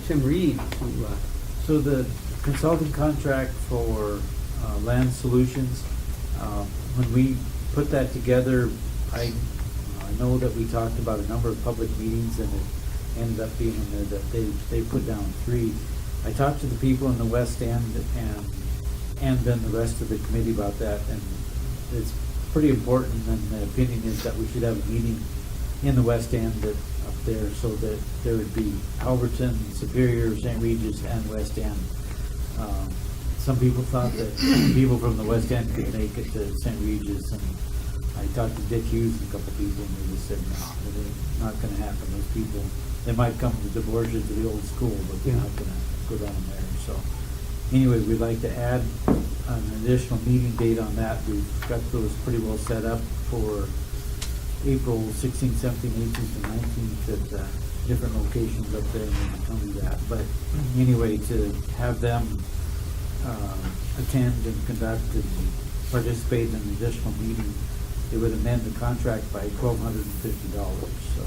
Tim Reed to, So the consulting contract for Land Solutions, when we put that together, I know that we talked about a number of public meetings, and it ended up being in there that they put down 3. I talked to the people in the West End and then the rest of the committee about that, and it's pretty important, and the opinion is that we should have a meeting in the West End up there, so that there would be Alberton, Superior, St. Regis, and West End. Some people thought that people from the West End could make it to St. Regis, and I talked to Dick Hughes and a couple people, and they just said, no, it ain't not gonna happen. Those people, they might come to Borgia to the old school, but they're not gonna go down there. So anyway, we'd like to add an additional meeting date on that. We've got those pretty well set up for April 16th, 17th, 18th, and 19th at different locations up there, and we can come to that. But anyway, to have them attend and conduct and participate in an additional meeting, it would amend the contract by $1,250. So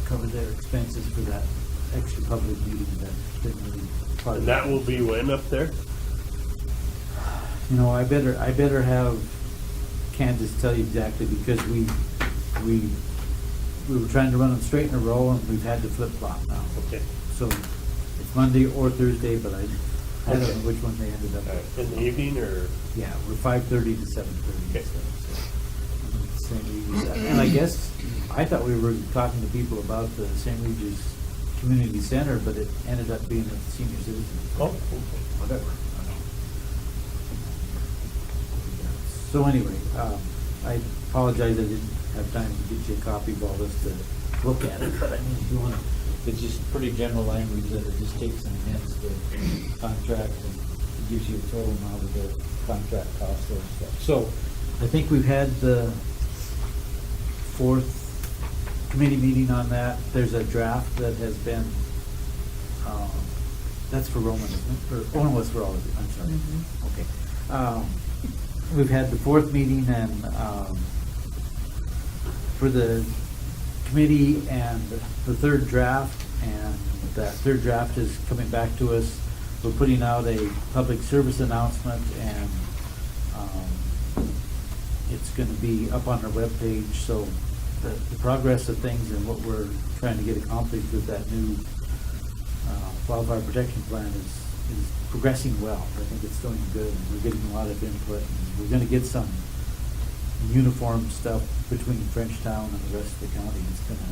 cover their expenses for that extra public meeting that didn't really. And that will be when up there? You know, I better have Candace tell you exactly, because we were trying to run them straight in a row, and we've had to flip flop now. Okay. So it's Monday or Thursday, but I don't know which one they ended up with. In the evening, or? Yeah, we're 5:30 to 7:30. Okay. And I guess, I thought we were talking to people about the St. Regis Community Center, but it ended up being at the senior citizens. Oh, okay. Whatever. So anyway, I apologize I didn't have time to get you a copy of all this to look at it, but I mean, if you want to, it's just pretty general language that it just takes and amends the contract, and it gives you a total amount of the contract cost and stuff. So I think we've had the 4th committee meeting on that. There's a draft that has been, that's for Roman, isn't it? Or, no, it's for all of you, I'm sorry. Okay. We've had the 4th meeting, and for the committee, and the 3rd draft, and that 3rd draft is coming back to us. We're putting out a public service announcement, and it's going to be up on our webpage. So the progress of things and what we're trying to get accomplished with that new wildfire protection plan is progressing well. I think it's doing good, and we're getting a lot of input, and we're going to get some uniform stuff between Frenchtown and the rest of the county. It's going to,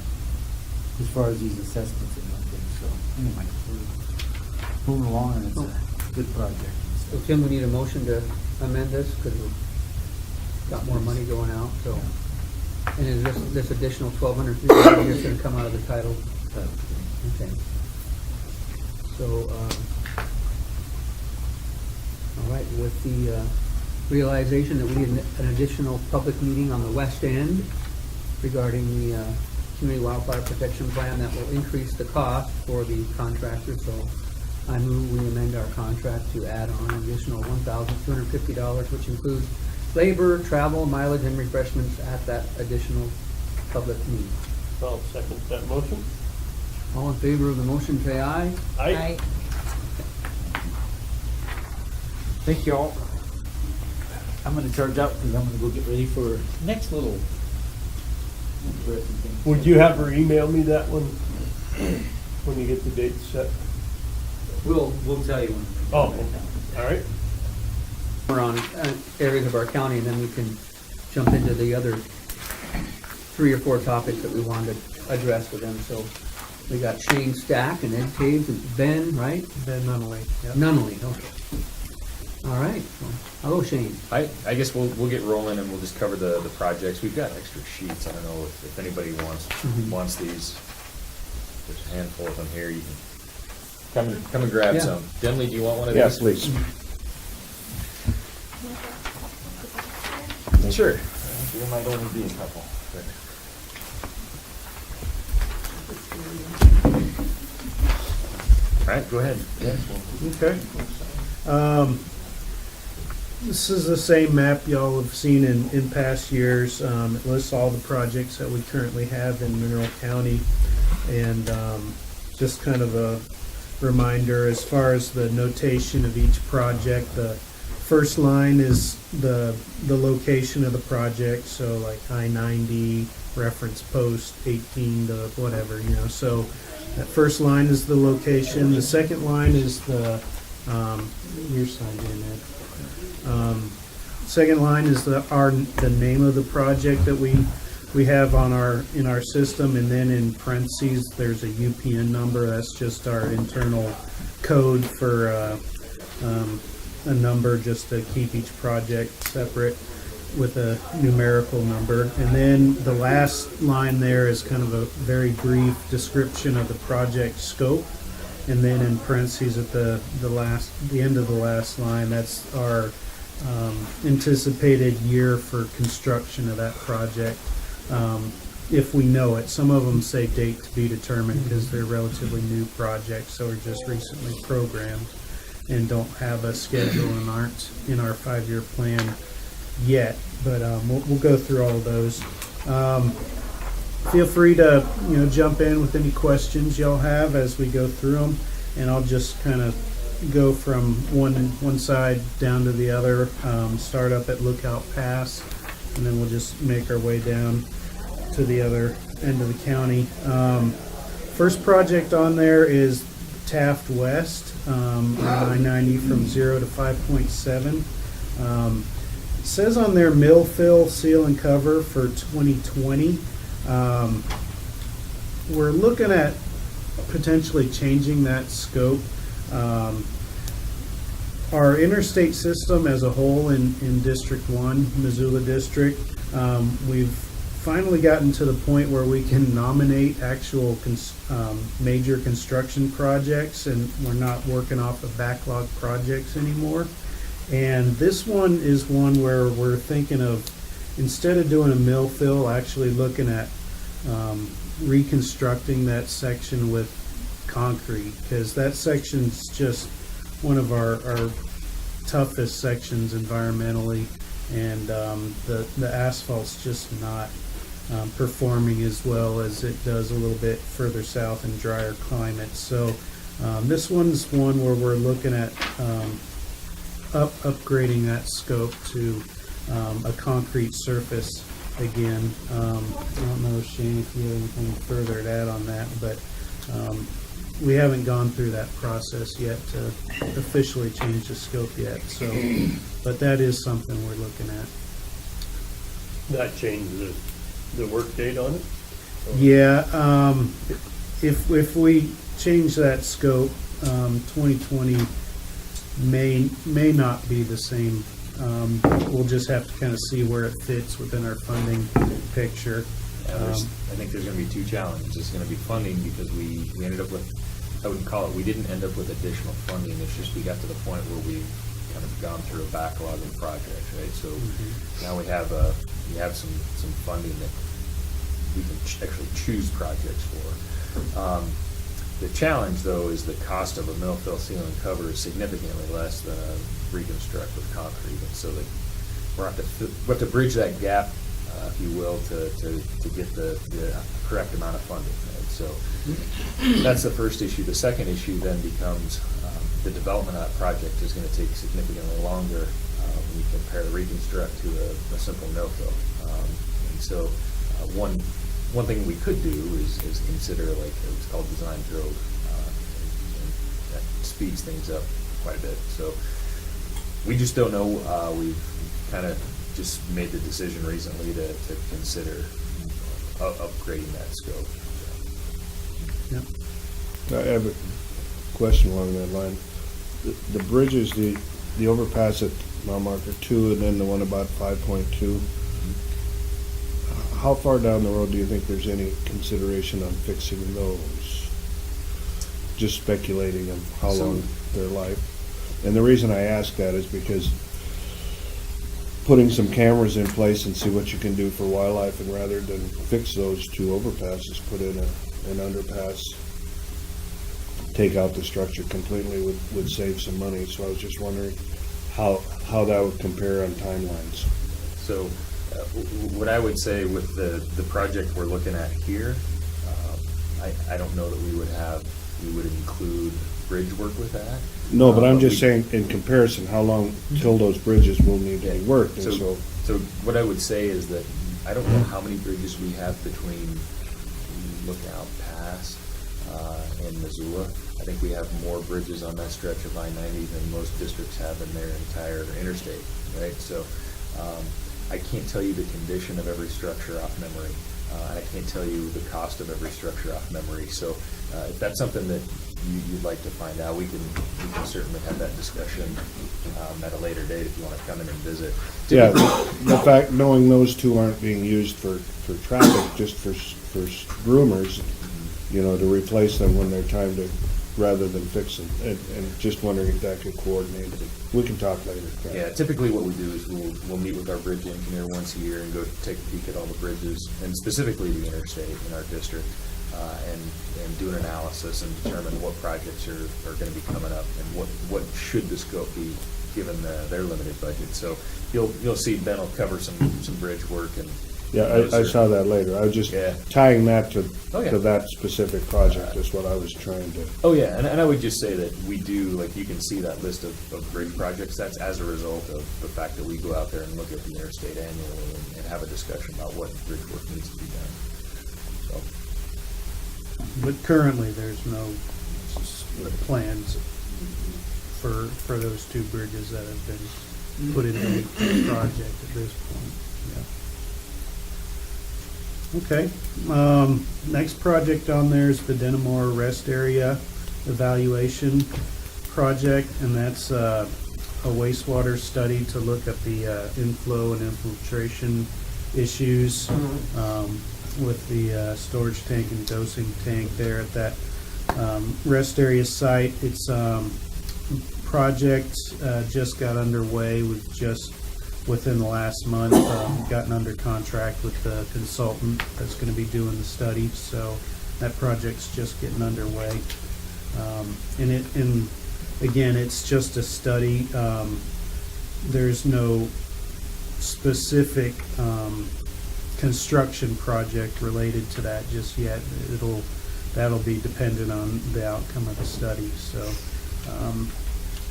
as far as these assessments and everything. So anyway, we're moving along, and it's a good project. so Tim, we need a motion to amend this, because we've got more money going out, so. And is this additional $1,250 just gonna come out of the title? Okay. So, all right, with the realization that we need an additional public meeting on the West End regarding the Community Wildfire Protection Plan, that will increase the cost for the contractor. So I move we amend our contract to add on an additional $1,250, which includes labor, travel, mileage, and refreshments at that additional public meeting. I'll second that motion. All in favor of the motion, say aye. Aye. Thank you all. I'm going to charge out because I'm going to go get ready for next little interesting thing. Would you have her email me that one when you get the date set? We'll tell you when. Oh, all right. We're on areas of our county, and then we can jump into the other 3 or 4 topics that we wanted to address with them. So we got Shane Stack and Ed Taves and Ben, right? Ben Nunnally. Yep. Nunnally, okay. All right. Well, hello, Shane. I guess we'll get rolling, and we'll just cover the projects. We've got extra sheets. I don't know if anybody wants these. There's a handful of them here. You can come and grab some. Denley, do you want one of these? Yes, please. Sure. There might only be a couple. All right, go ahead. Okay. This is the same map y'all have seen in past years. It lists all the projects that we currently have in Mineral County. And just kind of a reminder as far as the notation of each project, the first line is the location of the project, so like I-90, reference post 18 to whatever, so that first line is the location. The second line is the, your sign in it. Second line is the name of the project that we have in our system, and then in parentheses there's a UPN number. That's just our internal code for a number, just to keep each project separate with a numerical number. And then the last line there is kind of a very brief description of the project scope. And then in parentheses at the end of the last line, that's our anticipated year for construction of that project. If we know it. Some of them say date to be determined because they're relatively new projects or just recently programmed and don't have a schedule and aren't in our 5-year plan yet. But we'll go through all of those. Feel free to jump in with any questions y'all have as we go through them, and I'll just kind of go from one side down to the other. Start up at Lookout Pass, and then we'll just make our way down to the other end of the county. First project on there is Taft West, on I-90 from 0 to 5.7. It says on there mill fill, seal, and cover for 2020. We're looking at potentially changing that scope. Our interstate system as a whole in District 1, Missoula District, we've finally gotten to the point where we can nominate actual major construction projects, and we're not working off of backlog projects anymore. And this one is one where we're thinking of, instead of doing a mill fill, actually looking at reconstructing that section with concrete, because that section's just one of our toughest sections environmentally, and the asphalt's just not performing as well as it does a little bit further south in drier climates. So this one's one where we're looking at upgrading that scope to a concrete surface again. I don't know, Shane, if you have anything further to add on that, but we haven't gone through that process yet to officially change the scope yet. So, but that is something we're looking at. That changed the work date on it? Yeah, if we change that scope, 2020 may not be the same. We'll just have to kind of see where it fits within our funding picture. Yeah, I think there's going to be two challenges. It's going to be funding, because we ended up with, I wouldn't call it, we didn't end up with additional funding. It's just we got to the point where we've kind of gone through a backlog of projects, right? So now we have some funding that we can actually choose projects for. The challenge, though, is the cost of a mill fill, seal, and cover is significantly less than a reconstruct with concrete, and so we have to bridge that gap, if you will, to get the correct amount of funding. Right? So that's the first issue. The second issue then becomes the development of that project is going to take significantly longer when you compare the reconstruct to a simple mill fill. And so one thing we could do is consider, like, it's called design build, and that speeds things up quite a bit. So we just don't know. We've kind of just made the decision recently to consider upgrading that scope. Yep. I have a question along that line. The bridges, the overpass at mile marker 2 and then the one about 5.2, how far down the road do you think there's any consideration on fixing those? Just speculating on how long their life. And the reason I ask that is because putting some cameras in place and see what you can do for wildlife, and rather than fix those two overpasses, put in an underpass, take out the structure completely would save some money. So I was just wondering how that would compare on timelines. So what I would say with the project we're looking at here, I don't know that we would include bridge work with that. No, but I'm But just we- saying, in comparison, how long till those bridges will need to be worked, and so, So what I would say is that I don't know how many bridges we have between Lookout Pass and Missoula. I think we have more bridges on that stretch of I-90 than most districts have in their entire interstate, right? So I can't tell you the condition of every structure off memory, and I can't tell you the cost of every structure off memory. So if that's something that you'd like to find out, we can certainly have that discussion at a later date if you want to come in and visit. yeah, the fact, knowing those two aren't being used for traffic, just for groomers, you know, to replace them when they're time to, rather than fix them, and just wondering if that could coordinate. We can talk later. Yeah, typically what we do is we'll meet with our bridge engineer once a year and go take a peek at all the bridges, and specifically the interstate in our district, and do an analysis and determine what projects are gonna be coming up and what should the scope be given their limited budget. So you'll see Ben will cover some bridge work and. Yeah, those I are- saw that later. I was just Yeah. tying that to Oh, yeah. that specific project is what I was trying to. Oh, yeah, and I would just say that we do, like, you can see that list of bridge projects, that's as a result of the fact that we go out there and look at the interstate annually and have a discussion about what bridge work needs to be done. So, But currently, there's no plans for those two bridges that have been put into the project at this point. Okay, next project on there is the Denimore Rest Area Evaluation Project, and that's a wastewater study to look at the inflow and infiltration issues with the storage tank and dosing tank there at that rest area site. It's project just got underway. We've just within the last month gotten under contract with the consultant that's going to be doing the study. So that project's just getting underway. And again, it's just a study. There's no specific construction project related to that just yet. That'll be dependent on the outcome of the study. So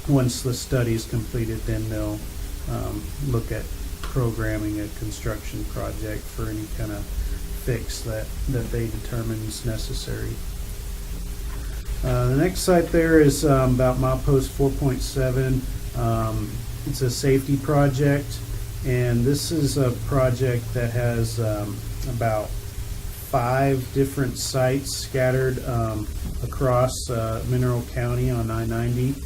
once the study is completed, then they'll look at programming a construction project for any kind of fix that they determine is necessary. The next site there is about milepost 4.7. It's a safety project, and this is a project that has about 5 different sites scattered across Mineral County on I-90.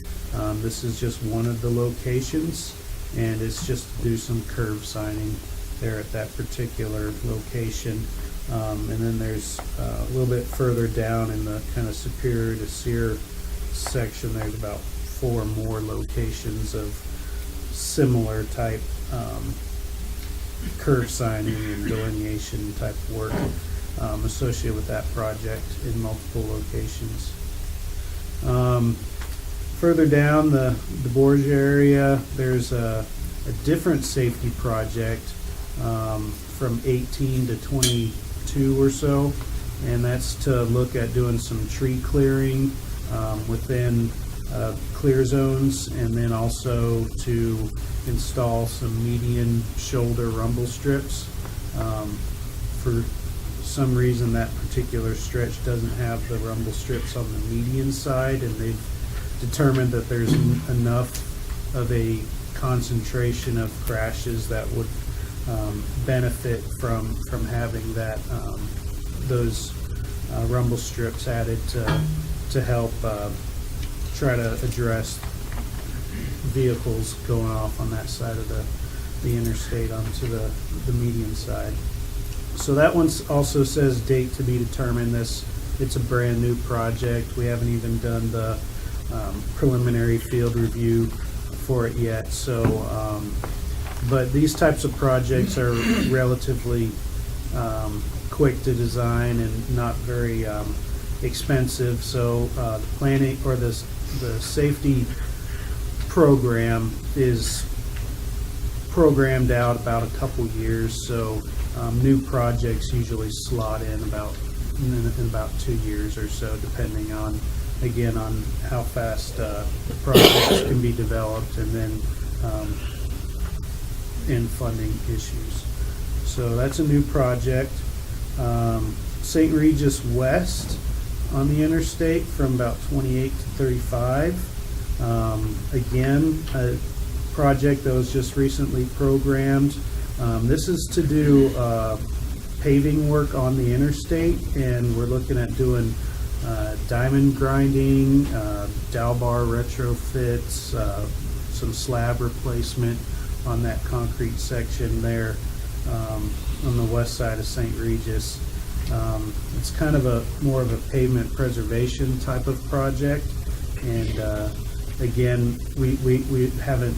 This is just one of the locations, and it's just to do some curb signing there at that particular location. And then there's a little bit further down in the kind of Superior to Sear section, there's about 4 more locations of similar type curb signing and delineation type work associated with that project in multiple locations. Further down the Borgia area, there's a different safety project from 18 to 22 or so, and that's to look at doing some tree clearing within clear zones, and then also to install some median shoulder rumble strips. For some reason, that particular stretch doesn't have the rumble strips on the median side, and they've determined that there's enough of a concentration of crashes that would benefit from having that those rumble strips added to help try to address vehicles going off on that side of the interstate onto the median side. So that one also says date to be determined. It's a brand new project. We haven't even done the preliminary field review for it yet. So, but these types of projects are relatively quick to design and not very expensive. So the planning or the safety program is programmed out about a couple years. So new projects usually slot in about in about 2 years or so, depending on, again, on how fast projects can be developed, and then and funding issues. So that's a new project. St. Regis West on the interstate from about 28 to 35. Again, a project that was just recently programmed. This is to do paving work on the interstate, and we're looking at doing diamond grinding, dowel bar retrofits, some slab replacement on that concrete section there on the west side of St. Regis. It's kind of a more of a pavement preservation type of project, and again, we haven't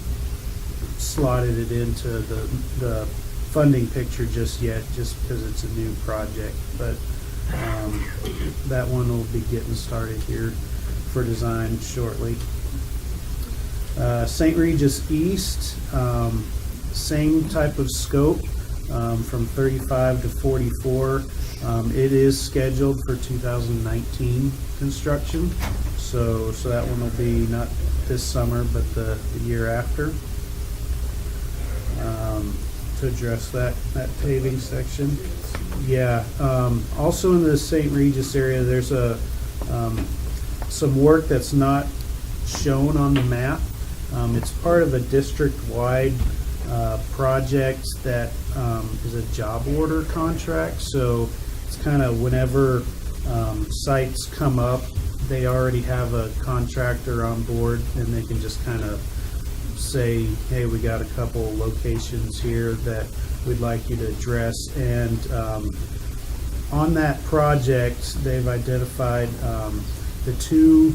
slotted it into the funding picture just yet, just because it's a new project, but that one will be getting started here for design shortly. St. Regis East, same type of scope, from 35 to 44. It is scheduled for 2019 construction, so that one will be not this summer, but the year after, to address that paving section. Yeah, also in the St. Regis area, there's some work that's not shown on the map. It's part of a district-wide project that is a job order contract, so it's kind of whenever sites come up, they already have a contractor on board, and they can just kind of say, hey, we got a couple locations here that we'd like you to address. And on that project, they've identified the two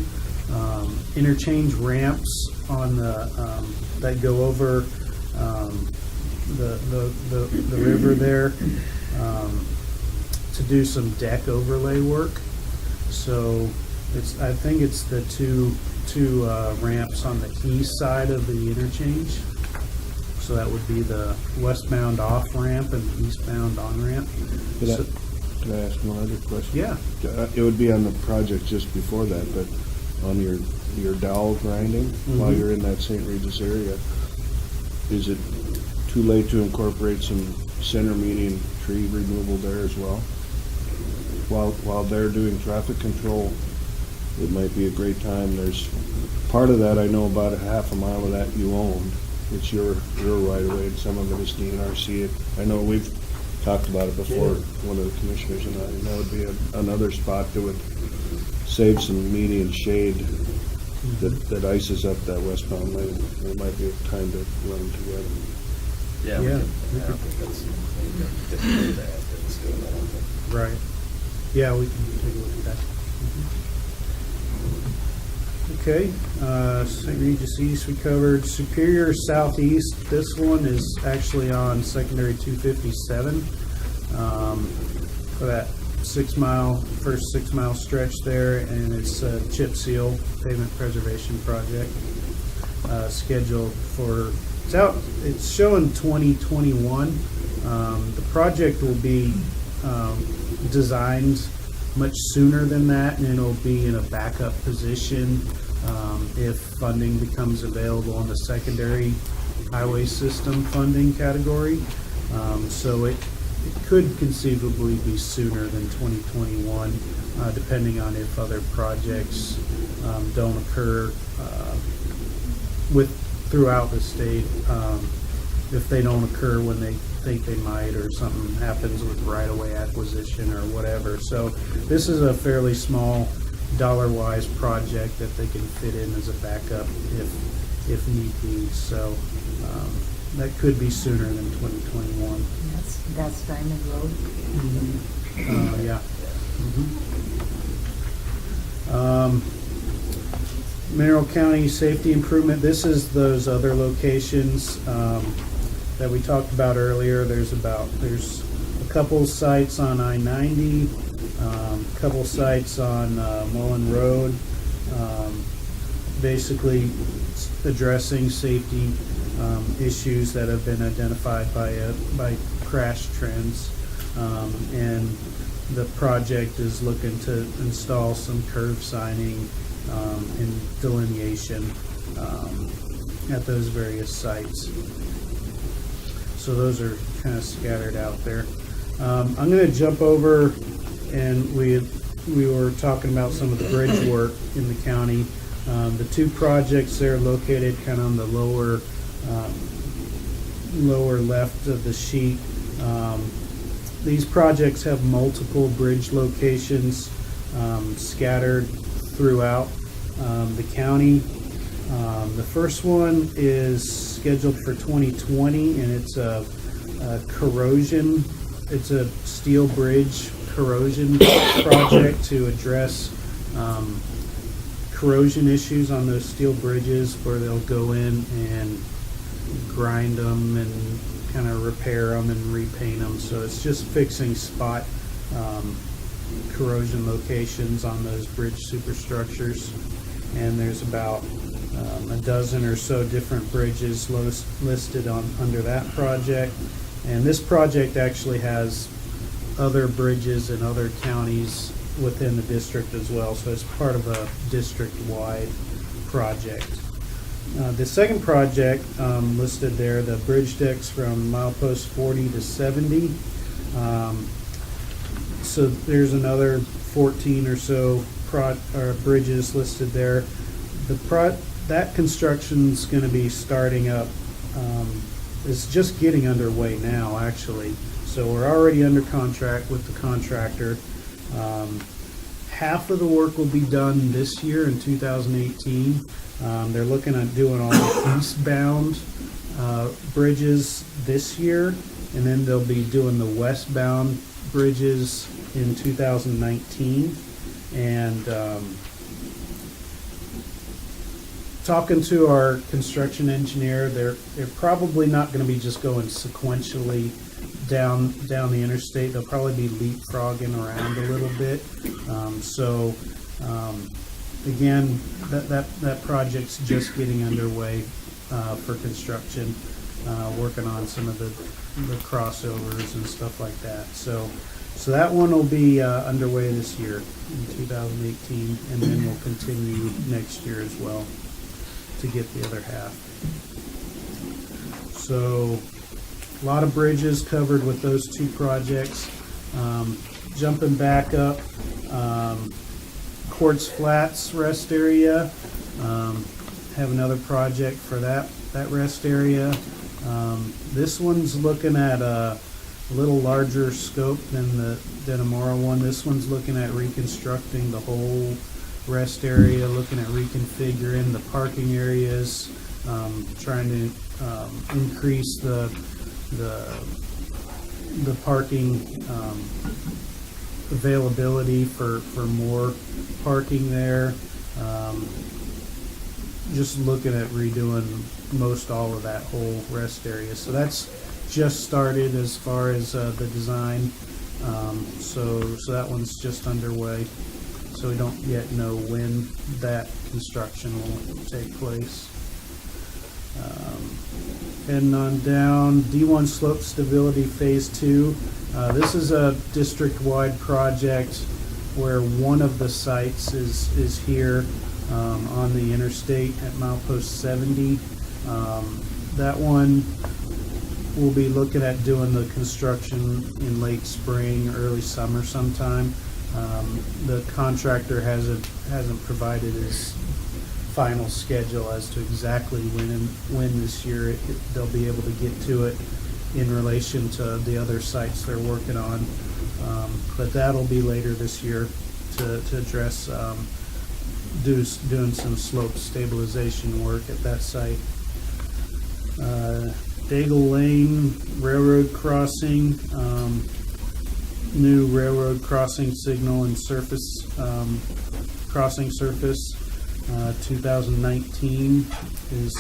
interchange ramps on the that go over the river there, to do some deck overlay work. So I think it's the two ramps on the east side of the interchange. So that would be the westbound off ramp and the eastbound on ramp. Can I ask one other question? Yeah. It would be on the project just before that, but on your dowel grinding, while you're in that St. Regis area, is it too late to incorporate some center median tree removal there as well? While they're doing traffic control, it might be a great time. There's part of that, I know about a half a mile of that you own. It's your right of way, and some of it is DNRC. I know we've talked about it before, one of the commissioners and I, and that would be another spot that would save some median shade that ices up that westbound lane. It might be a time to run together. Yeah. Yeah. I don't think that's difficult to add to this deal, I don't think. Right. Yeah, we can take a look at that. Okay, St. Regis East we covered. Superior Southeast, this one is actually on secondary 257, for that first 6 mile stretch there, and it's a chip seal pavement preservation project, scheduled for, it's showing 2021. The project will be designed much sooner than that, and it'll be in a backup position if funding becomes available on the secondary highway system funding category. So it could conceivably be sooner than 2021, depending on if other projects don't occur throughout the state. If they don't occur when they think they might, or something happens with right-of-way acquisition or whatever. So this is a fairly small dollar-wise project that they can fit in as a backup if need be. So that could be sooner than 2021. That's Diamond Road. Yeah. Mineral County Safety Improvement, this is those other locations that we talked about earlier. There's a couple sites on I-90, a couple sites on Mullen Road, basically addressing safety issues that have been identified by crash trends, and the project is looking to install some curve signing and delineation at those various sites. So those are kind of scattered out there. I'm going to jump over, and we were talking about some of the bridge work in the county. The two projects there located kind of on the lower left of the sheet. These projects have multiple bridge locations scattered throughout the county. The first one is scheduled for 2020, and it's a corrosion. It's a steel bridge corrosion project to address corrosion issues on those steel bridges, where they'll go in and grind them and kind of repair them and repaint them. So it's just fixing spot corrosion locations on those bridge superstructures. And there's about a dozen or so different bridges listed under that project. And this project actually has other bridges in other counties within the district as well, so it's part of a district-wide project. The second project listed there, the bridge decks from milepost 40 to 70. So there's another 14 or so bridges listed there. That construction's going to be starting up. It's just getting underway now, actually. So we're already under contract with the contractor. Half of the work will be done this year in 2018. They're looking at doing all the eastbound bridges this year, and then they'll be doing the westbound bridges in 2019. And talking to our construction engineer, they're probably not going to be just going sequentially down the interstate. They'll probably be leapfrogging around a little bit. Again, that project's just getting underway for construction, working on some of the crossovers and stuff like that. So that one will be underway this year in 2018, and then we'll continue next year as well to get the other half. So a lot of bridges covered with those two projects. Jumping back up, Quartz Flats rest area. Have another project for that rest area. This one's looking at a little larger scope than the Denimora one. This one's looking at reconstructing the whole rest area, looking at reconfiguring the parking areas, trying to increase the parking availability for more parking there. Just looking at redoing most all of that whole rest area. So that's just started as far as the design. So that one's just underway. So we don't yet know when that construction will take place. Heading on down, D1 Slope Stability Phase 2. This is a district-wide project where one of the sites is here on the interstate at milepost 70. That one we'll be looking at doing the construction in late spring, early summer sometime. The contractor hasn't provided his final schedule as to exactly when this year they'll be able to get to it in relation to the other sites they're working on. But that'll be later this year to address doing some slope stabilization work at that site. Daigle Lane Railroad Crossing, new railroad crossing signal and surface crossing surface. 2019 is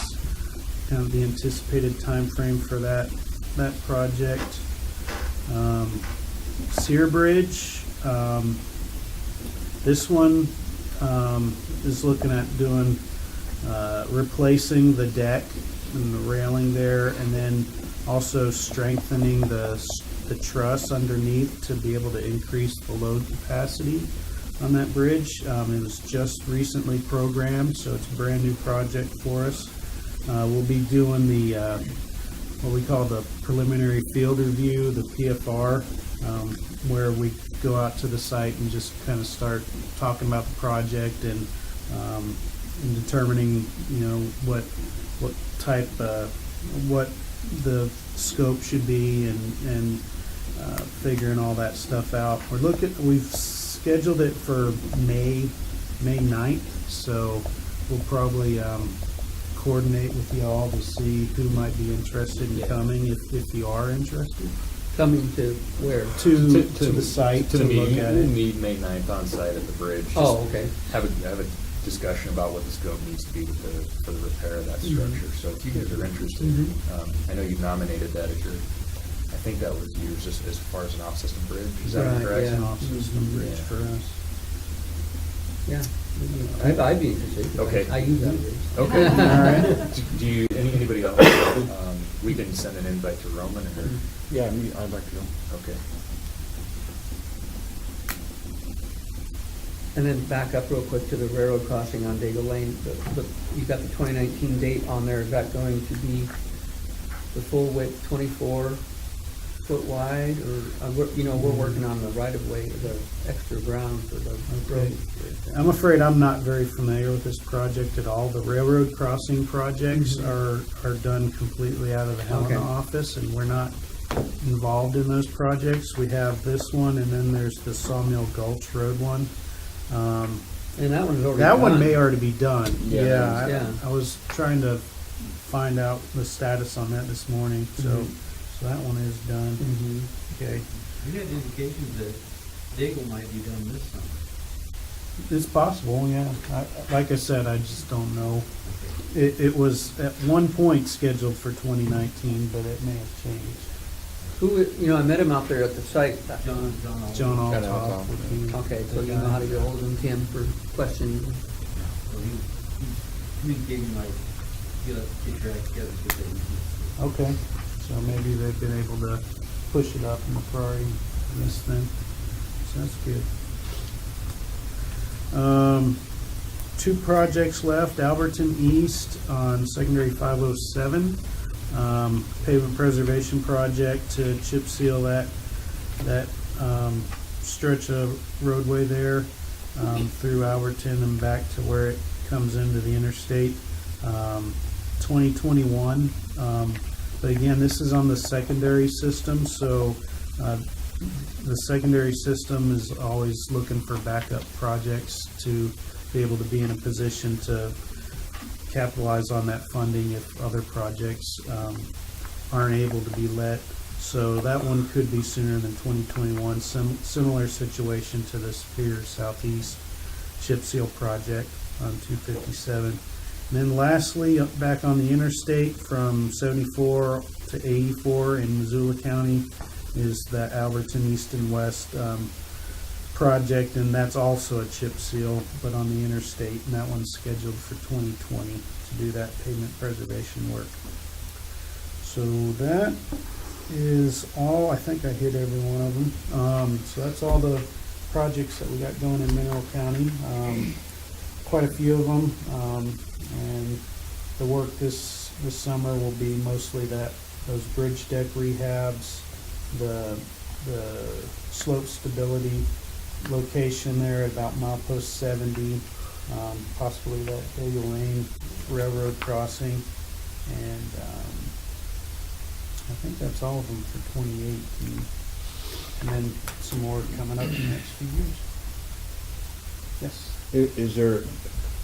kind of the anticipated time frame for that project. Sear Bridge, this one is looking at doing replacing the deck and the railing there, and then also strengthening the the truss underneath to be able to increase the load capacity on that bridge. It was just recently programmed, so it's a brand new project for us. We'll be doing the what we call the preliminary field review, the PFR, where we go out to the site and just kind of start talking about the project and determining, what type, what the scope should be, and figuring all that stuff out. We've scheduled it for May 9th, so we'll probably coordinate with y'all to see who might be interested in coming, if you are interested. Coming to where? To the site To to the look meeting, at we'll it. meet May 9th on site at the bridge. Oh, Just okay. Have a discussion about what the scope needs to be for the repair of that structure. So if you guys are interested, I know you nominated that as your, I think that was yours as far as an off-system bridge. Is that Right, correct? It's an yeah. off-system bridge Yeah. for us. Yeah. I'd be interested. 'cause Okay. I use that bridge. Okay. All right. Do you, anybody else? We can send an invite to Roman or, Yeah, I'd like to go. okay. And then back up real quick to the railroad crossing on Daigle Lane. You've got the 2019 date on there. Is that going to be the full width, 24-foot wide? Or, we're working on the right-of-way, the extra ground for the road. I'm afraid I'm not very familiar with this project at all. The railroad crossing projects are done completely out of the Helena Okay. office, and we're not involved in those projects. We have this one, and then there's the Sawmill Gulch Road one. And that one's already That one done. may already be done. Yeah, yeah. I was trying to find out the status on that this morning, so that one is done. Mhm. Okay. You had indications that Daigle might be done this summer. It's possible, yeah. Like I said, I just don't know. It was at one point scheduled for 2019, but it may have changed. I met him out there at the site. John John John Altoff Altoff. would be. Okay, so you know how to get hold of him, Tim, for questions. So he's communicating like, get your act together. So that Okay, so maybe they've been able to push it up in the priority list then. So that's good. 2 projects left. Alberton East on secondary 507. Pavement preservation project to chip seal that stretch of roadway there through Alberton and back to where it comes into the interstate. 2021. But again, this is on the secondary system, so the secondary system is always looking for backup projects to be able to be in a position to capitalize on that funding if other projects aren't able to be let. So that one could be sooner than 2021. Similar situation to the Superior Southeast chip seal project on 257. And then lastly, back on the interstate from 74 to 84 in Missoula County is the Alberton East and West project, and that's also a chip seal, but on the interstate, and that one's scheduled for 2020 to do that pavement preservation work. So that is all. I think I hit every one of them. So that's all the projects that we got going in Mineral County. Quite a few of them, and the work this summer will be mostly those bridge deck rehabs, the slope stability location there at about milepost 70, possibly that Daigle Lane railroad crossing, and I think that's all of them for 2018, and then some more coming up in the next few years. Yes. Is there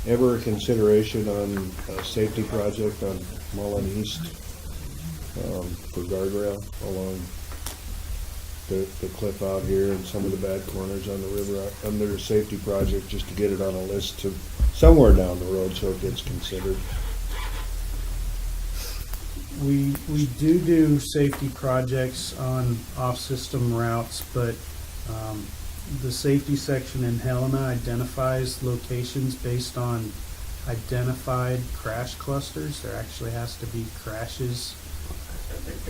ever a consideration on a safety project on Mullen East for guardrail along the cliff out here and some of the bad corners on the river, under a safety project, just to get it on a list to somewhere down the road so it gets considered? We do safety projects on off-system routes, but the safety section in Helena identifies locations based on identified crash clusters. There actually has to be crashes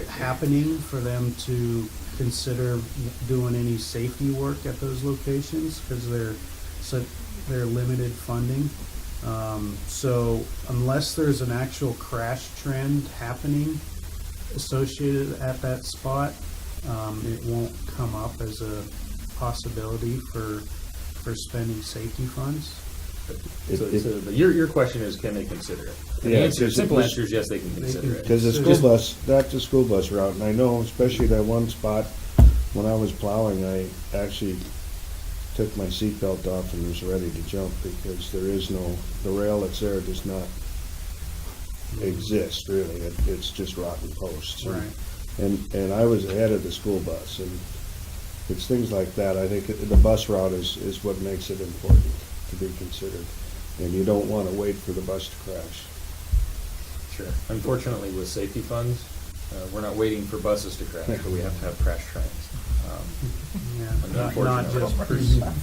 happening for them to consider doing any safety work at those locations, because they're limited funding. So unless there's an actual crash trend happening associated at that spot, it won't come up as a possibility for spending safety funds. Your question is, can they consider it? And Yeah, the answer, 'cause simple it- answer is yes, they can consider it. Because the school bus, that's the school bus route, and I know especially that one spot, when I was plowing, I actually took my seatbelt off and was ready to jump, because there is no, the rail that's there does not exist, really. It's just rotten posts. Right. And I was ahead of the school bus, and it's things like that. I think the bus route is what makes it important to be considered. And you don't want to wait for the bus to crash. Sure. Unfortunately, with safety funds, we're not waiting for buses to crash, but we have to have crash trains. Yeah, not just, yeah.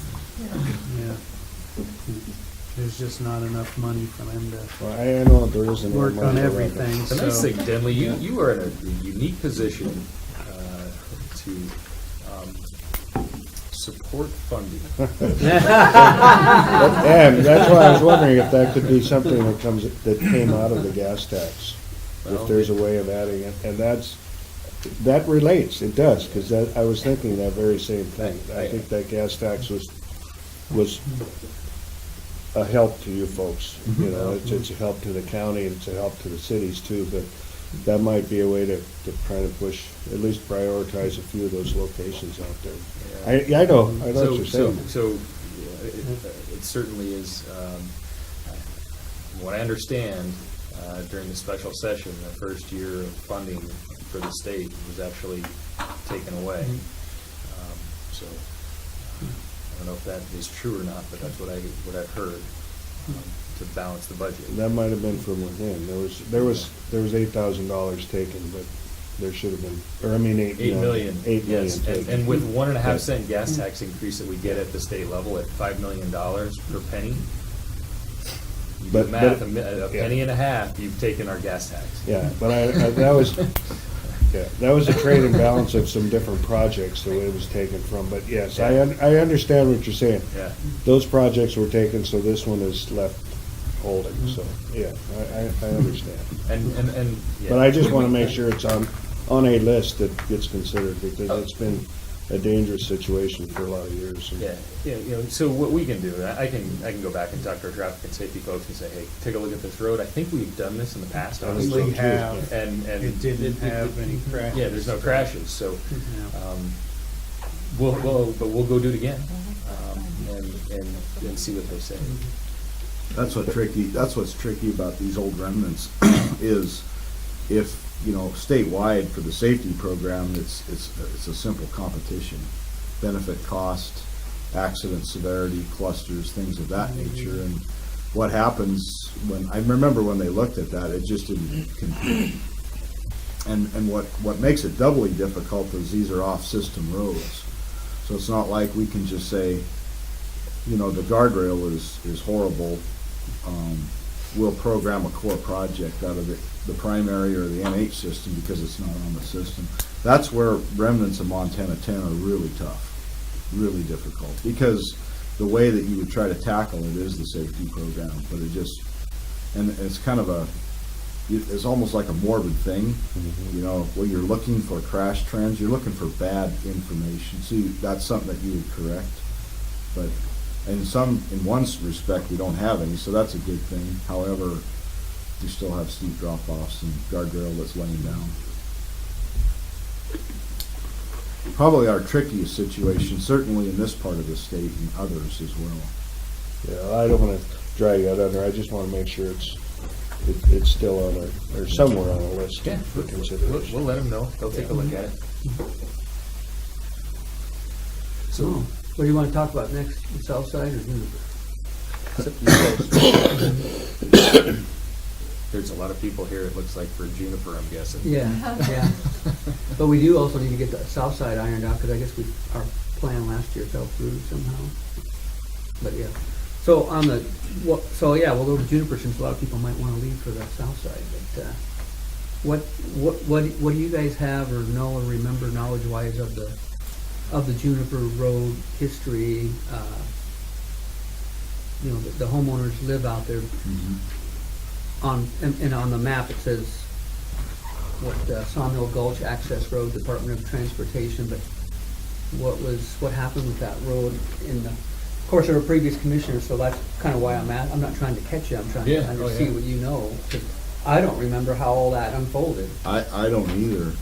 There's just not enough money for them to Well, I know there isn't. work money on around it. everything, The nice so. thing, Denley, you are in a unique position to support funding. And that's why I was wondering if that could be something that came out of the gas tax, Well, if there's a way of adding it, and that relates, it does, because I was thinking that very same thing. I think that gas tax was a help to you folks, you know, it's a help to the county, and it's a help to the cities too, but that might be a way to try to push, at least prioritize a few of those locations out there. I know what you're saying. So, it certainly is, from what I understand, during the special session, the first year of funding for the state was actually taken away. So, I don't know if that is true or not, but that's what I've heard, to balance the budget. That might have been from within. There was $8,000 taken, but there should have been, or I mean, 8 million. 8 million Yes, taken. and with 1.5 cent gas tax increase that we get at the state level at $5 million per penny, you do But- the math, but- a penny and a half, you've taken our gas tax. Yeah, but that was a trade and balance of some different projects, the way it was taken from, but yes, I understand what you're saying. Yeah. Those projects were taken, so this one is left holding, so, yeah, I understand. And, yeah. But I just want to make sure it's on a list that gets considered, because it's been a dangerous situation for a lot of years. Yeah, so what we can do, I can go back and talk to our traffic and safety folks and say, hey, take a look at this road. I think we've done this in the past, I think so, honestly. too. have. And It didn't have any crashes. Yeah, there's no crashes, so, Yeah. we'll go do it again, and see what they say. That's what's tricky about these old remnants, is if, statewide for the safety program, it's a simple competition. Benefit cost, accident severity, clusters, things of that nature. And what happens I remember when they looked at that, it just didn't compute. And what makes it doubly difficult is these are off-system roads. So it's not like we can just say, the guardrail is horrible. We'll program a core project out of the primary or the NH system because it's not on the system. That's where remnants of Montana 10 are really tough, really difficult, because the way that you would try to tackle it is the safety program, but and it's kind of it's almost like a morbid thing, where you're looking for crash trends, you're looking for bad information. See, that's something that you would correct, but in one respect, we don't have any, so that's a good thing. However, we still have steep drop-offs and guardrail that's laying down. Probably our trickiest situation, certainly in this part of the state and others as well. Yeah, I don't want to drag that under, I just want to make sure it's still on or somewhere on a list Yeah, for we'll consideration. let them know. They'll take a look at it. So, what do you want to talk about next, the Southside or Juniper? There's a lot of people here, it looks like, for Juniper, I'm guessing. Yeah. But we do also need to get the Southside ironed out, because I guess our plan last year fell through somehow. But yeah, so we'll go to Juniper, since a lot of people might want to leave for the Southside, but, what do you guys have or know or remember knowledge-wise of the Juniper Road history? You know, the homeowners live out there and on the map it says Sawmill Gulch Access Road, Department of Transportation, but what happened with that road of course, there were previous commissioners, so that's kind of why I'm not trying to catch you, I'm trying Yeah. to kind Oh, of see yeah. what you know, 'cause I don't remember how all that unfolded. I don't either.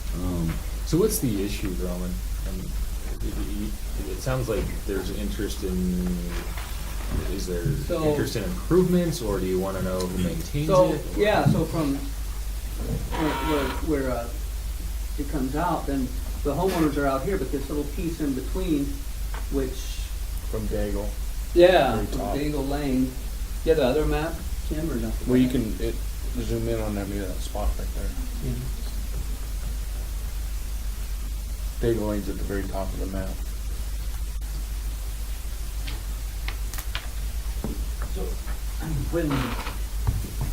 So what's the issue, Roman? It sounds like there's interest in, is there So- interest in improvements, or do you want to know who maintains So, it? yeah, so from where it comes out, then the homeowners are out here, but this little piece in between, which, From Daigle. yeah, Very from top. Daigle Lane. You have the other map, Tim, or nothing? Well, you can, zoom in on that, maybe that spot right there. Daigle Lane's at the very top of the map. So, when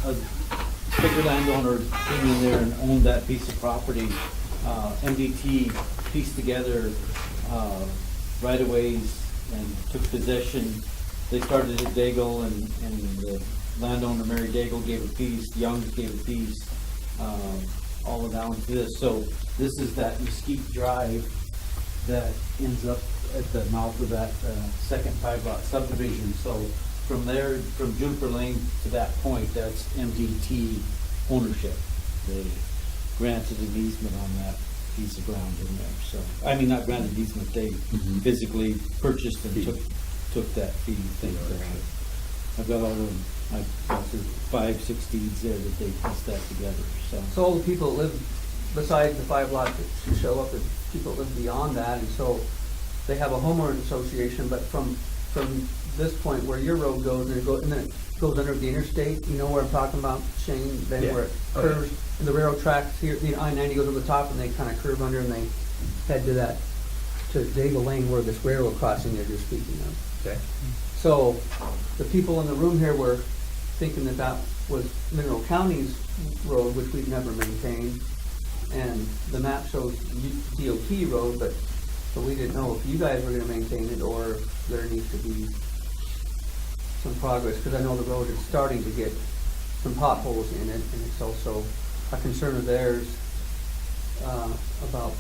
a bigger landowner came in there and owned that piece of property, MDT pieced together right-of-ways and took possession. They started at Daigle, and the landowner, Mary Daigle, gave a piece, Youngs gave a piece, all down to this. So this is that Mesquite Drive that ends up at the mouth of that second 5-lot subdivision. So from there, from Juniper Lane to that point, that's MDT ownership. They granted an easement on that piece of ground in there. So, I mean, not granted easement, they physically purchased and took that fee thing there. I've got all the, I've got the 5-6 deeds there that they pieced that together, so. So all the people that live besides the 5 lots that show up, is people that live beyond that, and so they have a homeowners association, but from this point where your road goes, and then it goes under the interstate, you know where I'm talking about, Shane, then Yeah. where it Oh, yeah. curves, and the railroad tracks here, the I-90 goes over the top, and they kind of curve under, and they head to Daigle Lane where this railroad crossing they're just speaking of. Okay. So, the people in the room here were thinking that that was Mineral County's road, which we've never maintained, and the map shows DOT road, but, so we didn't know if you guys were gonna maintain it, or if there needs to be some progress, because I know the road is starting to get some potholes in it, and it's also a concern of theirs, about,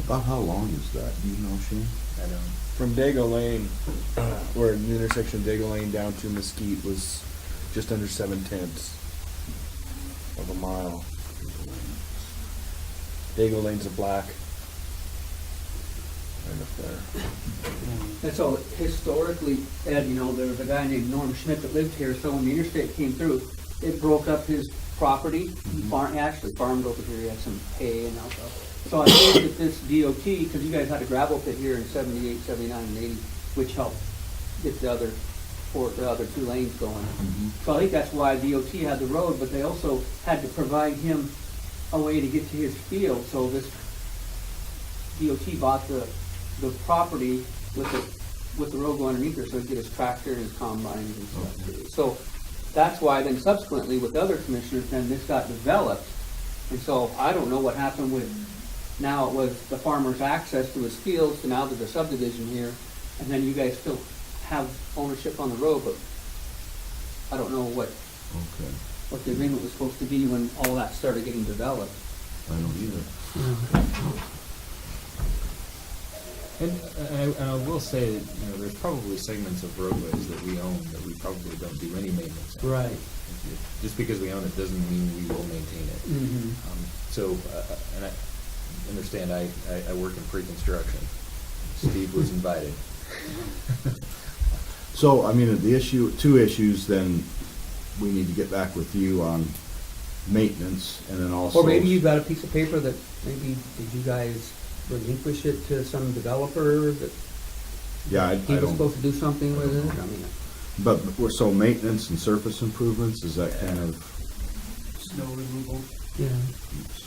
About how long is that? Do you know, Shane? I don't. From Daigle Lane, where the intersection of Daigle Lane down to Mesquite was just under 7/10 of a mile. Daigle Lane's a black. Right up there. and so historically, Ed, you know, there was a guy named Norm Schmidt that lived here, so when the interstate came through, it broke up his property, he actually farmed over here, he had some hay and alcohol. So I think that this DOT, because you guys had a gravel pit here in 78, 79, and 80, which helped get the other 2 lanes going. So I think that's why DOT had the road, but they also had to provide him a way to get to his field, so this DOT bought the property with the road going underneath there, so he'd get his tractor and his combine and stuff. So that's why then subsequently with other commissioners, then this got developed. And so I don't know what happened with, now it was the farmer's access to his fields, to now to the subdivision here, and then you guys still have ownership on the road, but I don't know what Okay. the agreement was supposed to be when all that started getting developed. I don't either. And I will say, that, you know, there's probably segments of roadways that we own that we probably don't do any maintenance on. Right. Just because we own it doesn't mean we will maintain it. So, and I understand, I work in pre-construction. Steve was invited. So, I mean, the issue, 2 issues, then we need to get back with you on maintenance, and then also. Or maybe you got a piece of paper that maybe, did you guys relinquish it to some developer that Yeah, I he was don't, supposed to do something with it? I mean, but so maintenance and surface improvements, is that kind of, snow removal. Yeah.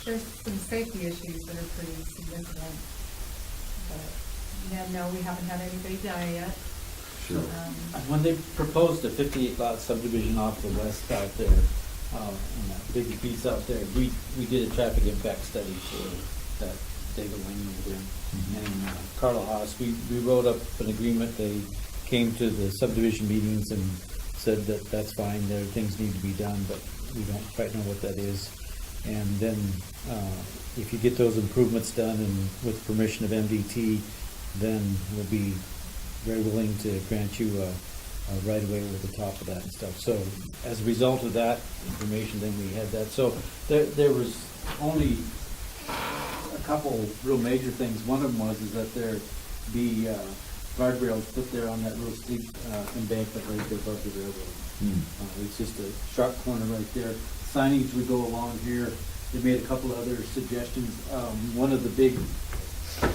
There's some safety issues that are pretty significant. But, yeah, no, we haven't had anybody die yet. sure. When they proposed a 58-lot subdivision off the west out there, on that big piece out there. We did a traffic impact study for that David Lane over there. And Carla Haas, we wrote up an agreement. They came to the subdivision meetings and said that that's fine, there things need to be done, but we don't quite know what that is. And then if you get those improvements done and with permission of MDT, then we'll be very willing to grant you a right away over the top of that and stuff. So as a result of that information, then we had that. So there was only a couple real major things. One of them was is that there be guardrails put there on that real steep embankment right there above the railroad. It's just a sharp corner right there. Signage would go along here. They made a couple of other suggestions. One of the big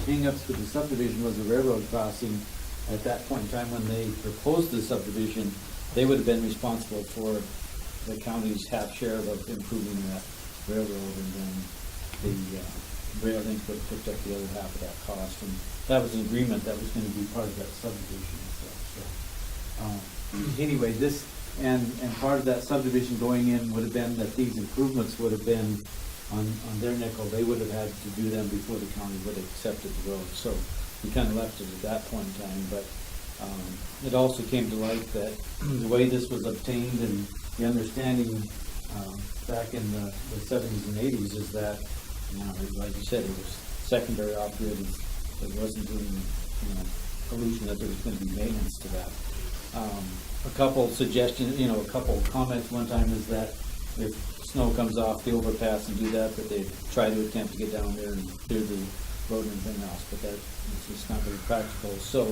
hang-ups for the subdivision was the railroad crossing. At that point in time when they proposed the subdivision, they would have been responsible for the county's half share of improving that railroad, and then the rail link would have picked up the other half of that cost. And that was an agreement that was going to be part of that subdivision and stuff. So anyway, this and part of that subdivision going in would have been that these improvements would have been on their nickel. They would have had to do them before the county would have accepted the road. So we kind of left it at that point in time, but it also came to light that the way this was obtained and the understanding back in the 70s and 80s is that, like you said, it was secondary operated. There wasn't any illusion that there was going to be maintenance to that. A couple suggestions, a couple comments one time is that if snow comes off the overpass and do that they try to attempt to get down there and clear the road and everything else, but it's just not very practical. So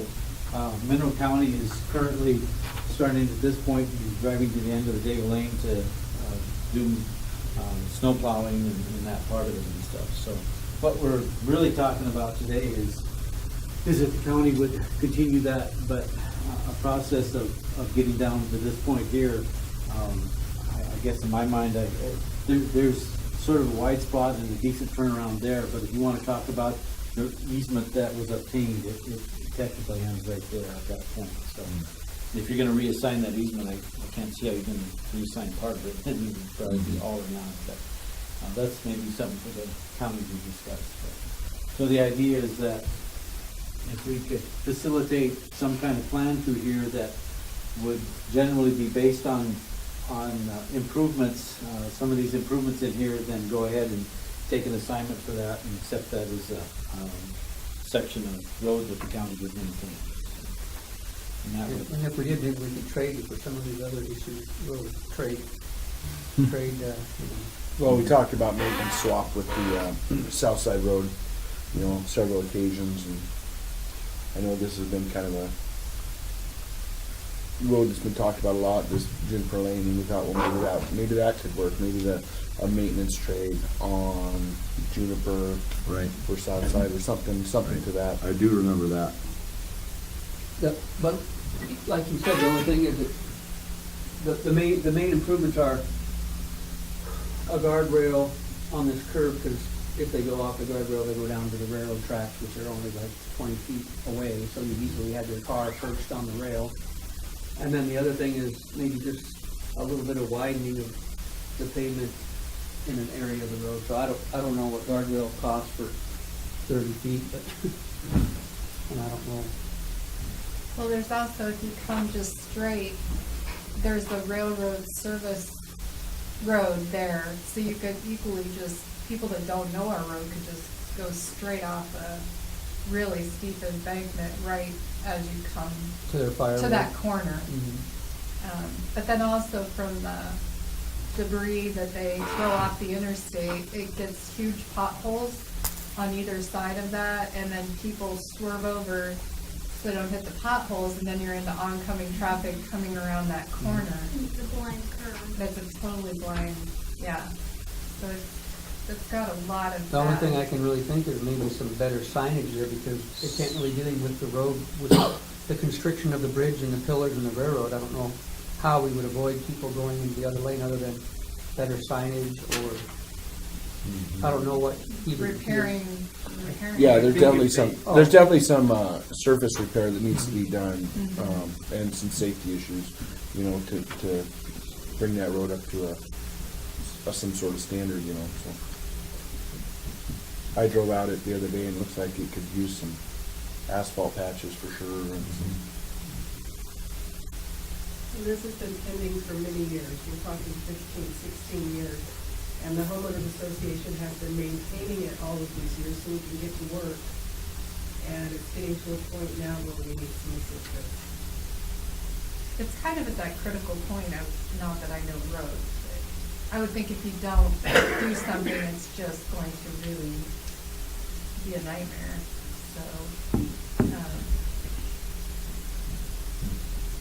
Mineral County is currently starting at this point, driving to the end of the Daigle Lane to do snow plowing and that part of it and stuff. So what we're really talking about today is if the county would continue that, but a process of getting down to this point here, I guess in my mind, there's sort of a wide spot and a decent turnaround there, but if you want to talk about the easement that was obtained, it technically ends right there at that point. So if you're going to reassign that easement, I can't see how you're going to reassign part of it. It would probably be all or none, but that's maybe something for the county to discuss. But, so the idea is that if we could facilitate some kind of plan through here that would generally be based on improvements, some of these improvements in here, then go ahead and take an assignment for that and accept that as a section of road that the county would maintain. And if we did, maybe we could trade it for some of these other issues, trade, Well, we talked about making a swap with the Southside Road, several occasions, and I know this has been kind of a road that's been talked about a lot, this Juniper Lane, and we thought, well, maybe that could work. Maybe a maintenance trade on Juniper for Southside or something to that. I do remember that. But like you said, the only thing is that the main improvements are a guardrail on this curve, because if they go off the guardrail, they go down to the railroad tracks, which are only like 20 feet away, so you easily had your car perched on the rail. And then the other thing is maybe just a little bit of widening of the pavement in an area of the road. So I don't know what guardrail costs for 30 feet, but and I don't know. Well, there's also, if you come just straight, there's the railroad service road there, so you could equally just, people that don't know our road could just go straight off a really steep embankment right as you come To their fire to road. that corner. Mhm. But then also from the debris that they throw off the interstate, it gets huge potholes on either side of that, and then people swerve over so they don't hit the potholes, and then you're into oncoming traffic coming around that corner. It's a blind curve. That's a totally blind, yeah. So it's got a lot of The only that. thing I can really think is maybe some better signage there, because it can't really get in with the road, with the constriction of the bridge and the pillars and the railroad. I don't know how we would avoid people going into the other lane other than better signage, or I don't know what even. repairing. Yeah, there's definitely some surface repair that needs to be done, and some safety issues, to bring that road up to some sort of standard, you know, so. I drove out it the other day and it looks like it could use some asphalt patches for sure and some. This has been pending for many years, we're talking 15, 16 years. And the homeowners association has been maintaining it all of these years so we can get to work. And it's getting to a point now where we need some assistance. It's kind of at that critical point of, not that I know roads, but I would think if you don't do something, it's just going to really be a nightmare, so.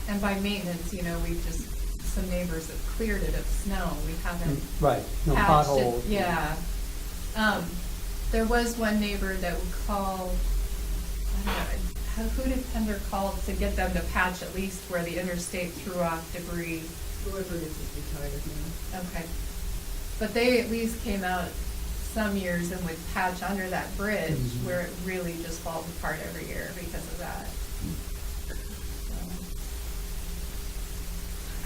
And by maintenance, you know, we've just, some neighbors have cleared it of snow, we haven't Right, no patched it. potholes. Yeah. There was one neighbor that would call, I don't know, who did Pender call to get them to patch at least where the interstate threw off debris? Whoever is retired now. Okay. But they at least came out some years and would patch under that bridge Mhm. where it really just falls apart every year because of that.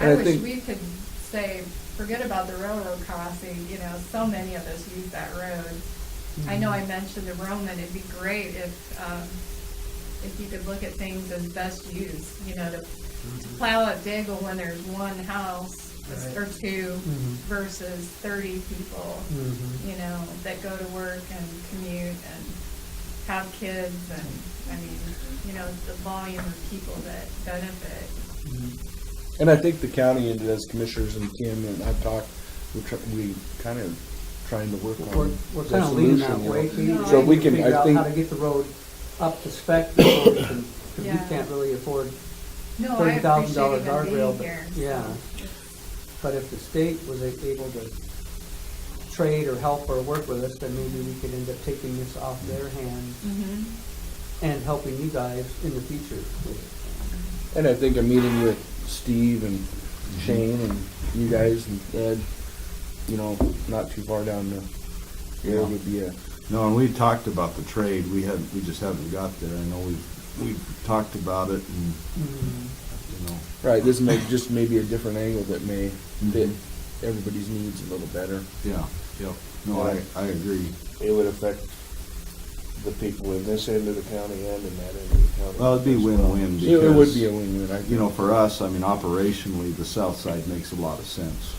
And I I wish think- we could say, forget about the railroad crossing, you know, so many of us use that road. I know I mentioned the Roman, it'd be great if you could look at things as best use, you know, to plow up Daigle when there's one house or two Mhm. versus 30 people, Mhm. you know, that go to work and commute and have kids and, I mean, you know, the volume of people that benefit. And I think the county and as commissioners and Kim and I've talked, we kind of trying to work on. We're the kind of leaning that solution, you way, know. Katie. No, So we can, Figure I out think. how to get the road up to spec before we can, because we Yeah. can't really afford No, I $30,000 appreciate even guardrail, being but, here. yeah. But if the state was able to trade or help or work with us, then maybe we could end up taking this off their hands Mm-hmm. and helping you guys in the future with it. And I think a meeting with Steve and Shane and you guys and Ed, you know, not too far down the road would be a. No, and we talked about the trade, we just haven't got there, I know we've talked about it and, you know. Right, this may just maybe a different angle that may fit everybody's needs a little better. Yeah, yep, no, I agree. It would affect the people in this end of the county and in that end of the county. Well, it'd be as well. win-win It would because, be a win-win, I think. you know, for us, I mean, operationally, the Southside makes a lot of sense.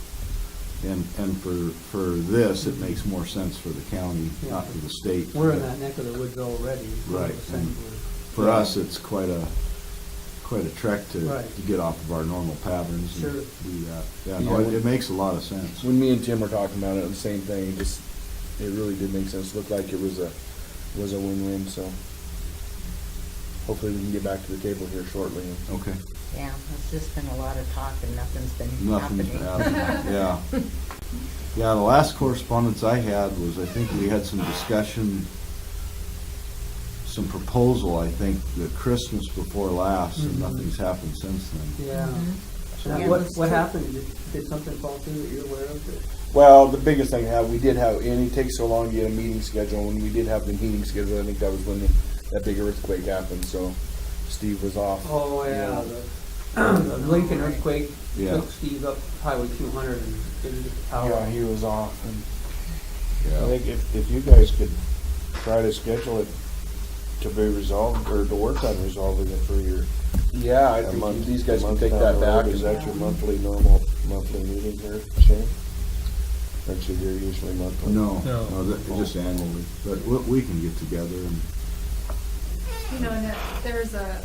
And for this, it makes more sense for the county, not for the state. We're in that neck of the woods already. Right, 100% and we're- For us, it's quite a trek to Right. get off of our normal patterns and Sure. do that. Yeah, no, Yeah. it makes a lot of sense. When me and Tim were talking about it, the same thing, it really did make sense, looked like it was a win-win, so. Hopefully we can get back to the table here shortly. Okay. Yeah, it's just been a lot of talk and nothing's been Nothing's happening. happening, yeah. Yeah, the last correspondence I had was, I think we had some discussion, some proposal, I think, the Christmas before last, and Mhm. nothing's happened since then. Yeah. Mhm. And Yeah, what that's what true. happened? Did something fall through that you're aware of? Well, the biggest thing we did have, and it takes so long to get a meeting scheduled, when we did have the meeting scheduled, I think that was when that big earthquake happened, so Steve was off. Oh, you yeah, know. the Lincoln earthquake Yeah. took Steve up Highway 200 and didn't get the power. Yeah, he was off, and I Yeah. think if you guys could try to schedule it to be resolved, or to work on resolving it for your. Yeah, I a think month- these guys a can month take down that the road. back. Is and- that your normal monthly meeting here, Shane? Aren't you here usually monthly? No, No. no, just annually, but we can get together and, You know, and there's a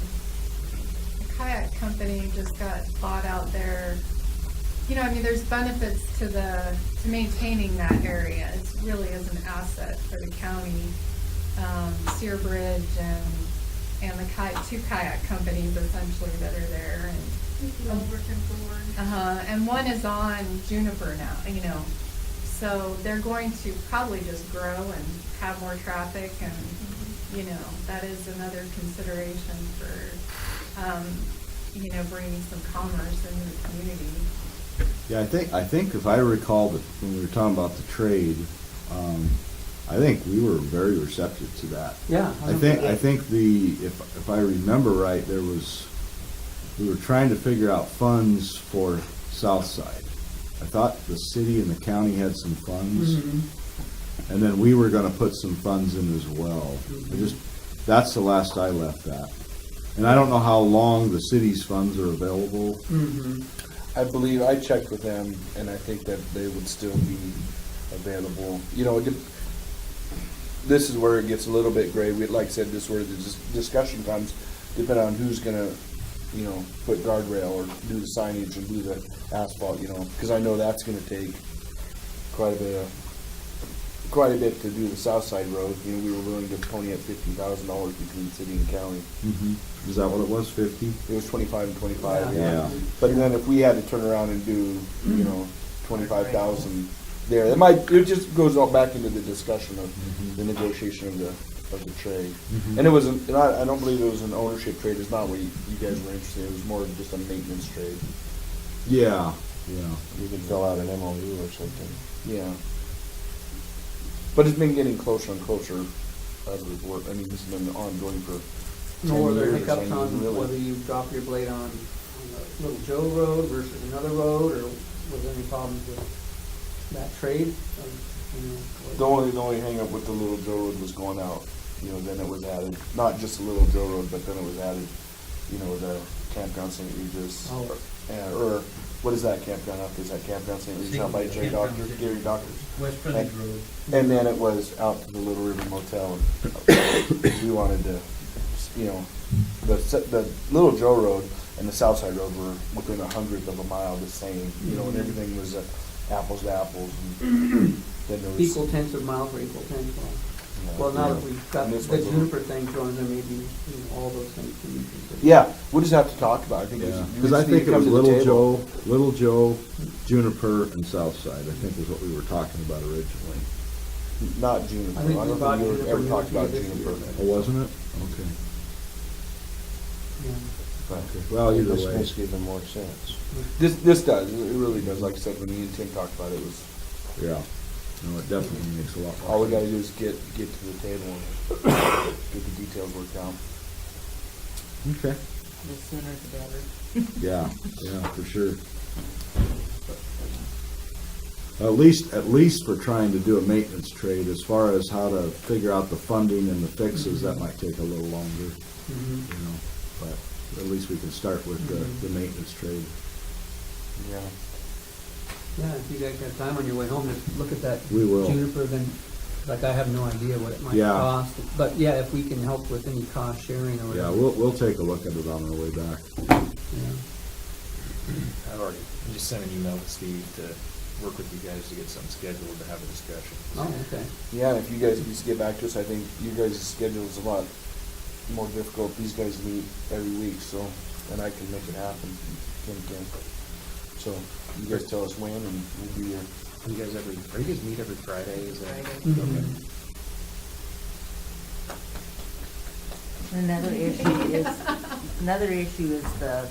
kayak company just got bought out there. You know, I mean, there's benefits to maintaining that area. It really is an asset for the county. Sear Bridge and the two kayak companies essentially that are there, and and one is on Juniper now, you know. So they're going to probably just grow and have more traffic, and you know, that is another consideration for you know, bringing some commerce into the community. yeah, I think if I recall that when we were talking about the trade, I think we were very receptive to that. Yeah. I think if I remember right, we were trying to figure out funds for Southside. I thought the city and the county had some funds, Mhm. and then we were gonna put some funds in as well. That's the last I left that. And I don't know how long the city's funds are available. Mhm. I believe, I checked with them, and I think that they would still be available. You know, this is where it gets a little bit gray. Like I said, this is where the discussion comes, depending on who's gonna, you know, put guardrail or do the signage and do the asphalt, you know, because I know that's gonna take quite a bit to do the Southside road. You know, we were willing to pony up $50,000 between city and county. Is that what it was, 50? It was 25 and 25, Yeah. yeah. But then if we had to turn around and do, you know, 25,000 there, it just goes all back into the discussion of the negotiation of the trade. And it wasn't, and I don't believe it was an ownership trade. It's not what you guys were interested in. It was more of just a maintenance trade. Yeah. You could fill out an MOU or something. Yeah. But it's been getting closer and closer as we've worked. I mean, this has been ongoing for 10 Nor were there years. hiccups I on mean, really. whether you drop your blade on the Little Joe Road versus another road, or was there any problems with that trade? The only hang up with the Little Joe Road was going out, you know, then it was added, not just the Little Joe Road, but then it was added, you know, the Campground St. Regis. Oh. Or, what is that campground out there? Is that Campground St. Regis out by Jerry Campground Doctors, St. Gary Doctors? West Pleasant Road. And then it was out to the Little River Motel, and we wanted to, you know, the Little Joe Road and the Southside Road were within 100th of a mile the same, you know, and everything was apples to apples, and then there was. Equal tenths of miles or equal tenths of miles. Well, now that we've got And the this one's a- Juniper thing going, then maybe, you know, all those things can be considered. Yeah, we'll just have to talk about it. I think Yeah, we because I just need to think it come was to the Little table. Joe, Juniper, and Southside, I think was what we were talking about originally. Not Juniper. I think we don't bought think you Juniper ever talked about this Juniper. year. Oh, wasn't it? Okay. Yeah. Okay. Well, either This way. makes even more sense. This does, it really does. Like I said, when me and Tim talked about it, it was, Yeah. No, it definitely makes a lot more sense. all we gotta do is get to the table and get the details worked out. Okay. The sooner the better. Yeah, for sure. At least for trying to do a maintenance trade, as far as how to figure out the funding and the fixes, that might take a little longer, Mhm. you know, but at least we can start with the maintenance trade. Yeah. Yeah, if you guys have time on your way home, just look at that We will. Juniper, then, like, I have no idea what it might Yeah. cost. But yeah, if we can help with any cost sharing or Yeah, whatever. we'll take a look at it on our way back. Yeah. I just sent an email to Steve to work with you guys to get something scheduled to have a discussion. Oh, okay. Yeah, if you guys can just get back to us, I think you guys' schedule is a lot more difficult. These guys meet every week, so, and I can make it happen. Kim can. So, you guys tell us when, and we'll be here. You guys meet every Friday, is that? Friday. Mhm. Another issue is the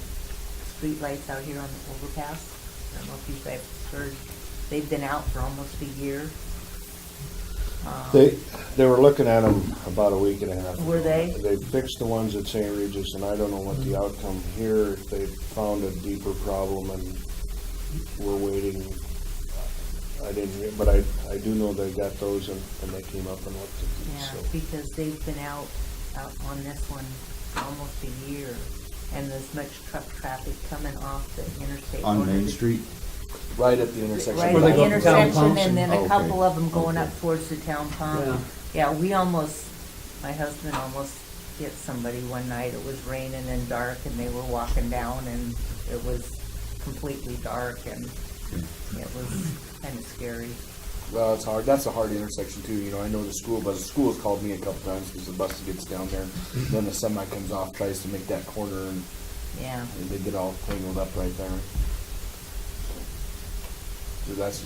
street lights out here on the overpass. I don't know if you guys heard, they've been out for almost a year. They were looking at them about a week and a half ago. Were they? They fixed the ones at St. Regis, and I don't know what the outcome here, if they found a deeper problem and we're waiting. I didn't hear, but I do know they got those and they came up and looked at these, Yeah, so. because they've been out on this one almost a year, and there's much truck traffic coming off the interstate. On going Main to- Street? Right at the intersection. Right Where at they go the to town intersection, pumps and then and- a couple Okay, of them going okay. up towards the town pump. Yeah. Yeah, my husband almost hit somebody one night. It was raining and dark, and they were walking down, and it was completely dark, and it was kind of scary. Well, it's hard. That's a hard intersection too. You know, I know the school's called me a couple times because the bus gets down there. Then the semi comes off, tries to make that corner, and Yeah. they get all tangled up right there. So that's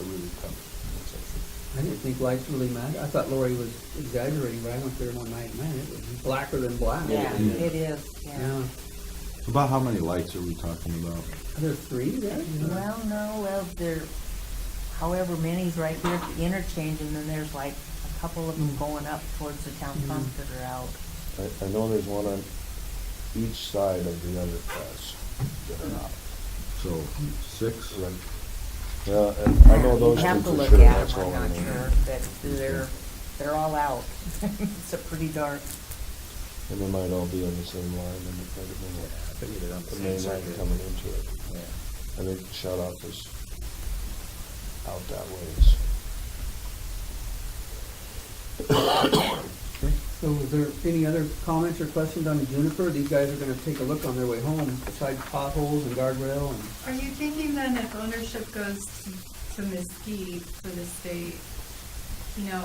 a really tough intersection. I didn't think lights really mattered. I thought Lori was exaggerating, but I went there one night, man, it was blacker than black. Yeah, it is, yeah. Yeah. About how many lights are we talking about? Are there three there? Well, there, however many's right here at the interchange, and then there's like a couple of them going up towards the town pump that are out. I know there's one on each side of the underpass that are out. So, 6? Right. Yeah, and I know those You two have to for look sure, at that's them, all I'm I not know. sure, but they're all out. It's a pretty dark. And they might all be on the same line and But either on the main line coming into it. Yeah. I think the shut off is out that ways. So is there any other comments or questions on the Juniper? These guys are gonna take a look on their way home, besides potholes and guardrail and, Are you thinking then if ownership goes to Mesquite for the state, you know,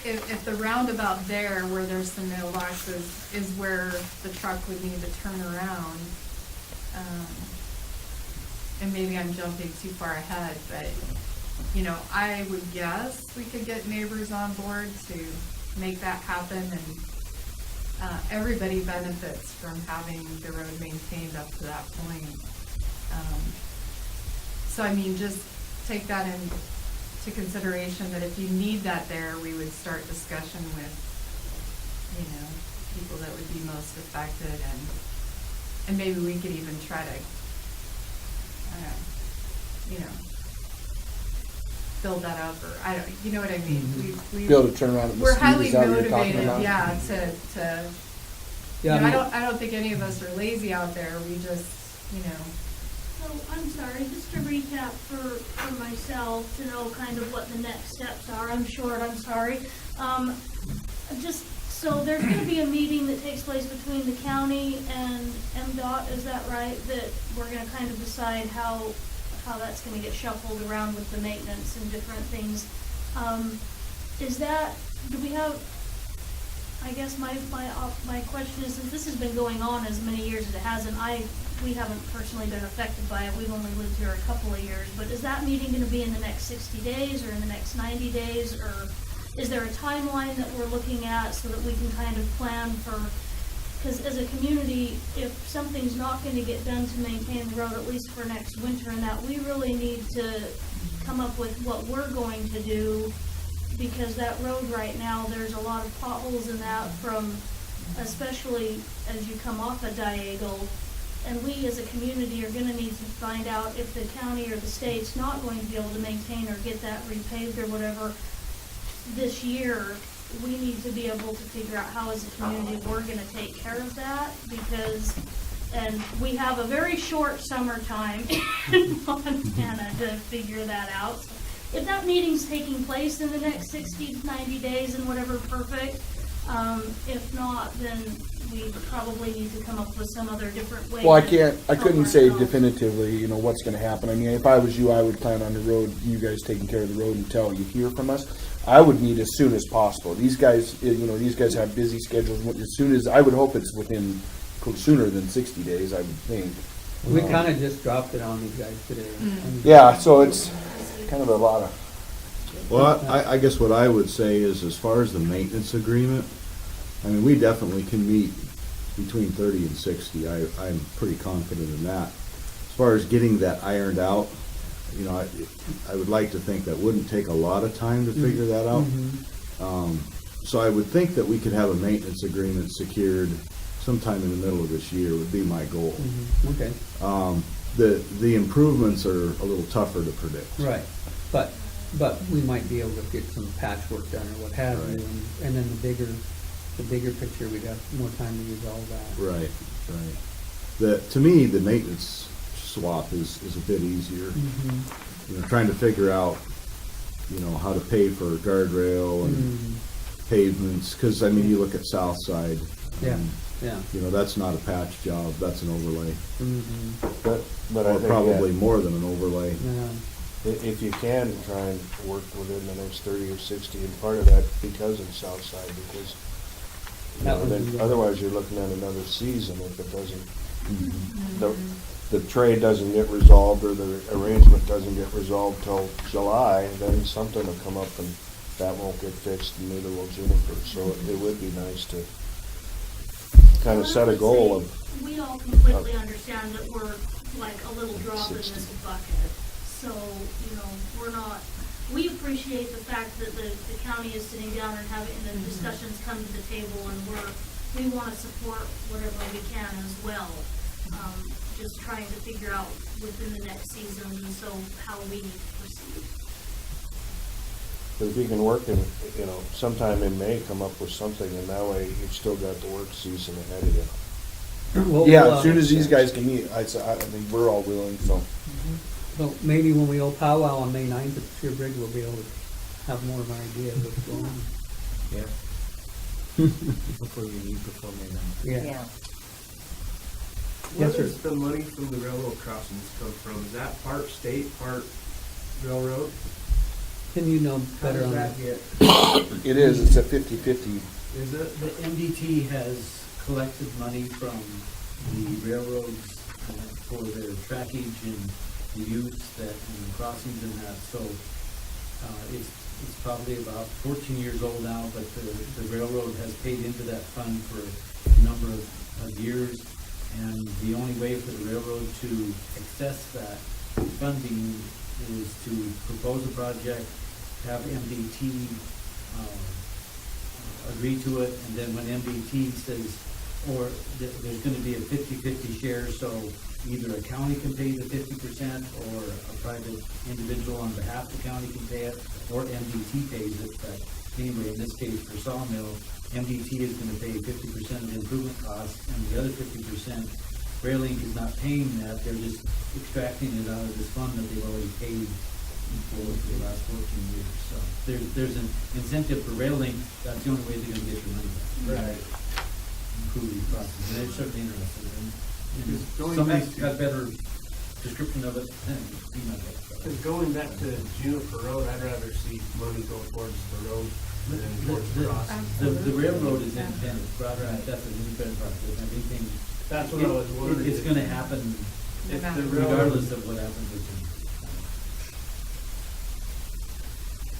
if the roundabout there where there's some mailboxes is where the truck would need to turn around, and maybe I'm jumping too far ahead, but, you know, I would guess we could get neighbors on board to make that happen, and everybody benefits from having the road maintained up to that point. So I mean, just take that into consideration, that if you need that there, we would start discussion with, you know, people that would be most affected, and maybe we could even try to, you know, build that up, or I don't, you know what I mean? We Be able to turn around at we're Mesquite, highly is that what you're talking motivated, about? yeah, to, you yeah, know, I mean, I don't think any of us are lazy out there, we just, you know. So, I'm sorry, just to recap for myself, to know kind of what the next steps are. I'm short, I'm sorry. So there's gonna be a meeting that takes place between the county and MDOT, is that right? That we're gonna kind of decide how that's gonna get shuffled around with the maintenance and different things. Do we have, I guess my question is, since this has been going on as many years as it has, and we haven't personally been affected by it, we've only lived here a couple of years, but is that meeting gonna be in the next 60 days or in the next 90 days, or is there a timeline that we're looking at so that we can kind of plan for, because as a community, if something's not gonna get done to maintain the road, at least for next winter and that, we really need to come up with what we're going to do, because that road right now, there's a lot of potholes in that from, especially as you come off of Diagonal. And we as a community are gonna need to find out if the county or the state's not going to be able to maintain or get that repaved or whatever this year. We need to be able to figure out how as a community we're gonna take care of that, because, and we have a very short summertime in Montana to figure that out. So if that meeting's taking place in the next 60 to 90 days and whatever, perfect. If not, then we probably need to come up with some other different way. Well, I to help couldn't say ourselves. definitively, you know, what's gonna happen. I mean, if I was you, I would plan on the road, you guys taking care of the road until you hear from us. I would need as soon as possible. These guys, you know, these guys have busy schedules. As soon as, I would hope it's within, sooner than 60 days, I would think. we kinda just dropped it on these guys today. I mean, Yeah, so it's kind of a lot of, Well, I guess what I would say is, as far as the maintenance agreement, I mean, we definitely can meet between 30 and 60. I'm pretty confident in that. As far as getting that ironed out, you know, I would like to think that wouldn't take a lot of time to figure that out. So I would think that we could have a maintenance agreement secured sometime in the middle of this year would be my goal. Okay, The improvements are a little tougher to predict. right, but we might be able to get some patchwork done or what have you, Right. and then the bigger picture, we'd have more time to resolve that. Right, right. To me, the maintenance swap is a bit easier. You know, trying to figure out, you know, how to pay for guardrail and pavements, because, I mean, you look at Southside. Yeah, yeah. You know, that's not a patch job, that's an overlay. but I Or think probably that more than an overlay. Yeah, if you can, try and work within the next 30 or 60, and part of that because of Southside, because you That know, would then be- otherwise you're looking at another season if it doesn't, the trade doesn't get resolved or the arrangement doesn't get resolved till July, then something will come up and that won't get fixed, and neither will Juniper. So it would be nice to kind of set a goal of, We all completely understand that we're like a little drop in this bucket. So, you know, we appreciate the fact that the county is sitting down and having the discussions come to the table, and we want to support whatever we can as well. just trying to figure out within the next season, and so how we need to proceed. But if you can work in, sometime in May, come up with something, and that way you've still got the work season ahead of you. Well, Yeah, as soon as these guys can meet, I think we're all willing, so. So maybe when we all powwow on May 9th at Sheer Bridge, we'll be able to have more of an idea of what's going on. Yeah. Before you leave, before May 9th. Yeah. Yeah. Where Yes, sir. does the money from the railroad crossings come from? Is that part state, part railroad? Tim, you know How better does on that that. get? It is, it's a 50-50. Is it? The MDT has collected money from the railroads for their trackage and the use that, and the crossings and that, so, it's probably about 14 years old now, but the railroad has paid into that fund for a number of years, and the only way for the railroad to access that funding is to propose a project, have MDT, agree to it, and then when MDT says, or there's gonna be a 50-50 share, so either a county can pay the 50%, or a private individual on behalf of the county can pay it, or MDT pays it, but anyway, in this case for Sawmill, MDT is gonna pay 50% of the improvement costs, and the other 50%, Railink is not paying that, they're just extracting it out of this fund that they've already paid for the last 14 years, so there's an incentive for Railink, that's the only way they're gonna get their money back. Right. Improve these processes, and they're certainly interested in. Because going Somebody's back to- got a better description of it than we might have. Because going back to Juniper Road, I'd rather see money go towards the road than towards the crossing. The railroad is independent, that's an independent process, everything. That's what I was wondering. It's gonna happen If the railroad, regardless of what happens with them.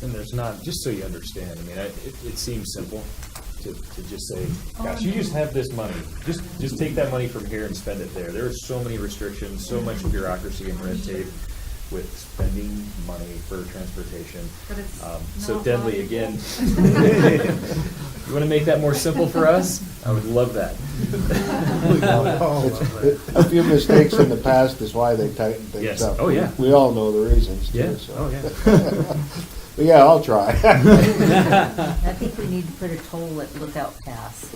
And there's not, just so you understand, I mean, it seems simple to just say, gosh, you just have this money. Just take that money from here and spend it there. There are so many restrictions, so much bureaucracy and red tape with spending money for transportation. But it's So not deadly valuable. again. You want to make that more simple for us? I would love that. A few mistakes in the past is why they tighten things Yes. up. Oh, yeah. We all know the reasons Yeah. too, so. Oh, yeah. But yeah, I'll try. I think we need to put a toll at Lookout Pass.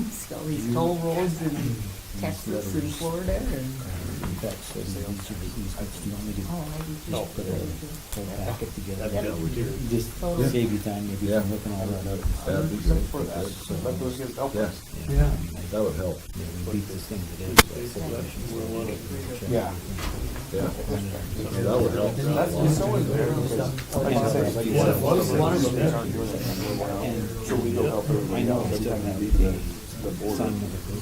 See all these toll roads in Texas and Florida and. Oh, I do too. No. Just totally. Save you time, maybe Yeah. looking all that up. That'd be good for that. Let those get help us. Yeah. That would help. Thank you. Yeah. Yeah. That would help. That's, it's always there, because, like I said, one of them aren't doing it anymore now. So we go help everybody. I know, every time we leave the border,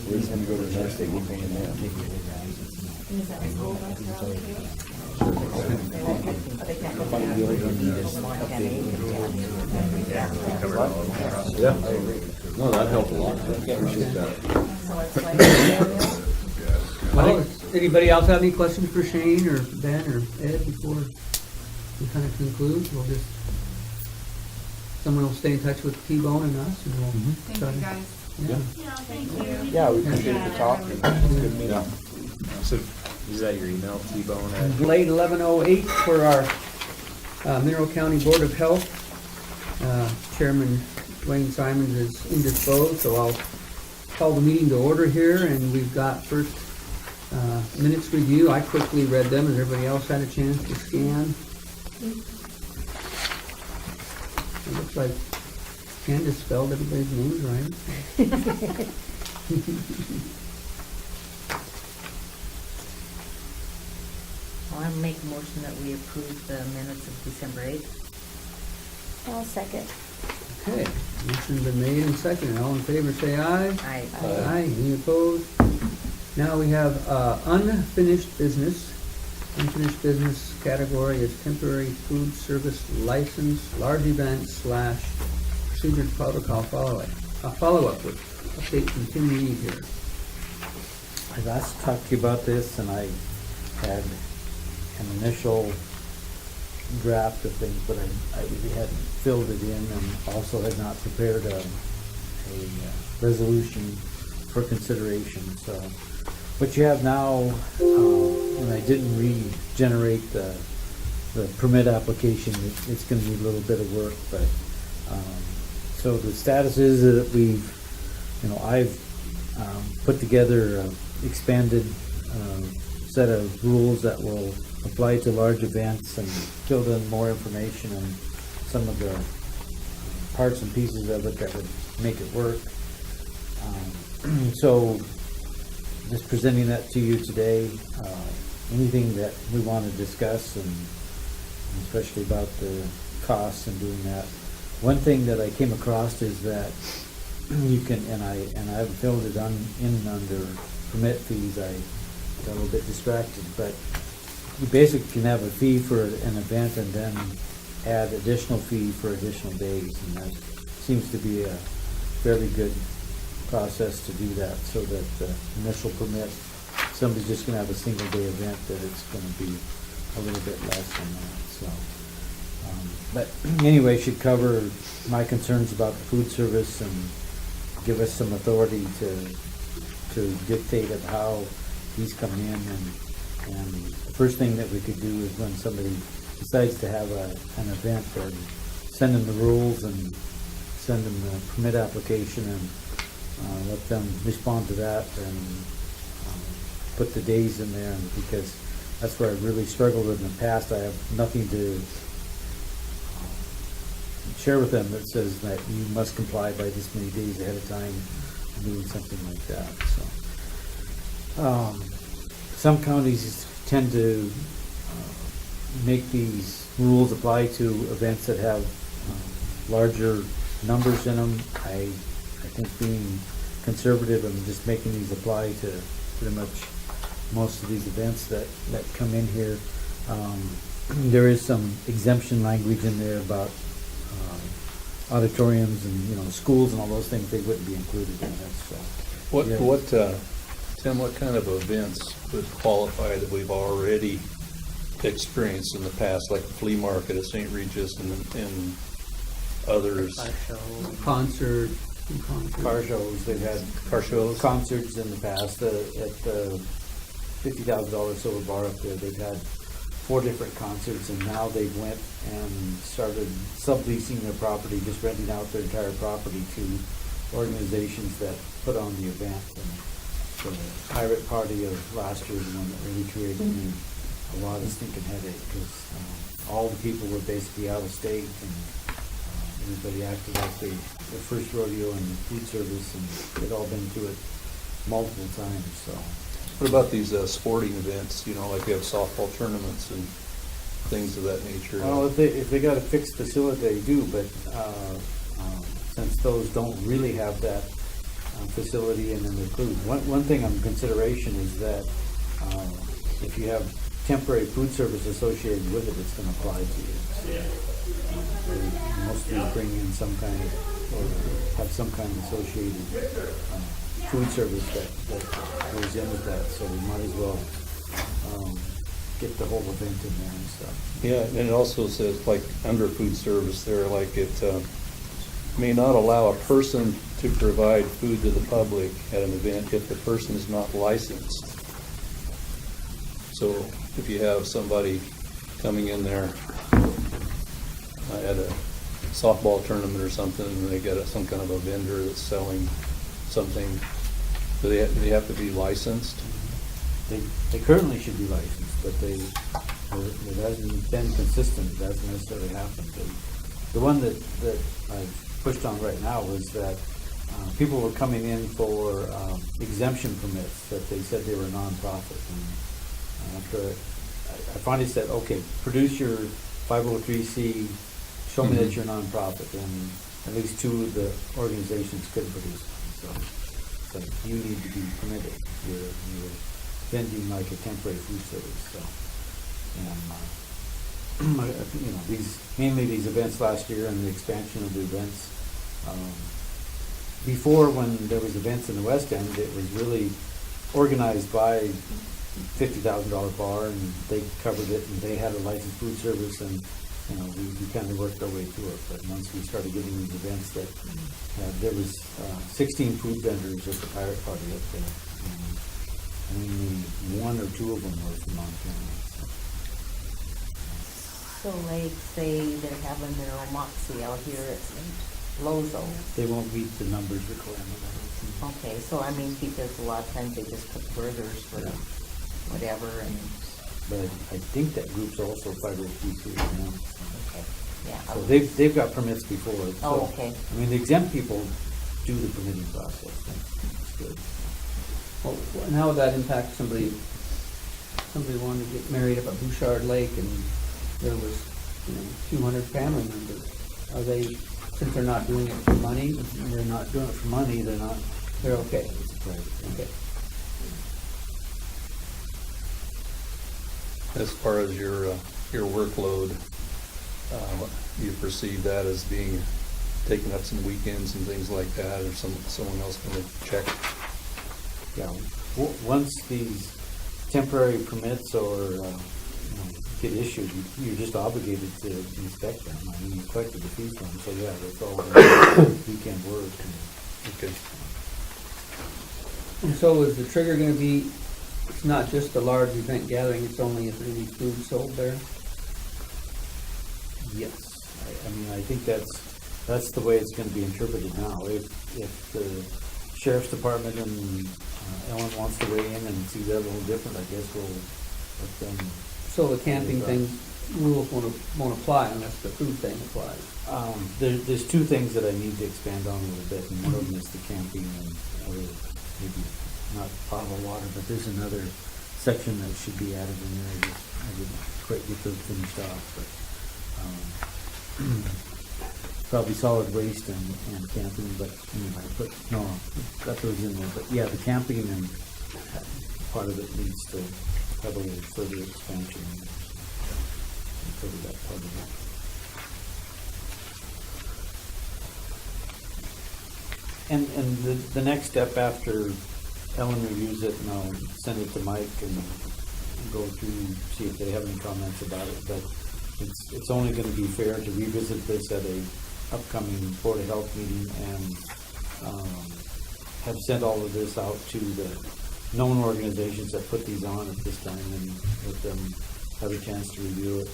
we're just gonna go to the next state, we're paying them. Is that school bus route too? Yeah. No, that'd help a lot. Appreciate that. Well, does anybody else have any questions for Shane or Ben or Ed before we kind of conclude? We'll just, someone will stay in touch with T-Bone and us, and we'll. Thank try to- you, guys. Yeah. Yeah, thank you. Yeah, we appreciate the talk, and it's a good meeting. So is that your email, T-Bone? at- Late 11:08 for our Mineral County Board of Health. Chairman Dwayne Simons is indisposed, so I'll call the meeting to order here, and we've got first minutes review. I quickly read them. Has everybody else had a chance to scan? It looks like Candace spelled everybody's names right. Well, I make a motion that we approve the minutes of December 8th. I'll second. Okay, motion's been made and seconded. All in favor, say aye. Aye. Aye. Any opposed? Now we have unfinished business. Unfinished business category is temporary food service license, large events / procedure protocol follow-up with update from Tim Reed here. I've asked to talk to you about this, and I had an initial draft of things, but I really hadn't filled it in, and also had not prepared a resolution for consideration, so what you have now, and I didn't regenerate the permit application, it's gonna need a little bit of work, but, so the status is that I've put together an expanded set of rules that will apply to large events and fill in more information on some of the parts and pieces of it that would make it work. So, just presenting that to you today, anything that we want to discuss, and especially about the costs and doing that. One thing that I came across is that you can, and I haven't filled it in under permit fees. I got a little bit distracted, but you basically can have a fee for an event and then add additional fee for additional days, and that seems to be a fairly good process to do that, so that the initial permit, somebody's just gonna have a single day event, that it's gonna be a little bit less than that, so. But anyway, should cover my concerns about the food service and give us some authority to dictate of how these come in, and the first thing that we could do is when somebody decides to have an event, then send them the rules and send them the permit application, and let them respond to that, and put the days in there, and because that's where I really struggled in the past. I have nothing to share with them that says that you must comply by this many days ahead of time, doing something like that. So, some counties tend to make these rules apply to events that have larger numbers in them. I think being conservative and just making these apply to pretty much most of these events that come in here. There is some exemption language in there about auditoriums and, schools and all those things. They wouldn't be included in that, so. Tim, what kind of events would qualify that we've already experienced in the past, like the flea market at St. Regis and others? Concert. Car shows, they've had Car shows? concerts in the past. At the $50,000 Silver Bar up there, they've had 4 different concerts, and now they went and started subleasing their property, just renting out their entire property to organizations that put on the event. And the pirate party of last year, the one that really created me a lot of stinking headache, because all the people were basically out of state, and everybody acted like their first rodeo in the food service, and they'd all been through it multiple times, so. What about these sporting events, like we have softball tournaments and things of that nature? Well, if they got a fixed facility, they do, but since those don't really have that facility and then include, one thing on consideration is that if you have temporary food service associated with it, it's going to apply to you. Most of them bring in some kind of, or have some kind of associated food service that goes in with that, so we might as well get the whole event in there and stuff. Yeah, and it also says, like, under food service there, like it may not allow a person to provide food to the public at an event if the person is not licensed. So if you have somebody coming in there at a softball tournament or something, and they got some kind of a vendor that's selling something, do they have to be licensed? They currently should be licensed, but it hasn't been consistent. It hasn't necessarily happened. The one that I've pushed on right now was that people were coming in for exemption permits, that they said they were a nonprofit. And after I finally said, okay, produce your 503C, show me that you're a nonprofit, and at least 2 of the organizations couldn't produce one. So you need to be permitted. You're vending like a temporary food service. So, and these events last year and the expansion of the events. Before, when there was events in the West End, it was really organized by $50,000 bar, and they covered it, and they had a licensed food service, and we kind of worked our way through it. But once we started getting these events that there was 16 food vendors at the pirate party up there. only one or two of them were from Montana. So like, say they're having their Omoxie out here at Lozo. They won't meet the numbers requirement, I don't think. Okay, so I mean, because a lot of times they just cook burgers for whatever and, But I think that group's also 503 now. okay, yeah. So they've got permits before. Oh, So, okay. I mean, the exempt people do the permitting process. That's good. Well, and how would that impact somebody wanted to get married up at Bouchard Lake and there was, 200 family members? Are they, since they're not doing it for money, They're not doing it for money, they're okay? it's a private thing. Okay. As far as your workload, you perceive that as being, taking up some weekends and things like that, or someone else gonna check? Yeah, once these temporary permits or, get issued, you're just obligated to inspect them. I mean, you collected the fees from them, so yeah, that's all weekend work. Okay. And so is the trigger gonna be, it's not just a large event gathering, it's only if there's any food sold there? Yes, I mean, I think that's the way it's gonna be interpreted now. If the sheriff's department and Ellen wants to weigh in and see that a little different, I guess we'll let them. So the camping thing, rules won't apply unless the food thing applies. There's two things that I need to expand on a little bit, and one of them is the camping and other, maybe not potable water, but there's another section that should be added in there. I didn't quite get those finished off, but, probably solid waste and camping, but anyway, got those in there. But yeah, the camping and part of it needs to have a little further expansion and cover that part of it. And the next step after Ellen reviews it, and I'll send it to Mike and go through, see if they have any comments about it, but it's only gonna be fair to revisit this at a upcoming Board of Health meeting and have sent all of this out to the known organizations that put these on at this time and let them have a chance to review it.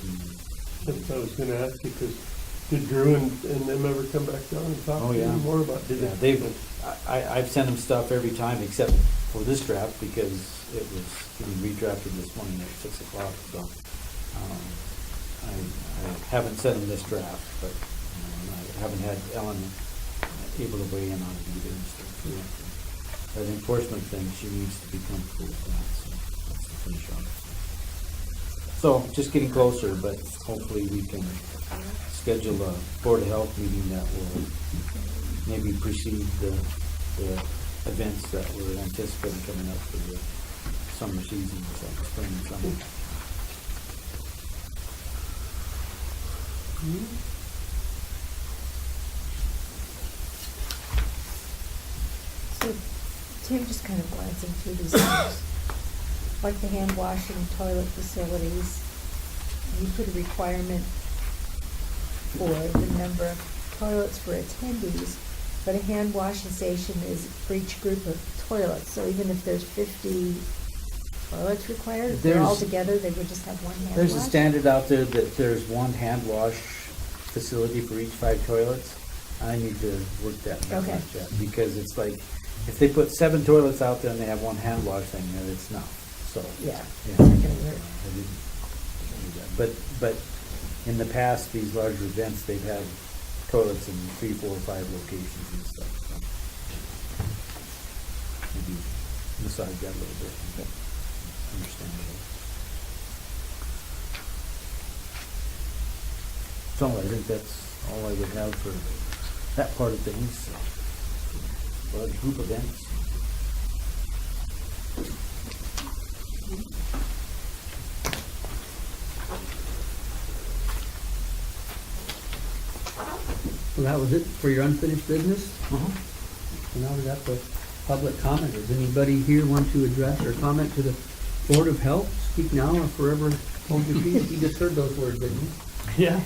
That's what I was gonna ask you, because did Drew and them ever come back down and talk Oh, to you yeah. more about, did Yeah, they? I've sent them stuff every time except for this draft because it was getting redrafted this morning at 6 o'clock, so I haven't sent them this draft, but I haven't had Ellen able to weigh in on it either and stuff. So that enforcement thing, she needs to be comfortable with that, so that's the finish on it. So just getting closer, but hopefully we can schedule a Board of Health meeting that will maybe precede the events that we're anticipating coming up for the summer season, so spring and summer. So, Tim, just kind of glancing through these things, like the hand washing toilet facilities, you put a requirement for the number of toilets for attendees, but a hand washing station is for each group of toilets, so even if there's 50 toilets required, if they're all There's- together, they would just have one hand wash? There's a standard out there that there's one hand wash facility for each 5 toilets. I need to work that Okay. message out, because it's like, if they put 7 toilets out there and they have one hand wash thing, then it's not, so. Yeah. Yeah. It's not gonna work. I didn't do that. But in the past, these larger events, they've had toilets in 3, 4, 5 locations and stuff, so. Maybe massage that a little bit, but understandable. So I think that's all I would have for that part of things. Large group events. So that was it for your unfinished business? Uh-huh. So now we got the public comment. Does anybody here want to address or comment to the Board of Health? Speak now or forever hold your peace. You just heard those words, didn't you? Yeah.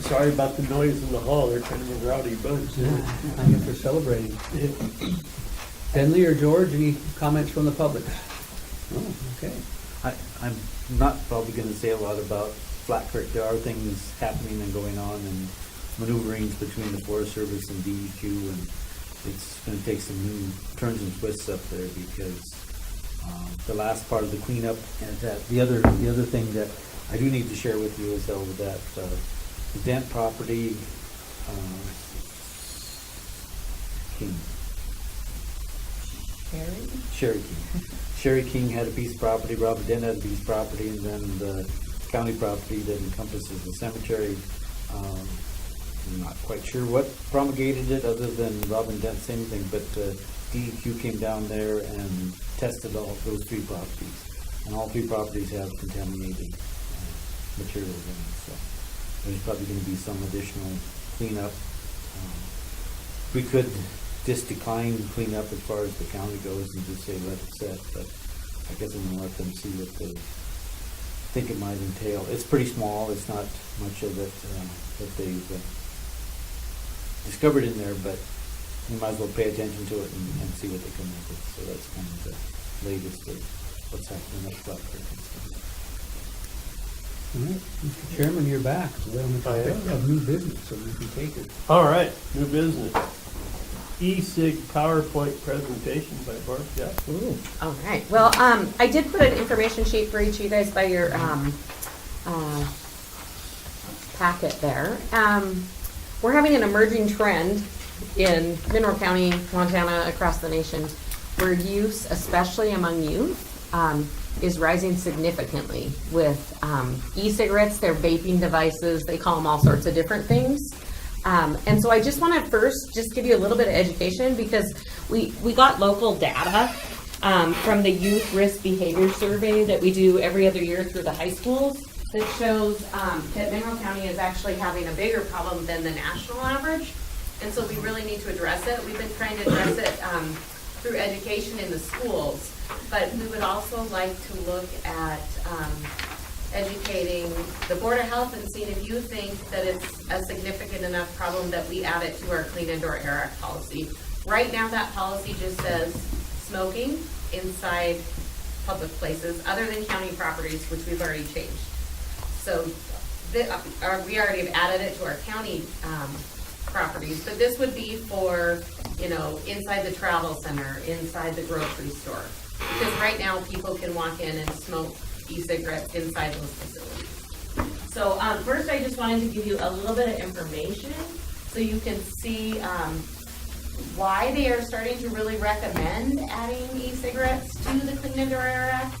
Sorry about the noise in the hall, they're kind of a rowdy bunch. I guess they're celebrating. Finley or George, any comments from the public? Oh, okay. I'm not probably gonna say a lot about Flat Creek. There are things happening and going on and maneuverings between the Forest Service and DEQ, and it's gonna take some new turns and twists up there because the last part of the cleanup and that, the other thing that I do need to share with you is over that the Dent property, King. Sherry King. Sherry King had a piece of property, Robert Dent had a piece of property, and then the county property that encompasses the cemetery. I'm not quite sure what promulgated it, other than Robin Dent saying anything, but DEQ came down there and tested all those 3 properties. And all 3 properties have contaminated materials in them, so there's probably gonna be some additional cleanup. We could just decline cleanup as far as the county goes and just say let it set, but I guess I'm gonna let them see what they think it might entail. It's pretty small, it's not much of it that they've discovered in there, but you might as well pay attention to it and see what they come up with. So that's kind of the latest of what's happening at Flat Creek and stuff. All right, Mr. Chairman, you're back. We're on the topic of new business, so you can take it. All right, new business. E-Sig PowerPoint presentation by Barb Jeff. All right, well, I did put an information sheet for each of you guys by your packet there. We're having an emerging trend in Mineral County, Montana, across the nation, where use, especially among youth, is rising significantly with e-cigarettes. They're vaping devices. They call them all sorts of different things. And so I just want to first just give you a little bit of education, because we got local data from the Youth Risk Behavior Survey that we do every other year through the high schools that shows that Mineral County is actually having a bigger problem than the national average. And so we really need to address it. We've been trying to address it through education in the schools, but we would also like to look at educating the Board of Health and seeing if you think that it's a significant enough problem that we add it to our Clean Indoor Air Act policy. Right now, that policy just says smoking inside public places, other than county properties, which we've already changed. So we already have added it to our county properties, but this would be for, inside the travel center, inside the grocery store. Because right now, people can walk in and smoke e-cigarettes inside those facilities. So first, I just wanted to give you a little bit of information so you can see why they are starting to really recommend adding e-cigarettes to the Clean Indoor Air Act.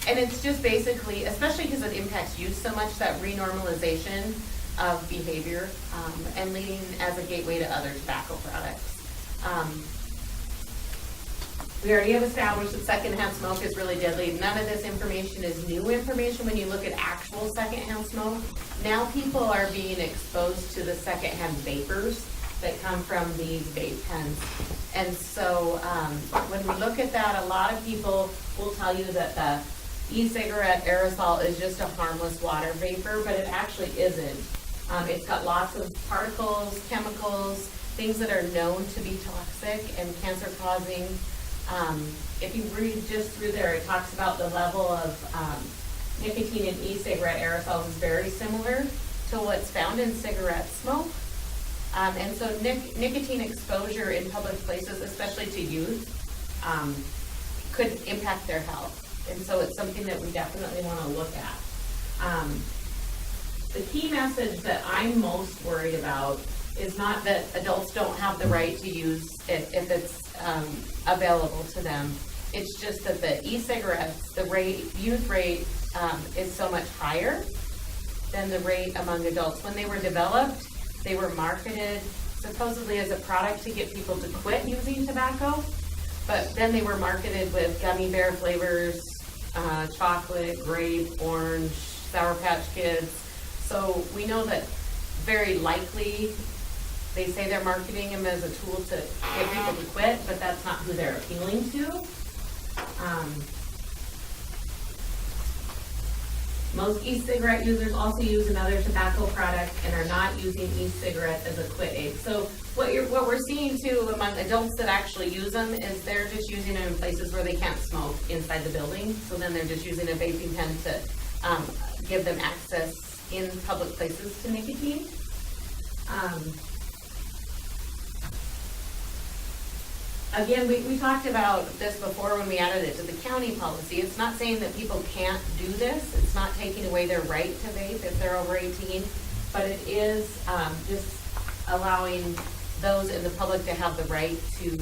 And it's just basically, especially because it impacts youth so much, that renormalization of behavior and leading as a gateway to other tobacco products. We already have established that secondhand smoke is really deadly. None of this information is new information when you look at actual secondhand smoke. Now people are being exposed to the secondhand vapors that come from these vape pens. And so when we look at that, a lot of people will tell you that the e-cigarette aerosol is just a harmless water vapor, but it actually isn't. It's got lots of particles, chemicals, things that are known to be toxic and cancer-causing. If you read just through there, it talks about the level of nicotine in e-cigarette aerosols is very similar to what's found in cigarette smoke. And so nicotine exposure in public places, especially to youth, could impact their health. And so it's something that we definitely want to look at. The key message that I'm most worried about is not that adults don't have the right to use it if it's available to them. It's just that the e-cigarettes, the youth rate is so much higher than the rate among adults. When they were developed, they were marketed supposedly as a product to get people to quit using tobacco, but then they were marketed with gummy bear flavors, chocolate, grape, orange, Sour Patch Kids. So we know that very likely they say they're marketing them as a tool to get people to quit, but that's not who they're appealing to. Most e-cigarette users also use another tobacco product and are not using e-cigarette as a quit aid. So what we're seeing too among adults that actually use them is they're just using them in places where they can't smoke inside the building. So then they're just using a vaping pen to give them access in public places to nicotine. Again, we talked about this before when we added it to the county policy. It's not saying that people can't do this. It's not taking away their right to vape if they're over 18, but it is just allowing those in the public to have the right to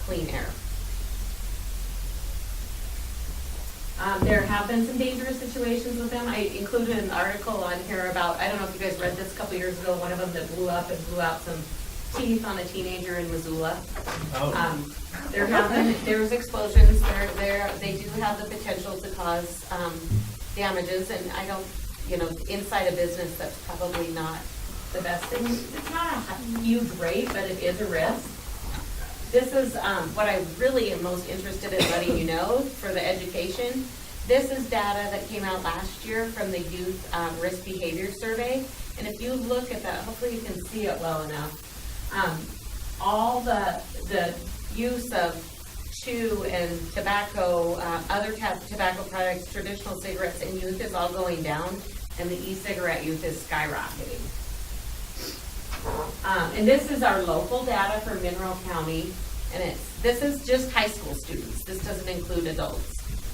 clean air. There have been some dangerous situations with them. I included an article on here about, I don't know if you guys read this a couple years ago, one of them that blew up and blew out some teeth on a teenager in Missoula. There's explosions. They do have the potential to cause damages, and I don't, inside a business, that's probably not the best thing. It's not a huge rate, but it is a risk. This is what I really am most interested in letting you know for the education. This is data that came out last year from the Youth Risk Behavior Survey. And if you look at that, hopefully you can see it well enough. All the use of chew and tobacco, other tobacco products, traditional cigarettes, and youth is all going down, and the e-cigarette youth is skyrocketing. And this is our local data for Mineral County, and this is just high school students. This doesn't include adults.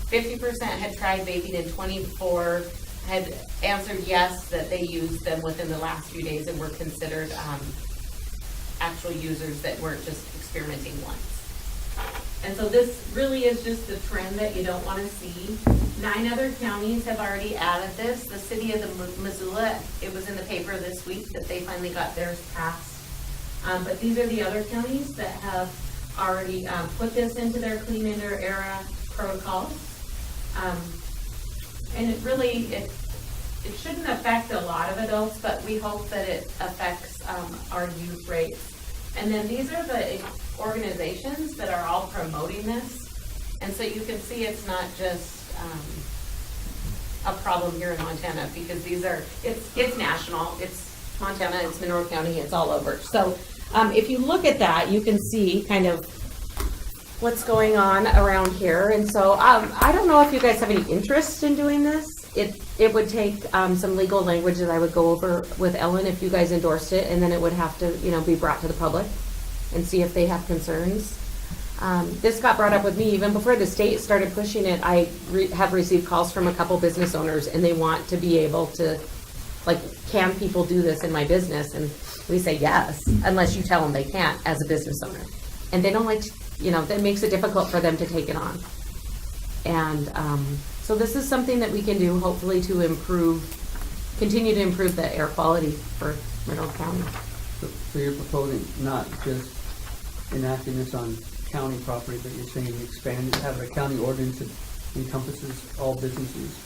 50% had tried vaping, and 24 had answered yes that they used them within the last few days and were considered actual users that weren't just experimenting once. And so this really is just the trend that you don't want to see. 9 other counties have already added this. The city of the Missoula, it was in the paper this week that they finally got theirs passed. But these are the other counties that have already put this into their clean indoor era protocols. And it really, it shouldn't affect a lot of adults, but we hope that it affects our youth rates. And then these are the organizations that are all promoting this. And so you can see it's not just a problem here in Montana, because it's national, it's Montana, it's Mineral County, it's all over. So if you look at that, you can see kind of what's going on around here. And so I don't know if you guys have any interest in doing this. It would take some legal language that I would go over with Ellen if you guys endorsed it, and then it would have to, be brought to the public and see if they have concerns. This got brought up with me even before the state started pushing it. I have received calls from a couple business owners, and they want to be able to, can people do this in my business? And we say yes, unless you tell them they can't as a business owner. And they don't that makes it difficult for them to take it on. And so this is something that we can do, hopefully, to continue to improve the air quality for Mineral County. So you're proposing not just enacting this on county property, but you're saying expand it, have a county ordinance that encompasses all businesses?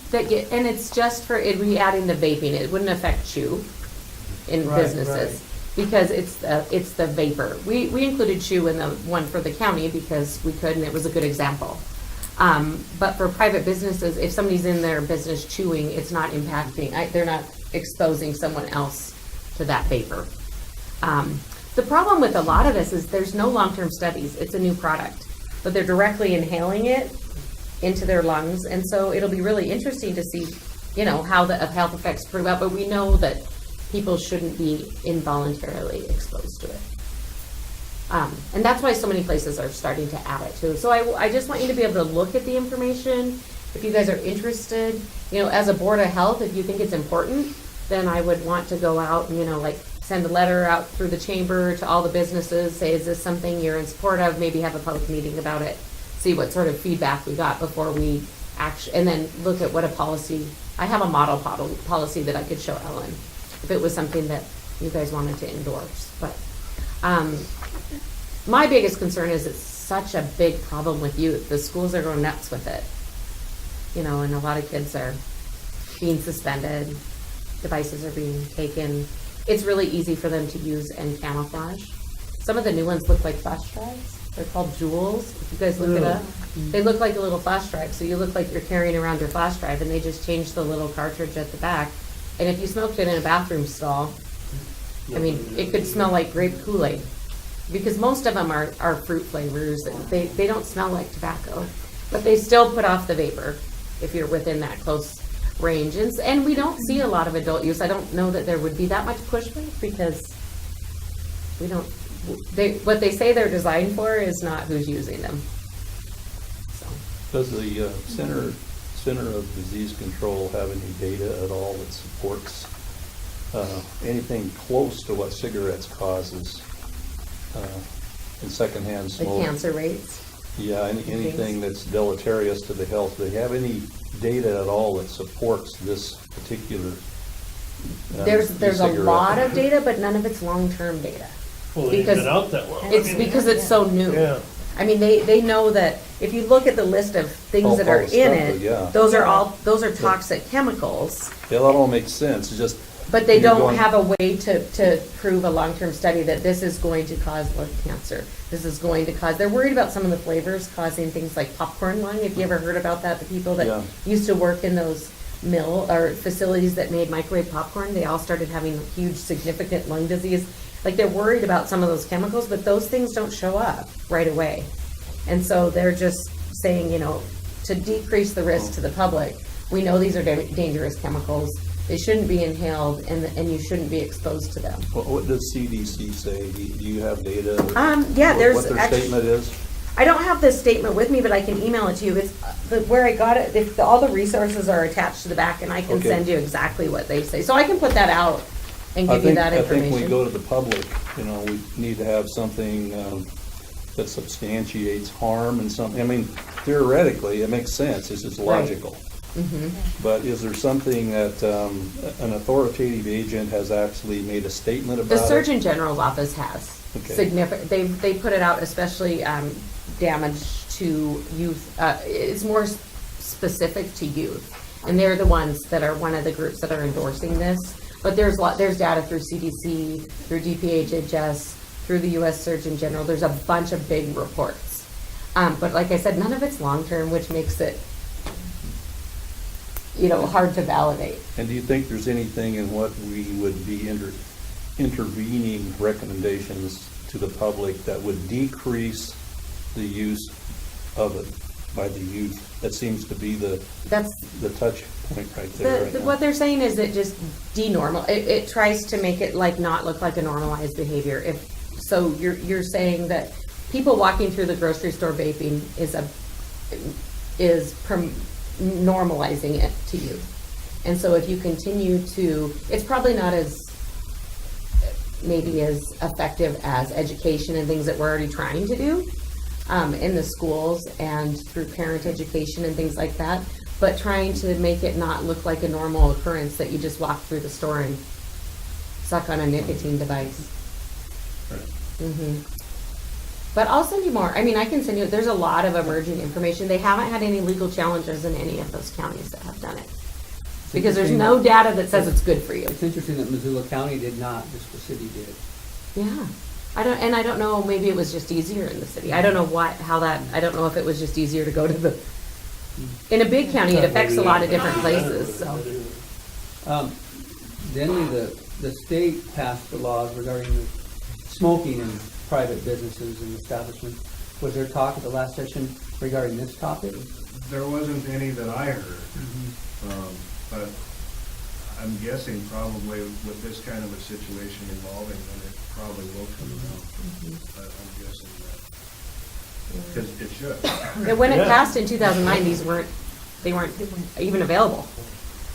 And it's just for adding the vaping. It wouldn't affect chew in businesses. Right. Because it's the vapor. We included chew in the one for the county because we could, and it was a good example. But for private businesses, if somebody's in their business chewing, it's not impacting, they're not exposing someone else to that vapor. The problem with a lot of this is there's no long-term studies. It's a new product, but they're directly inhaling it into their lungs. And so it'll be really interesting to see, how the health effects prove out, but we know that people shouldn't be involuntarily exposed to it. And that's why so many places are starting to add it too. So I just want you to be able to look at the information. If you guys are interested, as a Board of Health, if you think it's important, then I would want to go out and, send a letter out through the chamber to all the businesses, say, is this something you're in support of? Maybe have a public meeting about it, see what sort of feedback we got before we and then look at what a policy, I have a model policy that I could show Ellen if it was something that you guys wanted to endorse. But my biggest concern is it's such a big problem with youth. The schools are going nuts with it. And a lot of kids are being suspended. Devices are being taken. It's really easy for them to use and camouflage. Some of the new ones look like flash drives. They're called jewels. If you guys look it up. They look like a little flash drive, so you look like you're carrying around your flash drive, and they just changed the little cartridge at the back. And if you smoked it in a bathroom stall, I mean, it could smell like grape Kool-Aid. Because most of them are fruit flavors, they don't smell like tobacco. But they still put off the vapor if you're within that close range. And we don't see a lot of adult use. I don't know that there would be that much pushback because we don't, what they say they're designed for is not who's using them. So. Does the Center of Disease Control have any data at all that supports anything close to what cigarettes causes in secondhand The smoke? cancer rates. Yeah, anything that's deleterious to the health. Do they have any data at all that supports this particular There's a cigarette? lot of data, but none of it's long-term data. Well, it ain't Because been out that long. It's because it's so new. Yeah. I mean, they know that if you look at the list of things All that are the in stuff, it, yeah. those are toxic chemicals, Yeah, that all makes sense. It's just. but they you're don't going- have a way to prove a long-term study that this is going to cause lung cancer. This is going to cause, they're worried about some of the flavors causing things like popcorn lung. If you ever heard about that, the people that Yeah. used to work in those mill or facilities that made microwave popcorn, they all started having huge significant lung disease. Like they're worried about some of those chemicals, but those things don't show up right away. And so they're just saying, to decrease the risk to the public, we know these are dangerous chemicals. They shouldn't be inhaled and you shouldn't be exposed to them. What does CDC say? Do you have data? Yeah, there's What their statement is? I don't have this statement with me, but I can email it to you. It's where I got it. All the resources are attached to the back, and I can Okay. send you exactly what they say. So I can put that out and give you that information. I think we go to the public, we need to have something that substantiates harm and something. I mean, theoretically, it makes sense. It's just logical. Mhm. But is there something that an authoritative agent has actually made a statement about The it? Surgeon General's office has Okay. significant. They put it out, especially damage to youth. It's more specific to youth, and they're the ones that are one of the groups that are endorsing this. But there's data through CDC, through DPHHS, through the U.S. Surgeon General. There's a bunch of big reports, but like I said, none of it's long term, which makes it hard to validate. And do you think there's anything in what we would be intervening recommendations to the public that would decrease the use of it by the youth? That seems to be the touch point right there. right now. What they're saying is it just it tries to make it not look like a normalized behavior. You're saying that people walking through the grocery store vaping is normalizing it to you. And so if you continue to, it's probably not as effective as education and things that we're already trying to do in the schools and through parent education and things like that, but trying to make it not look like a normal occurrence that you just walk through the store and suck on a nicotine device. Mm-hmm. But I'll send you more. I mean, I can send you, there's a lot of emerging information. They haven't had any legal challenges in any of those counties that have done it. Because there's no data that says it's good for you. It's interesting that Missoula County did not, just the city did. Yeah. I don't know, maybe it was just easier in the city. I don't know I don't know if it was just easier to go to in a big county, it affects a lot of different places, so. Then the state passed the laws regarding the smoking in private businesses and establishments. Was there talk at the last session regarding this topic? There wasn't any that I heard, but I'm guessing probably with this kind of a situation evolving, then it probably will come around. I'm guessing that, because it should. Yeah, when it passed in 2009, they weren't even available.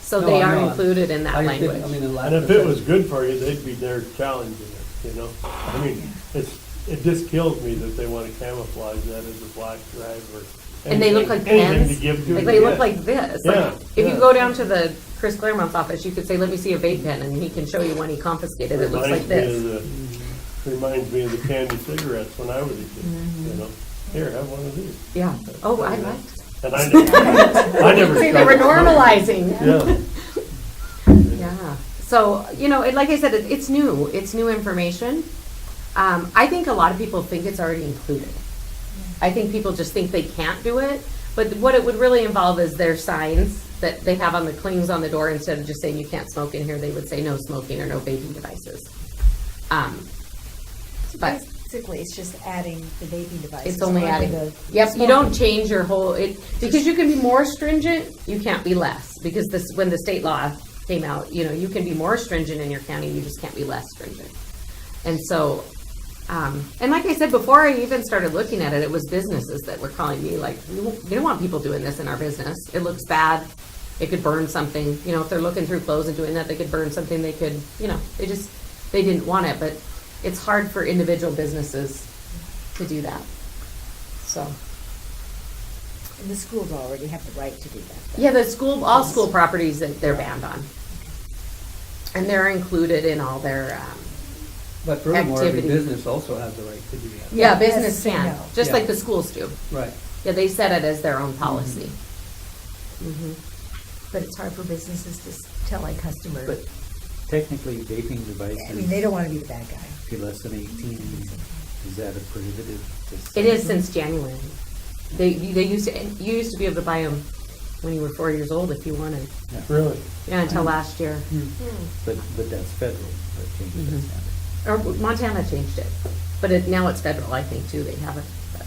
So they are included in that language. And if it was good for you, they'd be there challenging it, I mean, it just kills me that they want to camouflage that as a black drive or And they look like anything pens. to give to Like a they look kid. like this. Yeah, Like if yeah. you go down to the Chris Claremont's office, you could say, "Let me see a vape pen," and he can show you when he confiscated. It looks like this. Reminds me of the candy cigarettes when I was a kid, Here, have one of these. Yeah. Oh, I liked. And I never See, they were normalizing. Yeah. Yeah. So, like I said, it's new. It's new information. I think a lot of people think it's already included. I think people just think they can't do it, but what it would really involve is their signs that they have on the clings on the door. Instead of just saying you can't smoke in here, they would say no smoking or no vaping devices. But Basically, it's just adding the vaping devices. it's only under adding, the yep, you don't smoking. change your whole, because you can be more stringent, you can't be less. Because when the state law came out, you can be more stringent in your county, you just can't be less stringent. And so, and like I said, before I even started looking at it, it was businesses that were calling me like, we don't want people doing this in our business. It looks bad. It could burn something. If they're looking through clothes and doing that, they could burn something. They could, they didn't want it. But it's hard for individual businesses to do that. So. And the schools already have the right to do that. Yeah, all school properties that they're banned on. And they're included in all their, But furthermore, every activities. business also has the right to do that. Yeah, Yeah, business yes, I can, know. just Yeah. like the schools do. Right. Yeah, they set it as their own policy. Mhm. But it's hard for businesses to tell a customer, But technically vaping devices. I mean, they don't want to be the bad guy. If you're less than 18, is that a prohibited? It is since January. You used to be able to buy them when you were 4 years old if you wanted. Really? Yeah, until last year. But that's federal, that changes that standard. Or Montana changed it, but now it's federal, I think, too. They have it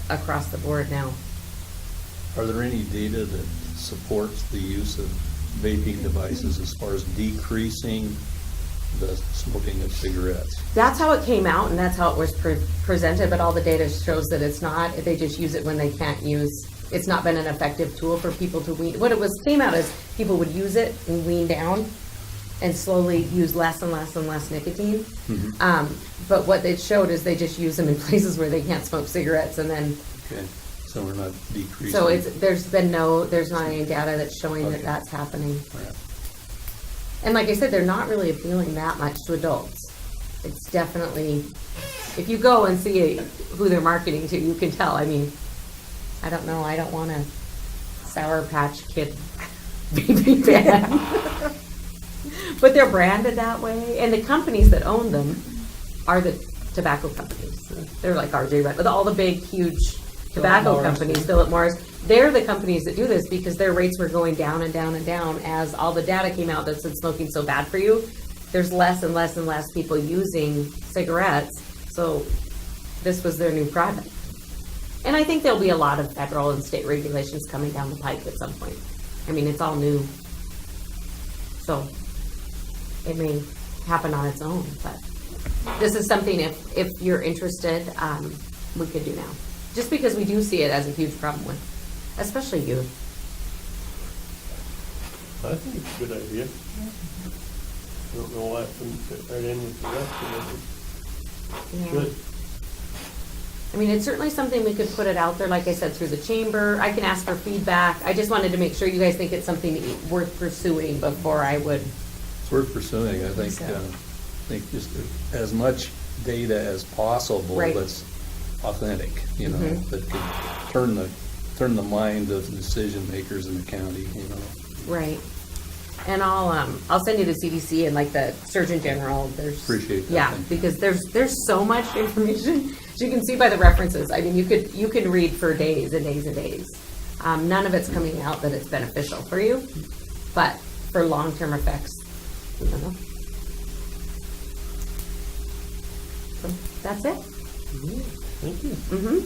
across the board now. Are there any data that supports the use of vaping devices as far as decreasing the smoking of cigarettes? That's how it came out, and that's how it was presented, but all the data shows that it's not. They just use it when they can't use. It's not been an effective tool for people to wean. What it came out is people would use it and wean down and slowly use less and less and less nicotine. But what it showed is they just use them in places where they can't smoke cigarettes, and then Okay, so we're not decreasing. so there's not any data that's showing that that's happening. Right. And like I said, they're not really appealing that much to adults. It's definitely, if you go and see who they're marketing to, you can tell. I mean, I don't know, I don't want a Sour Patch Kid baby fan. But they're branded that way, and the companies that own them are the tobacco companies. They're like RJ Red, with all the big, huge tobacco Morris. companies, Philip Morris. They're the companies that do this because their rates were going down and down and down as all the data came out that said smoking's so bad for you. There's less and less and less people using cigarettes, so this was their new product. And I think there'll be a lot of federal and state regulations coming down the pipe at some point. I mean, it's all new. So it may happen on its own, but this is something if you're interested, we could do now. Just because we do see it as a huge problem with, especially youth. I think it's a good idea. I don't know why it wouldn't fit right in with the rest of it. Yeah. Good. I mean, it's certainly something we could put it out there, like I said, through the chamber. I can ask for feedback. I just wanted to make sure you guys think it's something worth pursuing before I would. It's worth pursuing, I think. So. Think just as much data as possible Right. that's authentic, Mhm. that could turn the mind of decision makers in the county, Right. And I'll send you the CDC and like the Surgeon General. There's Appreciate that. Yeah, Thank you. because there's so much information. As you can see by the references. I mean, you can read for days and days and days. None of it's coming out that it's beneficial for you, but for long-term effects, I don't know. So that's it. Thank you. Mm-hmm.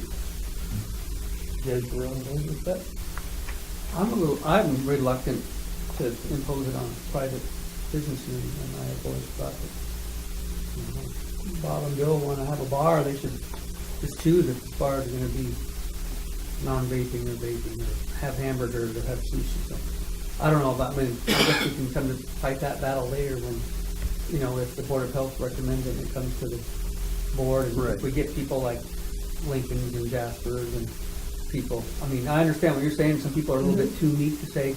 You guys were on board with that? I'm reluctant to impose it on a private business union, and I have always thought that, Bob and Bill want to have a bar, they should just choose if the bar is going to be non-vaping or vaping, or have hamburgers or have sushi. So I don't know about, I guess we can come to fight that battle later when, if the Board of Health recommends it, it comes to the board, and if we get people like Lincoln's and Jasper's and people. I mean, I understand what you're saying. Some people are a little bit too meek to say,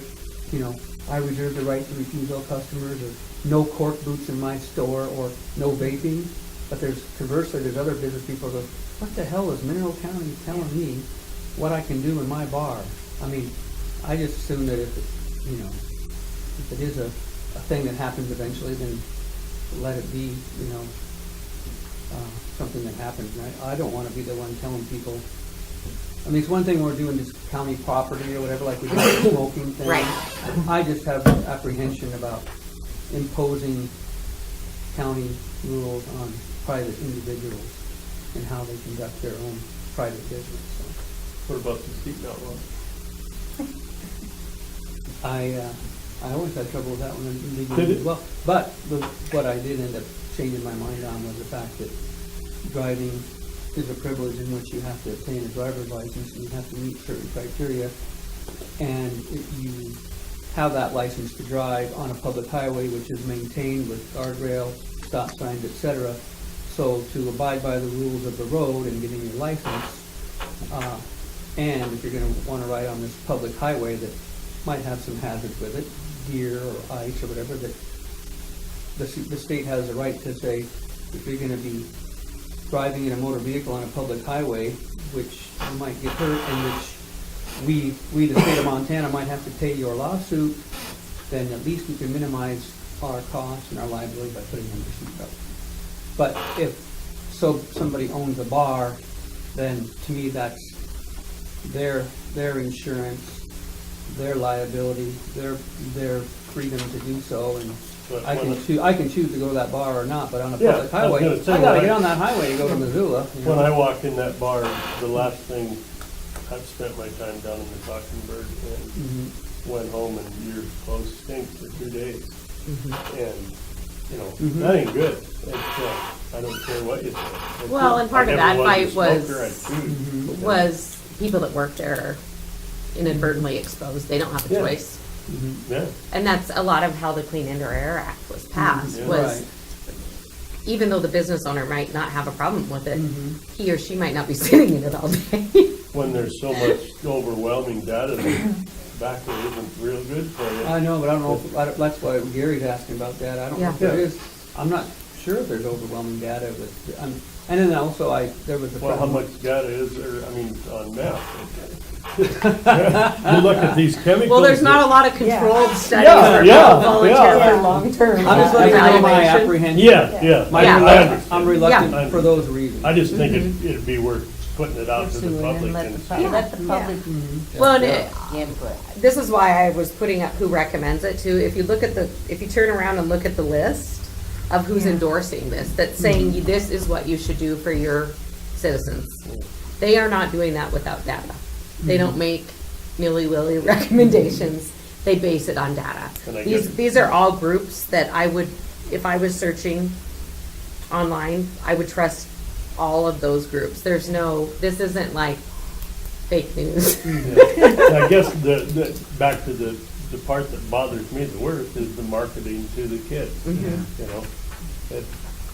I reserve the right to refuse all customers, or no cork boots in my store, or no vaping. But conversely, there's other business people who go, what the hell is Mineral County telling me what I can do in my bar? I mean, I just assume that if it is a thing that happens eventually, then let it be, something that happens. And I don't want to be the one telling people I mean, it's one thing we're doing just county property or whatever, like we do the smoking thing. Right. I just have apprehension about imposing county rules on private individuals and how they conduct their own private business, so. What about the seat belt law? I always had trouble with that one in the Did beginning it? as well. But what I did end up changing my mind on was the fact that driving is a privilege in which you have to obtain a driver's license and you have to meet certain criteria. And you have that license to drive on a public highway which is maintained with guardrail, stop signs, etc. So to abide by the rules of the road and getting your license, and if you're going to want to ride on this public highway that might have some hazards with it, deer or ice or whatever, that the state has the right to say, if you're going to be driving in a motor vehicle on a public highway, which you might get hurt and which we, the state of Montana, might have to pay your lawsuit, then at least we can minimize our costs and our liability by putting on your seatbelt. But if somebody owns a bar, then to me that's their insurance, their liability, their freedom to do so, and But I can choose to go to that bar or not. But on a Yeah, public I was highway, gonna say, I gotta when get I- on that highway to go to Missoula. you When know. I walk in that bar, the last thing, I've spent my time down in the Mockingbird and Mhm. went home and your clothes stink for 2 days. And, you know, Mhm. that ain't good. It's, I don't care what you say. It's- Well, and part I of never that was a fight was- smoker, I'd choose. Was people that worked there are inadvertently exposed. They don't have a Yeah. choice. Mhm. Yeah. And that's a lot of how the Clean Indoor Air Act was passed, Yeah. was Right. even though the business owner might not have a problem with it, Mhm. he or she might not be sitting in it all day. When there's so much overwhelming data that tobacco isn't real good for you. I know, but I don't know. That's why Gary's asking about that. I don't know if Yeah. there is. I'm not sure if there's overwhelming data with. And then also, there was a. Well, how problem- much data is there, I mean, on meth? You look at these chemicals. Well, there's not a that- lot of controlled studies Yeah, or yeah, volunteer yeah. for long-term I'm just letting you know my evaluation. apprehension. Yeah. My Yeah. reluctance. I'm reluctant Yeah. for those reasons. I just think it'd be worth putting it out to the Pursuing public and let and the see. public, let the public Well, and this is why I was putting up who recommends it too. If you turn around and look at the list of who's Yeah. endorsing this, that's saying this is what you should do for your citizens. They are not doing that without data. They don't make nilly-willy recommendations. They base it on data. And I guess- These are all groups that I would, if I was searching online, I would trust all of those groups. This isn't like fake news. And I guess back to the part that bothers me the worst is the marketing to the kids, Mhm. you know?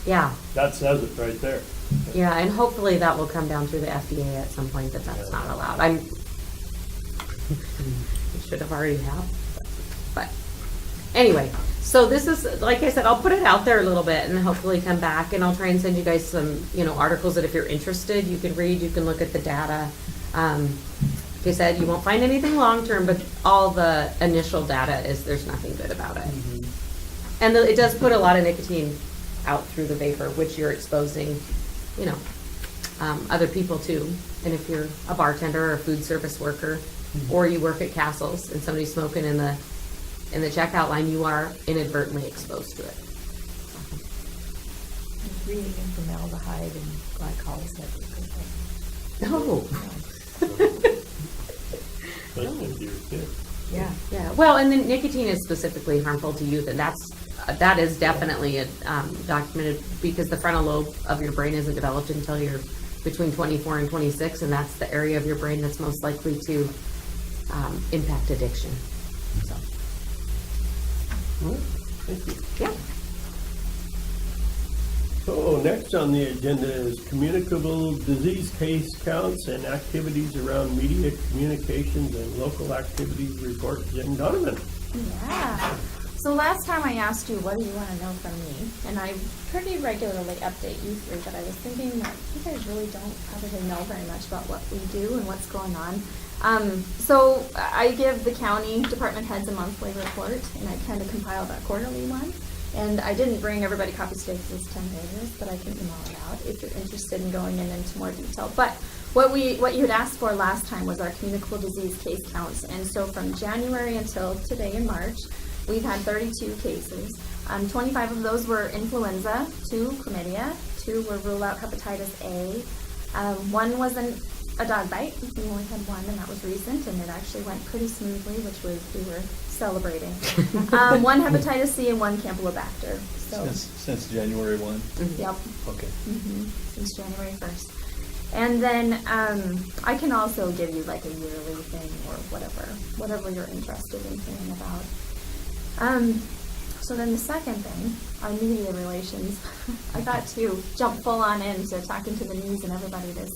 Yeah. That says it right there. Yeah, and hopefully that will come down through the FDA at some point, that's not allowed. It should have already happened, but anyway, so this is, like I said, I'll put it out there a little bit and hopefully come back and I'll try and send you guys some, articles that if you're interested, you can read, you can look at the data. Like I said, you won't find anything long-term, but all the initial data is there's nothing good about it. And it does put a lot of nicotine out through the vapor, which you're exposing, other people too. And if you're a bartender or a food service worker, or you work at Castle's and somebody's smoking in the checkout line, you are inadvertently exposed to it. breathing in formaldehyde and glycols that No. Especially if you're a kid. Yeah. Well, and then nicotine is specifically harmful to youth, and that is definitely documented because the frontal lobe of your brain isn't developed until you're between 24 and 26, and that's the area of your brain that's most likely to impact addiction. So. Thank you. Yeah. So next on the agenda is communicable disease case counts and activities around media communications and local activities report. Jen Donovan. Yeah. So last time I asked you, what do you want to know from me? And I pretty regularly update you three, but I was thinking that you guys really don't probably know very much about what we do and what's going on. So I give the county department heads a monthly report, and I kind of compile that quarterly one. And I didn't bring everybody copies today because it's 10 pages, but I can email it out if you're interested in going into more detail. But what you had asked for last time was our communicable disease case counts. And so from January until today in March, we've had 32 cases. 25 of those were influenza, 2 chlamydia, 2 were rule-out hepatitis A. 1 wasn't a dog bite. We only had 1, and that was recent, and it actually went pretty smoothly, which was, we were celebrating. 1 hepatitis C and 1 Campylobacter. So, Since January 1? Yep. Okay. Since January 1st. And then I can also give you like a yearly thing or whatever you're interested in hearing about. So then the second thing, our media relations. I got to jump full on into talking to the news and everybody this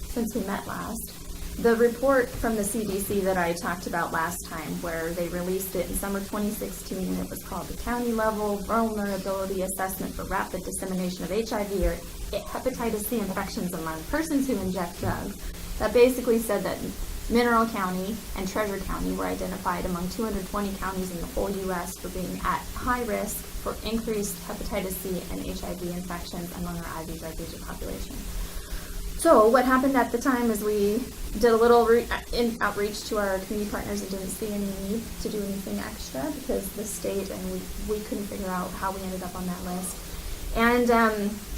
since we met last. The report from the CDC that I talked about last time, where they released it in summer 2016, and it was called the County Level Vulnerability Assessment for Rapid Dissemination of HIV or Hepatitis C Infections Among Persons Who Inject Drugs. That basically said that Mineral County and Treasure County were identified among 220 counties in the whole U.S. for being at high risk for increased hepatitis C and HIV infections among our IV drug user population. So what happened at the time is we did a little outreach to our community partners and didn't see any need to do anything extra because the state and we couldn't figure out how we ended up on that list. And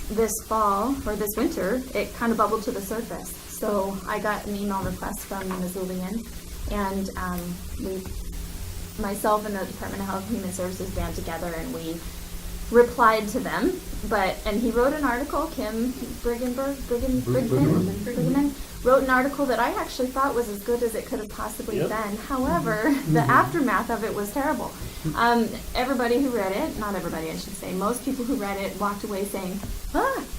this fall, or this winter, it kind of bubbled to the surface. So I got an email request from the Missoulian, and myself and the Department of Health and Human Services band together, and we replied to them. And he wrote an article, Kim Brigman wrote an article that I actually thought was as good as it could have possibly been. However, the aftermath of it was terrible. Everybody who read it, not everybody I should say, most people who read it walked away saying,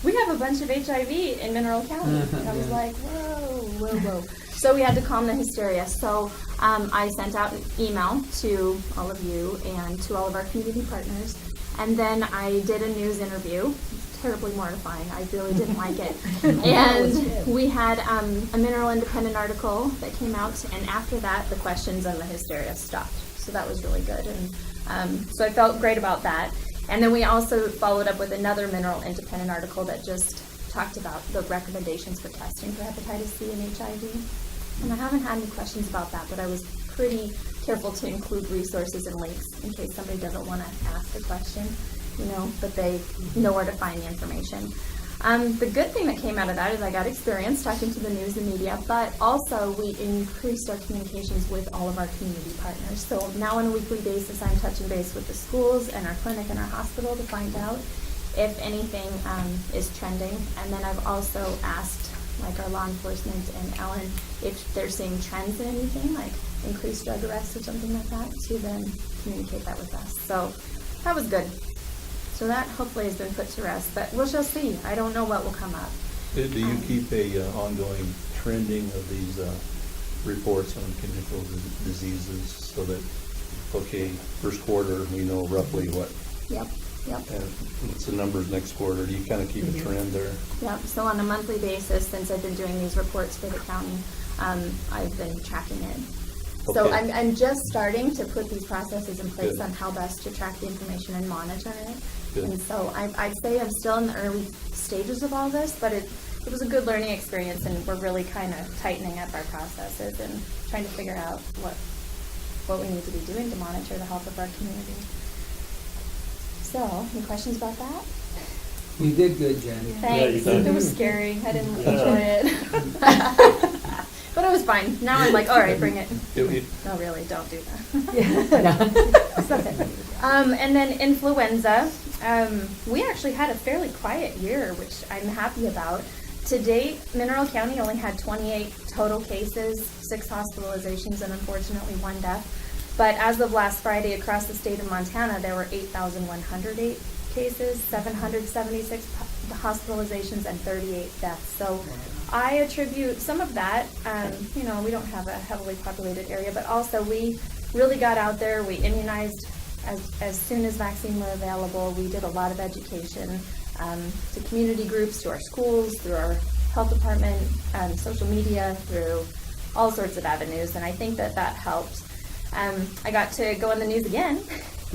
we have a bunch of HIV in Mineral County. And I was like, whoa. So we had to calm the hysteria. So I sent out an email to all of you and to all of our community partners. And then I did a news interview. Terribly mortifying. I really didn't like it. And we had a Mineral Independent article that came out, and after that, the questions and the hysteria stopped. So that was really good. And so I felt great about that. And then we also followed up with another Mineral Independent article that just talked about the recommendations for testing for hepatitis C and HIV. And I haven't had any questions about that, but I was pretty careful to include resources and links in case somebody doesn't want to ask a question, but they know where to find the information. The good thing that came out of that is I got experience talking to the news and media, but also we increased our communications with all of our community partners. So now on a weekly basis, I'm touching base with the schools and our clinic and our hospital to find out if anything is trending. And then I've also asked like our law enforcement and Ellen if they're seeing trends in anything, like increased drug arrests or something like that, to then communicate that with us. So that was good. So that hopefully has been put to rest, but we shall see. I don't know what will come up. Do you keep a ongoing trending of these reports on communicable diseases so that, first quarter, we know roughly what? Yep. And what's the numbers next quarter? Do you kind of keep a trend there? Yep. So on a monthly basis, since I've been doing these reports for the county, I've been tracking it. Okay. So I'm just starting to put these processes in place on how best to track the information and monitor it. Good. And so I'd say I'm still in the early stages of all this, but it was a good learning experience, and we're really kind of tightening up our processes and trying to figure out what we need to be doing to monitor the health of our community. So, any questions about that? You did good, Jen. Thanks. It was scary. I didn't enjoy it. But it was fine. Now I'm like, all right, bring it. No, really, don't do that. And then influenza. We actually had a fairly quiet year, which I'm happy about. To date, Mineral County only had 28 total cases, 6 hospitalizations, and unfortunately 1 death. But as of last Friday, across the state of Montana, there were 8,108 cases, 776 hospitalizations, and 38 deaths. So I attribute some of that, we don't have a heavily populated area, but also we really got out there. We immunized as soon as vaccine were available. We did a lot of education to community groups, to our schools, through our health department, social media, through all sorts of avenues, and I think that helped. I got to go on the news again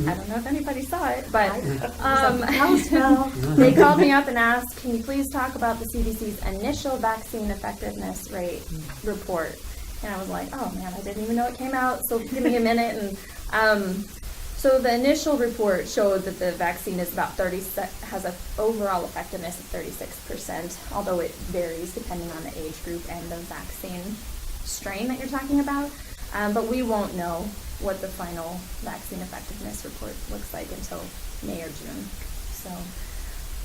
I don't know if anybody saw it, but Houseville. they called me up and asked, can you please talk about the CDC's initial vaccine effectiveness rate report? And I was like, oh man, I didn't even know it came out, so give me a minute. And so the initial report showed that the vaccine is about has an overall effectiveness of 36%, although it varies depending on the age group and the vaccine strain that you're talking about. But we won't know what the final vaccine effectiveness report looks like until May or June. So,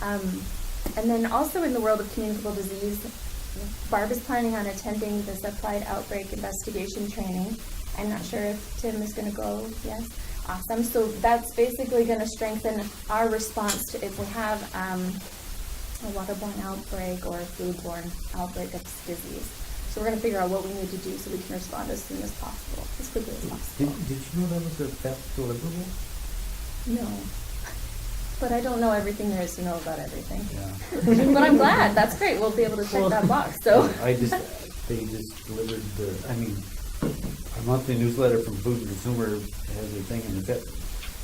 and then also in the world of communicable disease, Barb is planning on attending the Southside outbreak investigation training. I'm not sure if Tim is going to go. Yes, awesome. So that's basically going to strengthen our response to if we have a waterborne outbreak or a foodborne outbreak of disease. So we're going to figure out what we need to do so we can respond as soon as possible, as quickly as possible. Did you know that was a PEP deliverable? No. But I don't know everything there is to know about everything. Yeah. But I'm glad. That's great. We'll be able to check that box. So they just delivered our monthly newsletter from Food and Consumer has their thing, and the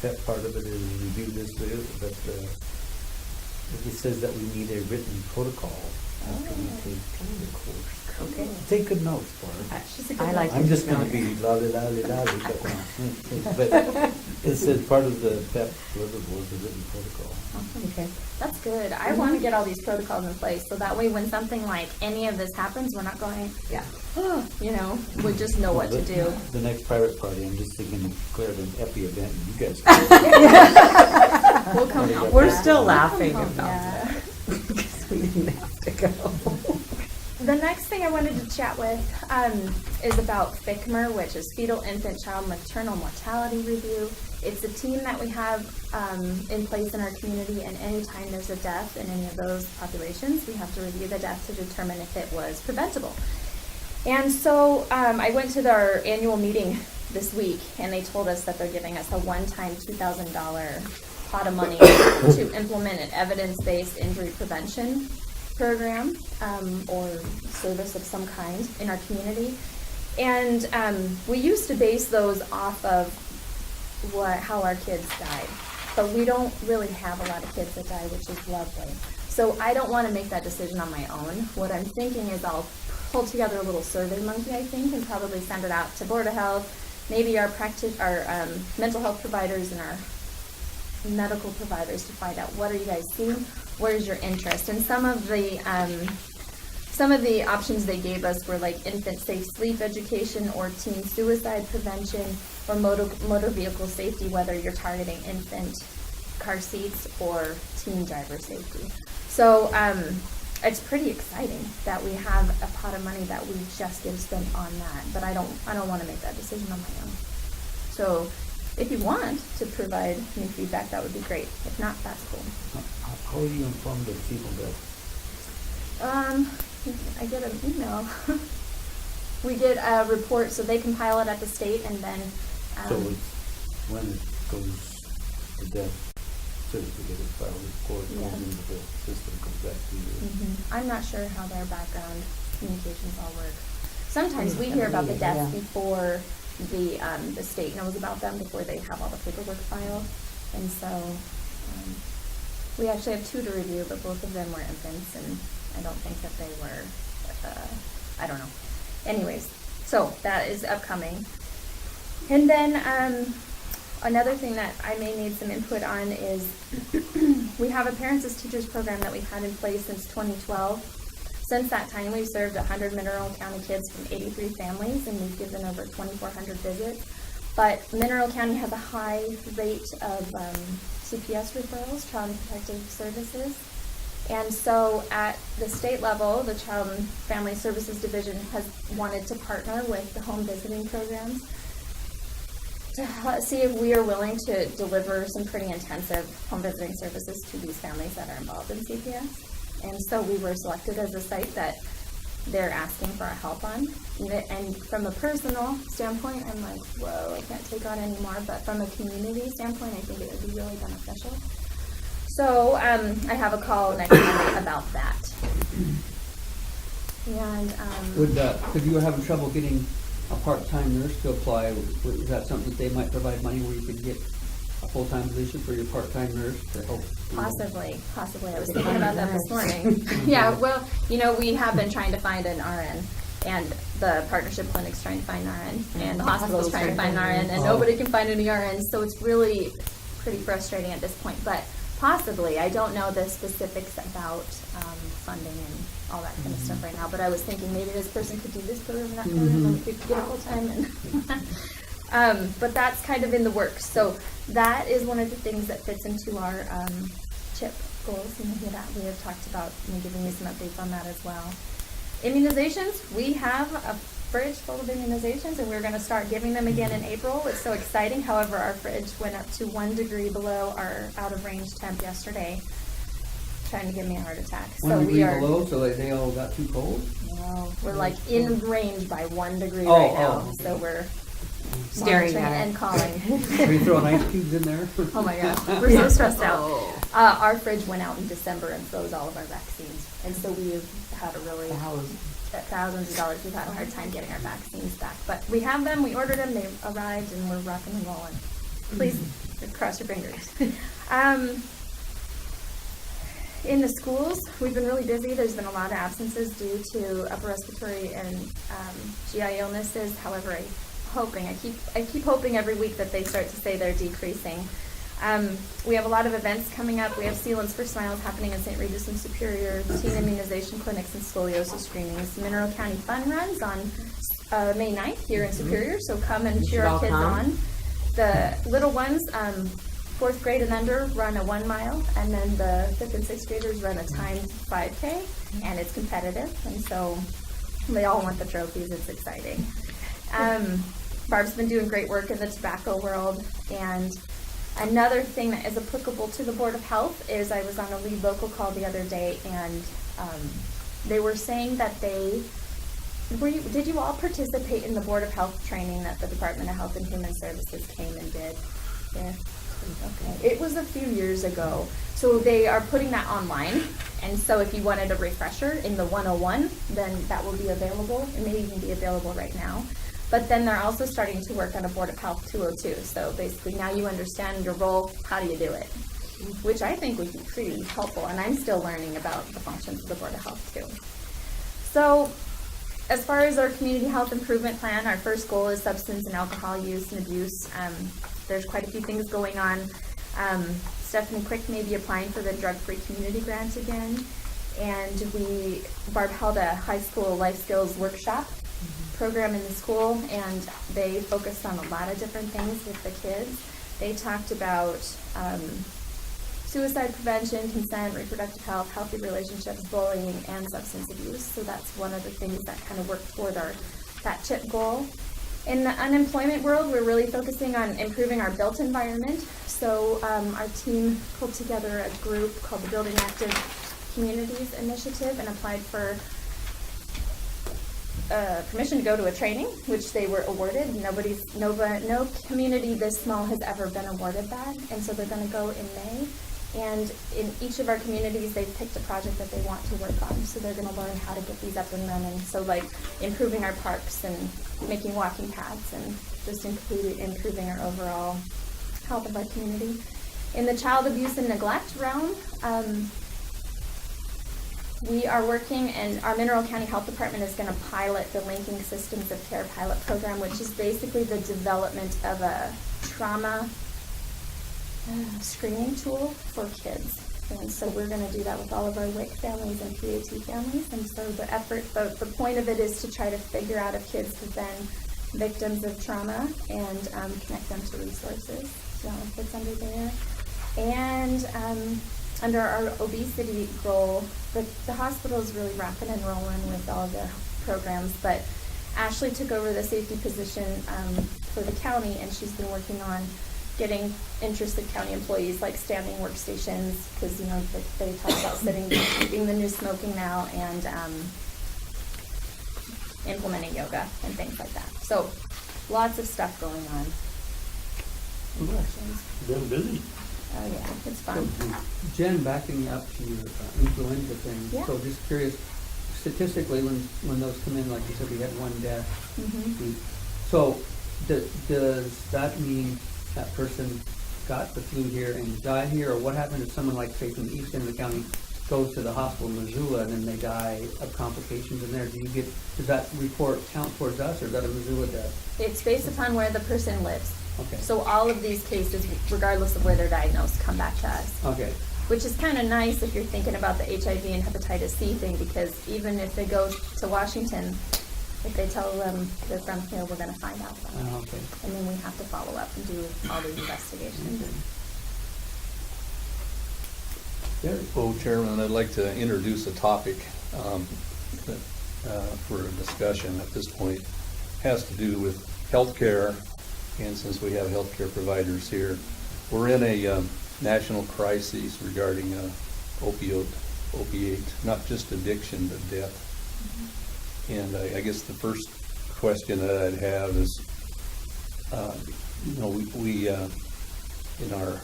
PEP part of it is review this, but it says that we need a written protocol after we take the course. okay. Take good notes, Barb. She's a good like I'm just gonna be loudly, but it says part of the PEP deliverable is the written protocol. Okay. That's good. I want to get all these protocols in place so that way when something like any of this happens, we're not going, Yeah. you know, we just know what to do. The next private party, I'm just thinking of declare an epi event, and you guys. We'll come help. We're with that. still laughing We'll come about help. that. Because we didn't have to go. The next thing I wanted to chat with is about FICMR, which is Fetal Infant Child Maternal Mortality Review. It's a team that we have in place in our community, and anytime there's a death in any of those populations, we have to review the death to determine if it was preventable. And so I went to their annual meeting this week, and they told us that they're giving us a one-time $2,000 pot of money to implement an evidence-based injury prevention program or service of some kind in our community. And we used to base those off of how our kids died, but we don't really have a lot of kids that die, which is lovely. So I don't want to make that decision on my own. What I'm thinking is I'll pull together a little survey monkey, I think, and probably send it out to Board of Health, maybe our mental health providers and our medical providers to find out what are you guys seeing, where's your interest. And some of the options they gave us were like infant safe sleep education or teen suicide prevention or motor vehicle safety, whether you're targeting infant car seats or teen driver safety. So it's pretty exciting that we have a pot of money that we just get spent on that, but I don't want to make that decision on my own. So if you want to provide me feedback, that would be great. If not, that's cool. How are you informed of fetal death? I get an email. We get a report, so they compile it at the state, and then So it's when it goes to death certificate is filed with court, Yeah. goes into the system, comes back to you. I'm not sure how their background communications all work. Sometimes we hear about the deaths before the state knows about them, before they have all the paperwork filed. And so we actually have two to review, but both of them were infants, and I don't think that they were, I don't know. Anyways, so that is upcoming. And then another thing that I may need some input on is we have a Parents as Teachers program that we've had in place since 2012. Since that time, we've served 100 Mineral County kids from 83 families, and we've given over 2,400 visits. But Mineral County has a high rate of CPS referrals, Child and Protective Services. And so at the state level, the Child and Family Services Division has wanted to partner with the home visiting programs to see if we are willing to deliver some pretty intensive home visiting services to these families that are involved in CPS. And so we were selected as a site that they're asking for our help on. And from a personal standpoint, I'm like, whoa, I can't take on any more. But from a community standpoint, I think it would be really beneficial. So I have a call next Monday about that. And If you were having trouble getting a part-time nurse to apply, is that something that they might provide money where you could get a full-time position for your part-time nurse to help? Possibly. I was thinking about that this morning. Yeah, well, we have been trying to find an RN, and the partnership clinic's trying to find an RN, and the hospital's trying to find an RN, and nobody can find any RNs, so it's really pretty frustrating at this point, but possibly. I don't know the specifics about funding and all that kind of stuff right now, but I was thinking maybe this person could do this program, that program, and we could get a full-time, and but that's kind of in the works. So that is one of the things that fits into our CHIP goals, and that we have talked about, and giving you some updates on that as well. Immunizations, we have a fridge full of immunizations, and we're going to start giving them again in April. It's so exciting. However, our fridge went up to 1 degree below our out-of-range temp yesterday, trying to give me a heart attack. 1 degree below, so they all got too cold? No, we're like in range by 1 degree right now, okay. So we're Staring monitoring at it. and calling. Are you throwing ice cubes in there? Oh my God, we're so stressed out. Our fridge went out in December and froze all of our vaccines, and so we've had a really thousands of dollars. We've had a hard time getting our vaccines back, but we have them. We ordered them. They arrived, and we're rocking and rolling. Please cross your fingers. In the schools, we've been really busy. There's been a lot of absences due to upper respiratory and GI illnesses. However, I keep hoping every week that they start to say they're decreasing. We have a lot of events coming up. We have Sealants for Smiles happening in St. Regis and Superior, teen immunization clinics and scoliosis screenings, Mineral County Fun Runs on May 9th here in Superior, so come and cheer our kids on. The little ones, 4th grade and under, run a 1 mile, and then the 5th and 6th graders run a timed 5K, and it's competitive, and so they all want the trophies. It's exciting. Barb's been doing great work in the tobacco world, and another thing that is applicable to the Board of Health is I was on a lead local call the other day, and they were saying that did you all participate in the Board of Health training that the Department of Health and Human Services came and did? Yeah. Okay. It was a few years ago. So they are putting that online, and so if you wanted a refresher in the 101, then that will be available. It may even be available right now. But then they're also starting to work on a Board of Health 202. So basically now you understand your role, how do you do it? Which I think would be pretty helpful, and I'm still learning about the functions of the Board of Health too. So as far as our community health improvement plan, our first goal is substance and alcohol use and abuse. There's quite a few things going on. Stephanie Quick may be applying for the drug-free community grant again. And Barb held a high school life skills workshop program in the school, and they focused on a lot of different things with the kids. They talked about suicide prevention, consent, reproductive health, healthy relationships, bullying, and substance abuse. So that's one of the things that kind of worked toward that CHIP goal. In the unemployment world, we're really focusing on improving our built environment. So our team pulled together a group called the Building Active Communities Initiative and applied for permission to go to a training, which they were awarded. No community this small has ever been awarded that, and so they're going to go in May. And in each of our communities, they've picked a project that they want to work on, so they're going to learn how to get these up and running. So like improving our parks and making walking paths and just improving our overall health of our community. In the child abuse and neglect realm, we are working, and our Mineral County Health Department is going to pilot the Linking Systems of Care pilot program, which is basically the development of a trauma screening tool for kids. And so we're going to do that with all of our WIC families and PAT families. And so the point of it is to try to figure out if kids have been victims of trauma and connect them to resources. So it's under there. And under our obesity goal, the hospital is really rocking and rolling with all of their programs, but Ashley took over the safety position for the county, and she's been working on getting interested county employees like standing workstations, because they talk about sitting, being the new smoking now, and implementing yoga and things like that. So lots of stuff going on. Any questions? Been busy. Oh yeah, it's fun. So, Jen, backing up to your influenza thing, Yeah. so just curious, statistically, when those come in, like you said, we had 1 death. Mm-hmm. So does that mean that person got the flu here and died here, or what happened if someone like, say, from the east end of the county goes to the hospital in Missoula and then they die of complications in there? Does that report count towards us, or is that a Missoula death? It's based upon where the person lives. Okay. So all of these cases, regardless of where they're diagnosed, come back to us. Okay. Which is kind of nice if you're thinking about the HIV and hepatitis C thing, because even if they go to Washington, if they tell them they're from here, we're going to find out from them. Okay. And then we have to follow up and do all these investigations. Oh, Chairman, I'd like to introduce a topic for a discussion at this point. Has to do with healthcare, and since we have healthcare providers here, we're in a national crisis regarding opiate, not just addiction, but death. And I guess the first question that I'd have is, we in our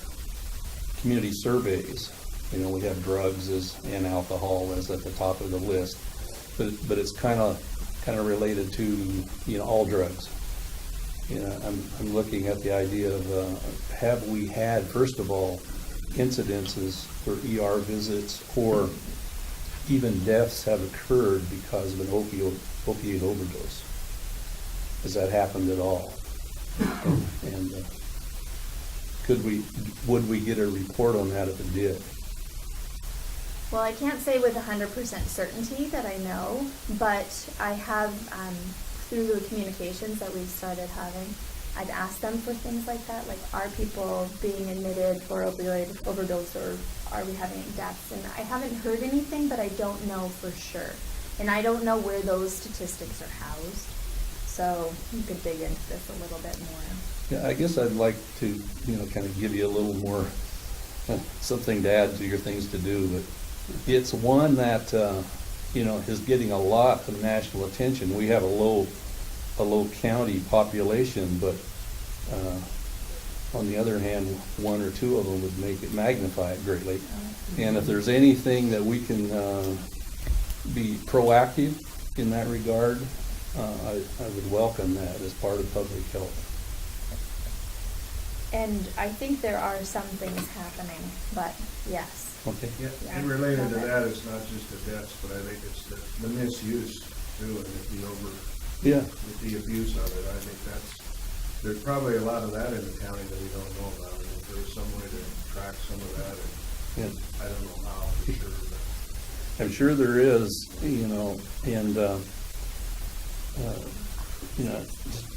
community surveys, we have drugs and alcohol as at the top of the list, but it's kind of related to all drugs. I'm looking at the idea of have we had, first of all, incidences for ER visits or even deaths have occurred because of an opiate overdose? Has that happened at all? And would we get a report on that if it did? Well, I can't say with 100% certainty that I know, but I have, through the communications that we've started having, I've asked them for things like that, like are people being admitted for opioid overdose, or are we having deaths? And I haven't heard anything, but I don't know for sure. And I don't know where those statistics are housed. So you could dig into this a little bit more. Yeah, I guess I'd like to, kind of give you a little more, something to add to your things to do, but it's one that, is getting a lot of national attention. We have a low county population, but on the other hand, one or two of them would make it magnify it greatly. And if there's anything that we can be proactive in that regard, I would welcome that as part of public health. And I think there are some things happening, but yes. Okay. Yeah, and related to that, it's not just the deaths, but I think it's the misuse too, and with the abuse of it. I think there's probably a lot of that in the county that we don't know about. And if there's some way to track some of that, I don't know how for sure. But I'm sure there is,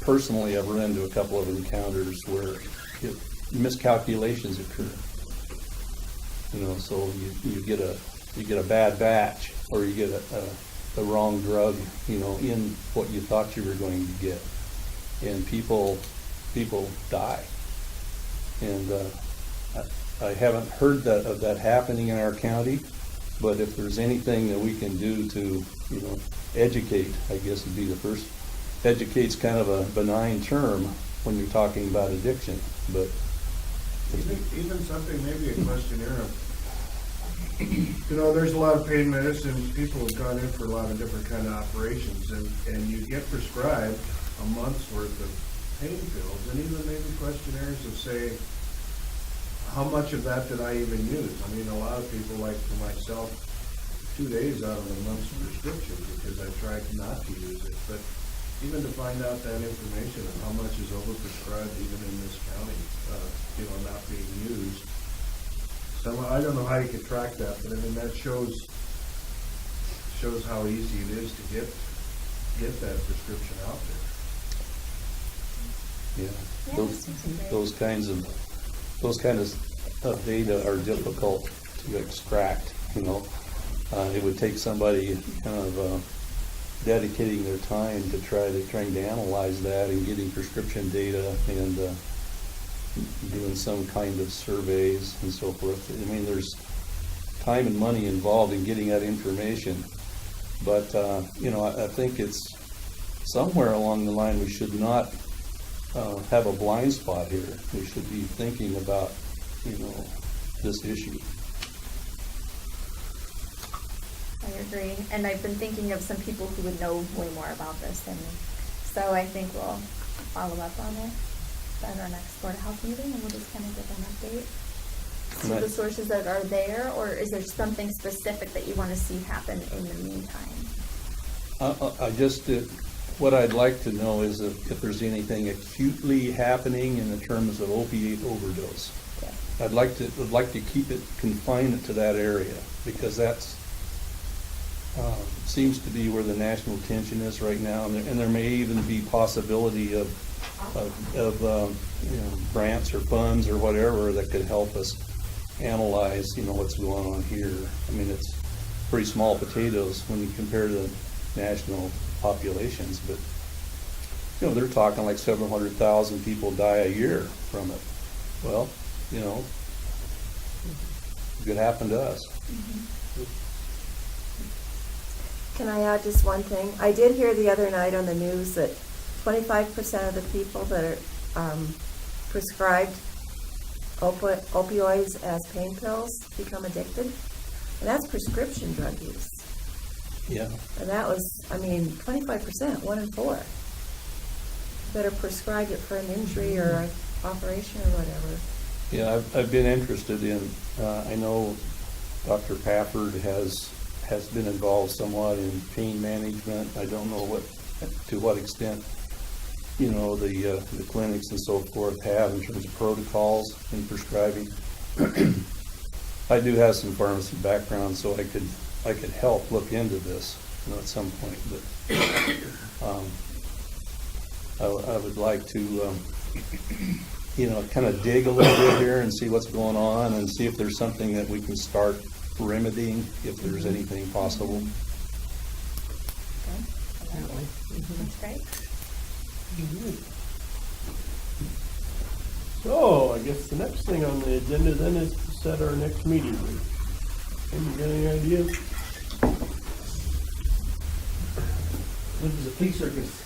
personally I've run into a couple of encounters where miscalculations occur. So you get a bad batch, or you get a wrong drug, in what you thought you were going to get, and people die. And I haven't heard of that happening in our county, but if there's anything that we can do to, educate, I guess would be the first. Educate's kind of a benign term when you're talking about addiction, but even something, maybe a questionnaire of, there's a lot of pain medicine. People have gone in for a lot of different kind of operations, and you get prescribed a month's worth of pain pills, and even maybe questionnaires of, say, how much of that did I even use? I mean, a lot of people, like for myself, 2 days out of a month's prescription because I tried not to use it. But even to find out that information of how much is overprescribed even in this county, not being used. So I don't know how you could track that, but I mean, that shows how easy it is to get that prescription out there. Yeah, those kinds of data are difficult to extract. It would take somebody kind of dedicating their time to trying to analyze that and getting prescription data and doing some kind of surveys and so forth. I mean, there's time and money involved in getting that information, but I think it's somewhere along the line we should not have a blind spot here. We should be thinking about this issue. I agree, and I've been thinking of some people who would know way more about this than me, so I think we'll follow up on it. at our next Board of Health meeting, and we'll just kind of give an update to Right. the sources that are there, or is there something specific that you want to see happen in the meantime? I just, what I'd like to know is if there's anything acutely happening in the terms of opiate overdose. Okay. I'd like to keep it confined to that area, because that's, seems to be where the national attention is right now, and there may even be possibility of grants or funds or whatever that could help us analyze, what's going on here. I mean, it's pretty small potatoes when you compare to national populations, but, they're talking like 700,000 people die a year from it. Well, it could happen to us. Can I add just one thing? I did hear the other night on the news that 25% of the people that are prescribed opioids as pain pills become addicted. And that's prescription drug use. Yeah. And that was, 25%, 1 in 4, that are prescribed it for an injury or an operation or whatever. Yeah, I've been interested in, I know Dr. Pafford has been involved somewhat in pain management. I don't know to what extent, the clinics and so forth have in terms of protocols in prescribing. I do have some pharmacy background, so I could help look into this, at some point, but, I would like to, kind of dig a little bit here and see what's going on and see if there's something that we can start remedying, if there's anything possible. That's great. So, I guess the next thing on the agenda then is to set our next meeting date. Anybody got any ideas? When does the flea circus?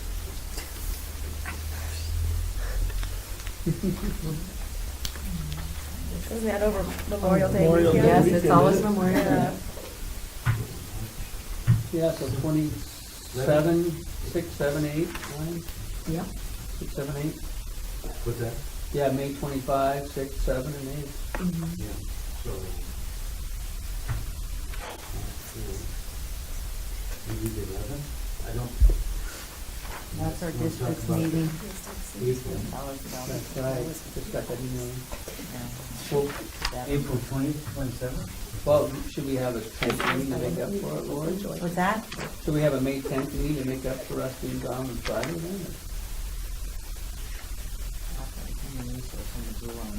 Isn't that over Memorial Day Memorial weekend? Day Yes, it's weekend, always isn't it? Memorial Day. Yeah, so 27, 6, 7, 8, 9? Yep. 6, 7, 8? What's that? Yeah, May 25, 6, 7, and 8. Yeah, so. Maybe the 11th? I don't. That's our Wanna talk district's about meeting. April. Tell us about it. That's right, just got that email. Yeah. Well, That- April 20th, 27th? Well, should we have a 10th meeting to make up for it, Lori? What's that? Should we have a May 10th meeting to make up for us being gone on Friday then?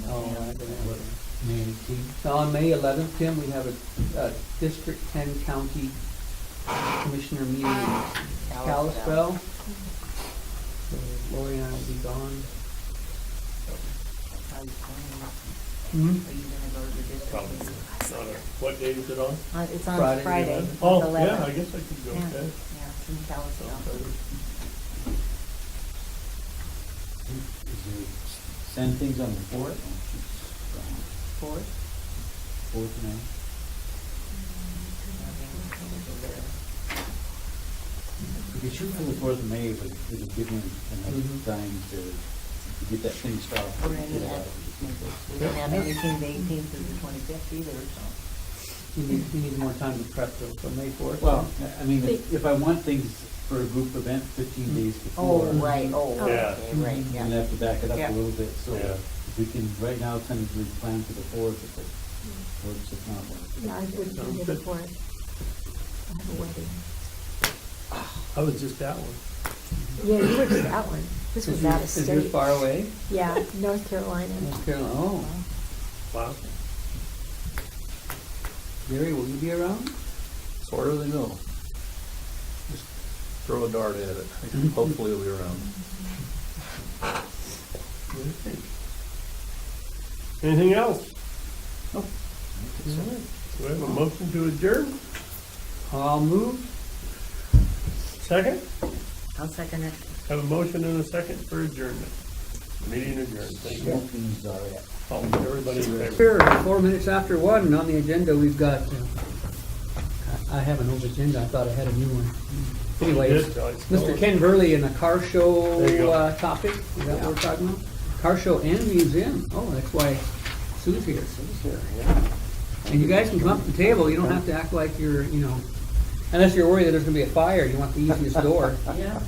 Oh, I don't know. May 18th? Now, on May 11th, Tim, we have a District 10 County Commissioner meeting in Kalispell. So Lori and I will be gone. Hmm? What day is it on? It's on Friday, Friday. the 11th. Oh, the yeah, 11th. I guess I could go, Yeah. okay. Yeah, it's in Kalispell. Is there, send things on the 4th? Fourth? 4th, now? We could shoot for the 4th of May, but it'll give me enough time to get that thing started. We're gonna Get it have, out. we don't have anything the 18th through the 25th either, so. You need more time to prep though, for May 4th. Well, I mean, if I want things for a group event 15 days before. Oh, right, oh, Yeah. okay, right, I'm yeah. gonna have to back it up Yeah. a little bit, so Yeah. if we can, right now, tentatively plan for the 4th, if it works, if not, works. Yeah, I would Sounds do good. it for it. I have a wedding. I was just that one. Yeah, you were just that one. This was out of Is yours state. far away? Yeah, North Carolina. North Carolina, oh. Wow. Gary, will you be around? Sort of, no. Just throw a dart at it. Hopefully it'll be around. Anything else? Nope. Do we have a motion to adjourn? I'll move. Second? I'll second it. Have a motion and a second for adjournment. Meeting adjourned. Thank you. Smoking's all right. All, everybody in favor? Sure, 4 minutes after 1, and on the agenda, we've got, I have an old agenda, I thought I had a new one. Anyways, Good, guys. Mr. Ken Verley in a car show There you go. topic, is that what we're talking about? car show and museum. Oh, that's why Sue's here. Sue's here, yeah. And you guys can come up to the table, you don't have to act like you're, unless you're worried that there's gonna be a fire, you want the easiest door. Yeah.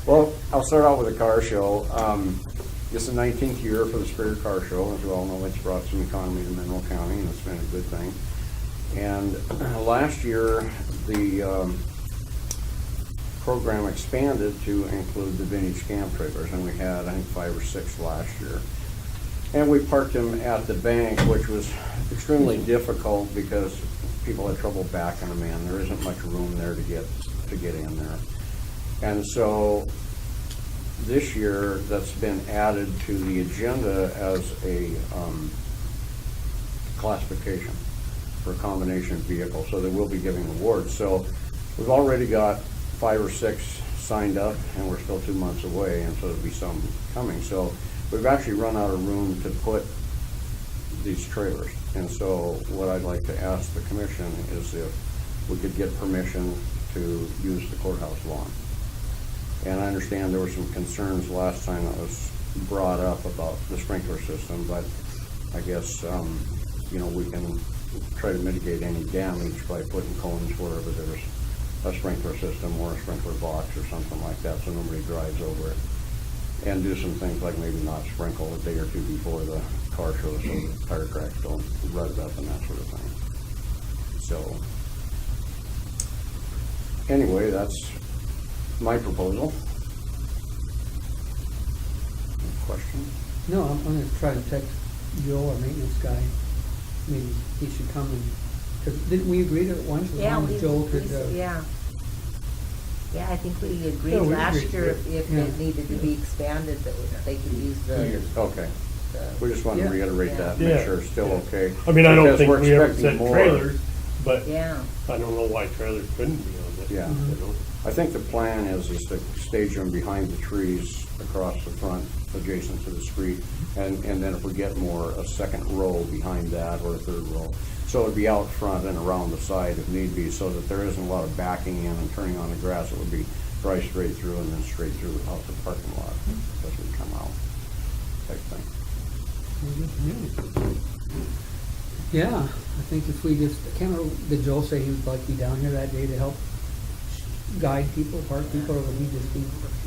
Well, I'll start out with a car show. This is the 19th year for the Superior Car Show. As we all know, it's brought some economy to Mineral County, and it's been a good thing. And last year, the program expanded to include the vintage camp trailers, and we had, I think, 5 or 6 last year. And we parked them at the bank, which was extremely difficult because people had trouble backing them in. There isn't much room there to get in there. And so this year, that's been added to the agenda as a classification for a combination vehicle, so they will be giving awards. So we've already got 5 or 6 signed up, and we're still 2 months away, and so there'll be some coming. So we've actually run out of room to put these trailers. And so what I'd like to ask the commission is if we could get permission to use the courthouse lawn. And I understand there were some concerns last time that was brought up about the sprinkler system, but I guess, we can try to mitigate any damage by putting cones wherever there's a sprinkler system or a sprinkler box or something like that, so nobody drives over it. And do some things like maybe not sprinkle a day or two before the car show so the tire cracks don't rut it up and that sort of thing. So, anyway, that's my proposal. Question? No, I'm gonna try to text Joe, our maintenance guy. Maybe he should come and, because didn't we agree to it once? as Yeah, long as Joel could, yeah. Yeah, I think we agreed Yeah, we last agreed. year if Yeah. it needed to be expanded, that they could use the. Okay. We just want to Yeah. reiterate that, Yeah. make sure it's still Yeah. okay. I mean, I don't Because think we're we ever expecting said more. trailers, but Yeah. I don't know why trailers couldn't be on this. Yeah. You know? I think the plan is to stage them behind the trees across the front, adjacent to the street, and then if we get more, a second row behind that or a third row. So it'd be out front and around the side if need be, so that there isn't a lot of backing in and turning on the grass. It would be drive straight through and then straight through out the parking lot as we come out, type thing. yeah, I think if we just, I can't remember, did Joel say he would like to be down here that day to help guide people, park people, or would he just be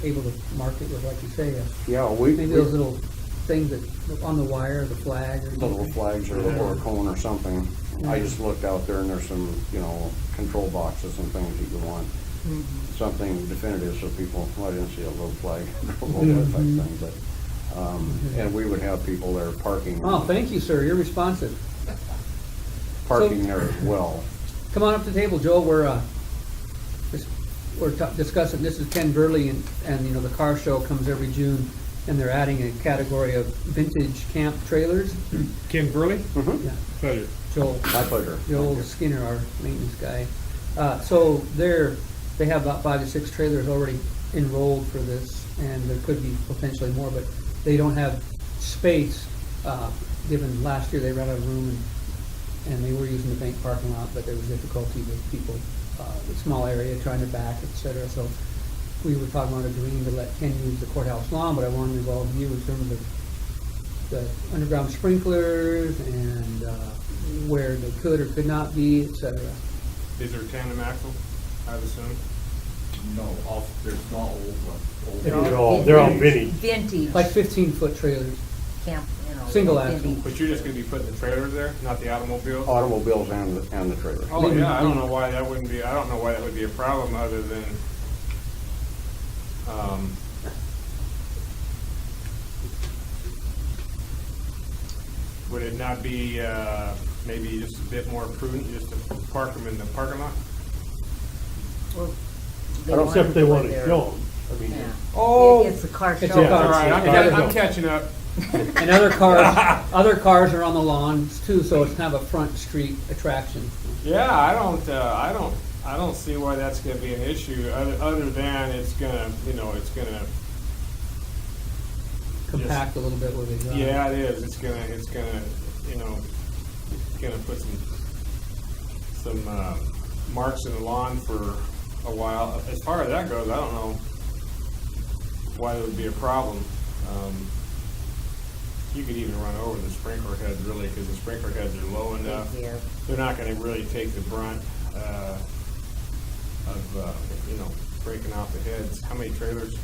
able to mark it with, like you say, Yeah, maybe those little things that, on the wire, the flag or something? little flags or a cone or something. I just looked out there and there's some, control boxes and things that you want. Something definitive so people, well, I didn't see a little flag, type thing, but, and we would have people there parking. Oh, thank you, sir, you're responsive. Parking there as well. Come on up to the table, Joel, we're discussing, this is Ken Verley, and the car show comes every June, and they're adding a category of vintage camp trailers. Ken Verley? Yeah. Pleasure. Joel. My pleasure. Joel Skinner, our maintenance guy. So they have about 5 to 6 trailers already enrolled for this, and there could be potentially more, but they don't have space, given last year they ran out of room, and they were using the bank parking lot, but there was difficulty with people, the small area trying to back, et cetera. So we were talking about agreeing to let Ken use the courthouse lawn, but I wanted to involve you in terms of the underground sprinklers and where they could or could not be, et cetera. Is there tandem axle, I would assume? No, there's not old They're all vintage. Vintage. Like 15-foot trailers. Camp, Single axle. vintage. But you're just gonna be putting the trailers there, not the automobiles? Automobiles and the trailers. Oh, yeah, I don't know why that would be a problem other than, would it not be, maybe just a bit more prudent just to park them in the parking lot? Well, Except they want to there. show them. I mean, Yeah. Oh. It's a car show. It's a car. All right, I'm catching up. And other cars are on the lawns too, so it's kind of a front street attraction. Yeah, I don't see why that's gonna be an issue, other than it's gonna, Compact a little bit where they go. yeah, it is. It's gonna put some marks in the lawn for a while. As far as that goes, I don't know why there would be a problem. You could even run over the sprinkler heads really, because the sprinkler heads are low enough. Yeah. They're not gonna really take the brunt, breaking off the heads. How many trailers?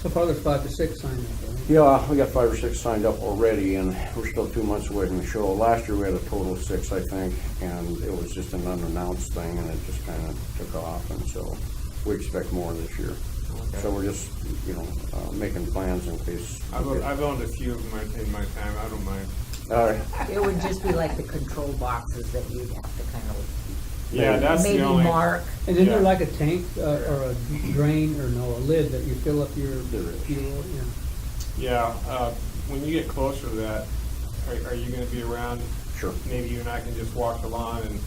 So far, there's 5 to 6 signed up, right? Yeah, we got 5 or 6 signed up already, and we're still 2 months away from the show. Last year, we had a total of 6, I think, and it was just an unannounced thing, and it just kind of took off, and so we expect more this year. Okay. So we're just, making plans in case. I've owned a few of in my time. I don't mind. All right. It would just be like the control boxes that you'd have to kind of Yeah, that's maybe the only. mark. And then Yeah. there like a tank or a drain or no, a lid that you fill up your fuel, Yeah, when you get closer to that, are you gonna be around? Sure. Maybe you and I can just walk the lawn and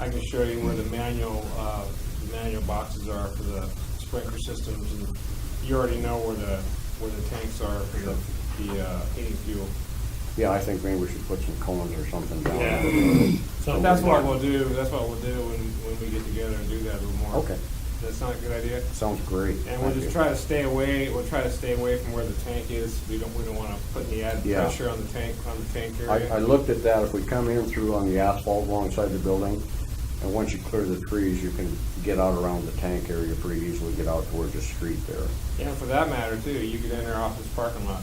I can show you where the manual boxes are for the sprinkler systems, and you already know where the tanks are for the heating fuel. Yeah, I think maybe we should put some cones or something down. Yeah. So that's what we'll do when we get together and do that a little more. Okay. Does that sound a good idea? Sounds great. And we'll Thank just you. try to stay away from where the tank is. We don't wanna put any added Yeah. pressure on the tank area. I looked at that, if we come in through on the asphalt alongside the building, and once you clear the trees, you can get out around the tank area pretty easily, get out towards the street there. And for that matter too, you could enter off this parking lot.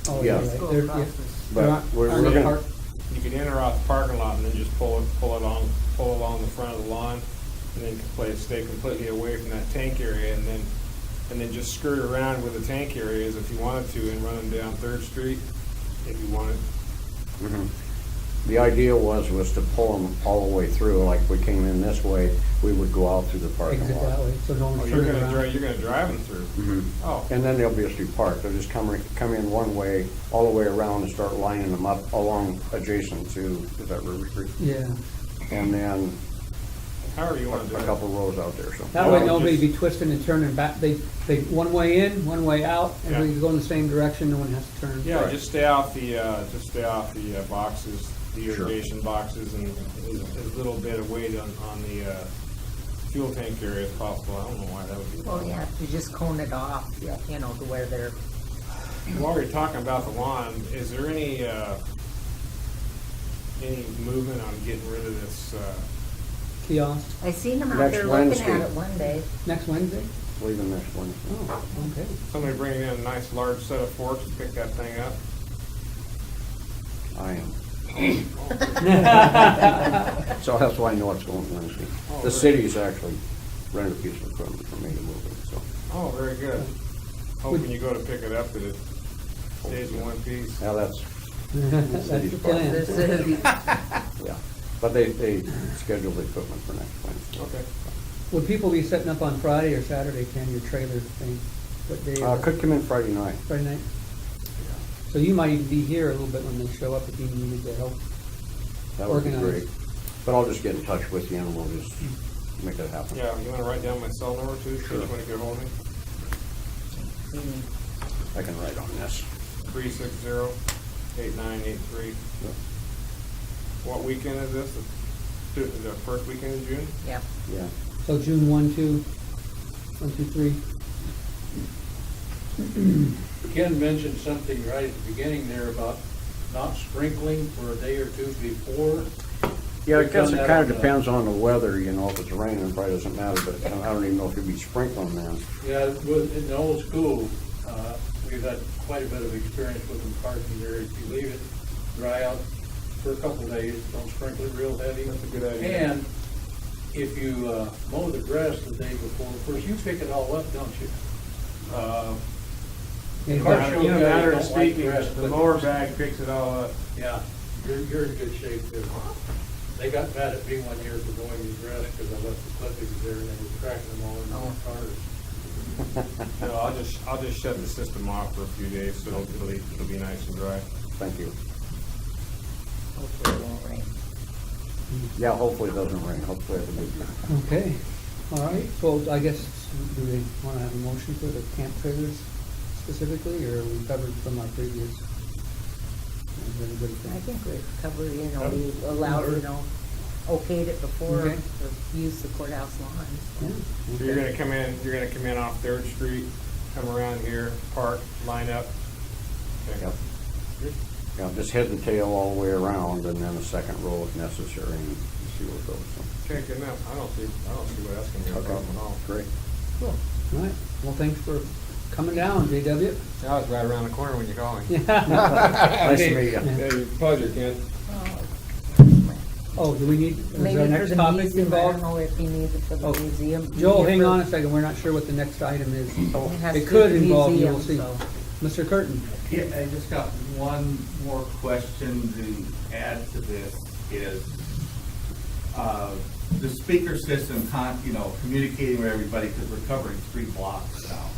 Oh, Yeah. right. Go There- across yeah. this. But There aren't- we're aren't they gonna- parked- You could enter off the parking lot and then just pull along the front of the lawn, and then stay completely away from that tank area, and then just skirt around where the tank area is if you wanted to, and run them down 3rd Street if you wanted. Mhm. The idea was to pull them all the way through, like if we came in this way, we would go out through the parking Exit lot. that way, so no Oh, one's you're turning gonna around. drive them through? Mhm. Oh. And then they'll be a street park, they'll just come in one way, all the way around and start lining them up along adjacent to, is that River Street? Yeah. And then However you wanna do a it. couple rows out there, so. That way Well, nobody just- be twisting and turning back. They, one way in, one way out, Yeah. everybody go in the same direction, no one has to turn. Yeah, just stay off the boxes, the Sure. irrigation boxes, and as little bit of weight on the fuel tank area as possible. I don't know why that would be. Well, yeah, you just cone it off, Yeah. to where they're, While we're talking about the lawn, is there any movement on getting rid of this? Kiosk, I seen them out Next there looking Wednesday. at it one day. next Wednesday? Leaving next Wednesday. Oh, okay. Somebody bringing in a nice large set of forks to pick that thing up? I am. So that's why I know it's going Wednesday. Oh, The very- city's actually rented a piece of equipment for me to move it, so. Oh, very good. Hoping you go to pick it up that it stays in one piece. Yeah, that's, That's city's the part. plan. yeah. But they scheduled the equipment for next Wednesday. Okay. Would people be setting up on Friday or Saturday, Ken, your trailer thing? What day? Could come in Friday night. Friday night? So you might even be here a little bit when they show up if you needed to help. That would be Organize. great. But I'll just get in touch with you and we'll just make it happen. Yeah, you wanna write down my cell number too, so you wanna get hold of me? I can write on this. 360-8983. What weekend is this? The first weekend in June? Yep. Yeah. So June 1, 2, 3. Ken mentioned something right at the beginning there about not sprinkling for a day or two before. Yeah, I We've guess done it that kind on of depends on the weather, if it's raining, it probably doesn't matter, but I don't even know if you'd be sprinkling then. Yeah, in the old school, we've had quite a bit of experience with them parking there. If you leave it dry out for a couple of days, don't sprinkle it real heavy. That's a good idea. And if you mow the grass the day before, of course, you pick it all up, don't you? Yeah, Car In show a guys matter of don't like speaking, grass, the but- mower bag picks it all up. Yeah, you're in good shape too. They got mad at me one year for mowing the grass because I left the clippings there and they were tracking them all in their cars. No, I'll just shut the system off for a few days, so it'll be nice and dry. Thank you. Hopefully it won't rain. Yeah, hopefully it doesn't rain. Hopefully it's a good year. Okay, all right. So I guess, do we want to have a motion for the camp trailers specifically, or are we covered from our previous? I think we've covered, we allowed, okayed it before Okay. to use the courthouse lawn. Yeah. So you're gonna come in off 3rd Street, come around here, park, line up. Okay. Yep. Good. Yeah, just head and tail all the way around, and then a second row if necessary, and see where it goes. So, Okay, good enough. I don't see where that's gonna be a okay, problem at all. great. Cool. All right. Well, thanks for coming down, JW. I was right around the corner when you called me. Nice to meet you. Hey, pleasure, Ken. Oh, do we need, is Maybe our for next the topic museum, I don't involved? know if he needs it for the Oh, museum. Joel, hang Juniper- on a second, we're not sure what the next item is. It has It to could do with involve, you will museum, see. so. Mr. Curtin? Yeah, I just got one more question to add to this is, the speaker system, communicating with everybody, because we're covering 3 blocks now.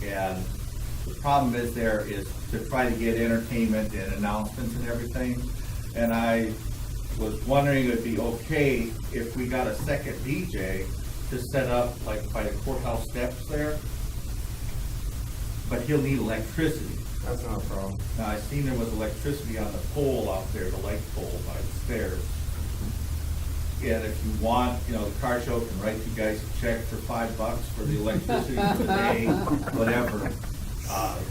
And the problem is to try to get entertainment and announcements and everything. And I was wondering if it'd be okay if we got a second DJ to set up like by the courthouse steps there. But he'll need electricity. That's not a problem. Now, I seen there was electricity on the pole out there, the light pole by the stairs. And if you want, the car show can write you guys a check for $5 for the electricity for the day, whatever.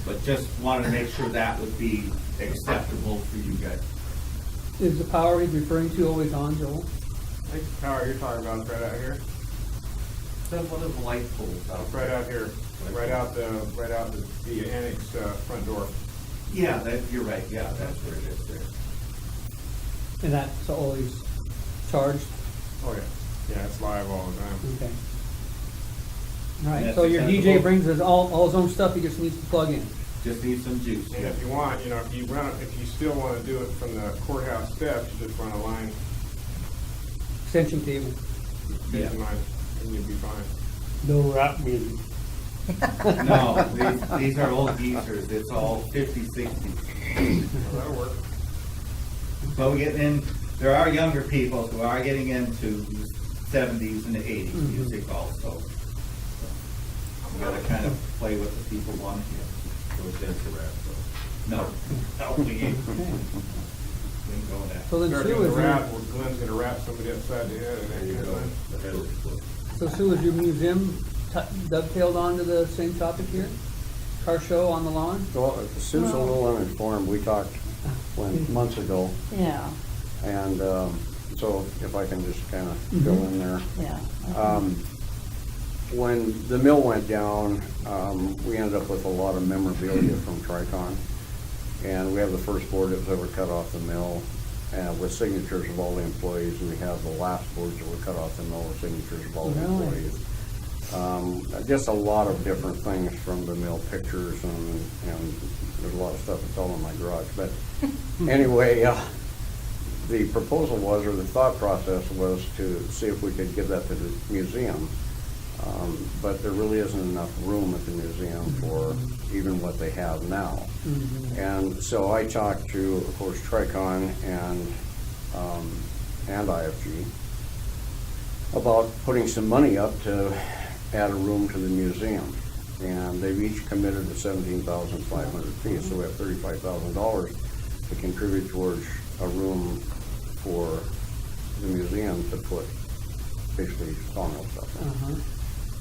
But just wanted to make sure that would be acceptable for you guys. Is the power he's referring to always on, Joel? I think the power you're talking about is right out here. One of the light poles out Right there. out here, right out the annex front door. Yeah, you're right, yeah, that's where it is there. And that's always charged? Oh, yeah. Yeah, it's live all the time. Okay. All right, That's so your DJ acceptable? brings us all his own stuff, he just needs to plug in. Just need some juice. And if you want, if you still want to do it from the courthouse steps, you just run a line, Extension cable. Yeah. line, and you'll be fine. No rap music. No, these are old geezers, it's all 50s, 60s. Well, that'll work. But there are younger people who are getting into 70s and 80s music also. You gotta kind of play what the people want to hear. So it's just a rap, so. No, we ain't going that. So then Start Sue, doing is the your, rap, where Glenn's gonna wrap somebody upside the head and that kind of thing. so Sue, is your museum dovetailed onto the same topic here? Car show on the lawn? Well, Sue's a little uninformed. We talked months ago, Yeah, and so if I can just kind of fill in there. yeah. When the mill went down, we ended up with a lot of memorabilia from Tricon. And we have the first board that was ever cut off the mill with signatures of all the employees. And we have the last boards that were cut off the mill with signatures of all the employees. Just a lot of different things from the mill, pictures, and there's a lot of stuff that's all in my garage. But anyway, the proposal was, or the thought process was, to see if we could give that to the museum. But there really isn't enough room at the museum for even what they have now. And so I talked to, of course, Tricon and IFG about putting some money up to add a room to the museum. And they've each committed to 17,500 feet, so we have $35,000 to contribute towards a room for the museum to put basically sawmill stuff in.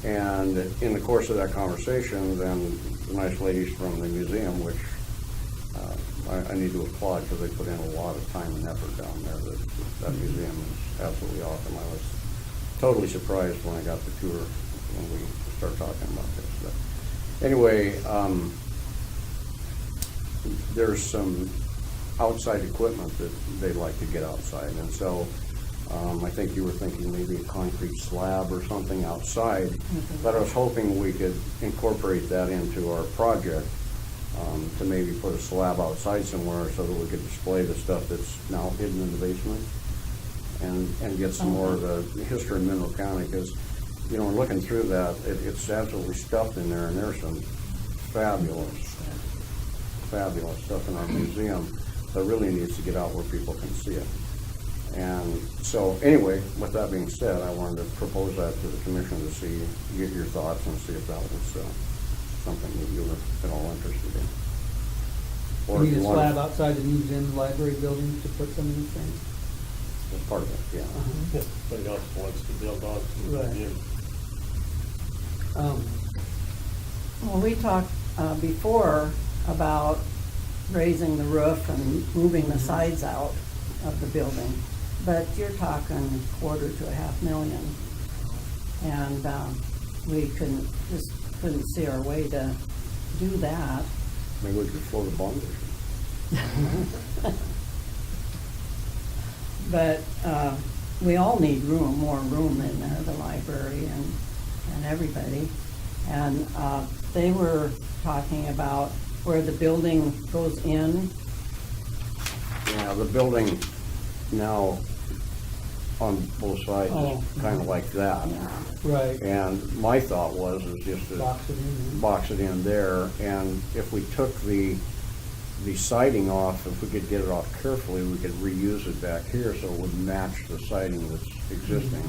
And in the course of that conversation, then the nice ladies from the museum, which I need to applaud because they put in a lot of time and effort down there. That museum is absolutely awesome. I was totally surprised when I got the tour when we started talking about this. But anyway, there's some outside equipment that they'd like to get outside, and so I think you were thinking maybe a concrete slab or something outside, but I was hoping we could incorporate that into our project to maybe put a slab outside somewhere so that we could display the stuff that's now hidden in the basement and get some more of the history of Mineral County, because, in looking through that, it's absolutely stuffed in there, and there's some fabulous stuff in our museum that really needs to get out where people can see it. And so, anyway, with that being said, I wanted to propose that to the commission to get your thoughts and see if that was something that you were at all interested in. Or We if need a you wanted- slab outside the museum library building to put some of these things? As part of it, yeah. Yeah, somebody else wants to build on to Right. the museum. Well, we talked before about raising the roof and moving the sides out of the building, but you're talking $250,000 to $500,000. And we couldn't see our way to do that. Maybe we could float a bond issue. But we all need more room in there, the library and everybody. And they were talking about where the building goes in. Yeah, the building now on both sides is kind of like that. Right. And my thought was just to box it in there, and if we took the siding off, if we could get it off carefully, we could reuse it back here so it would match the siding that's existing.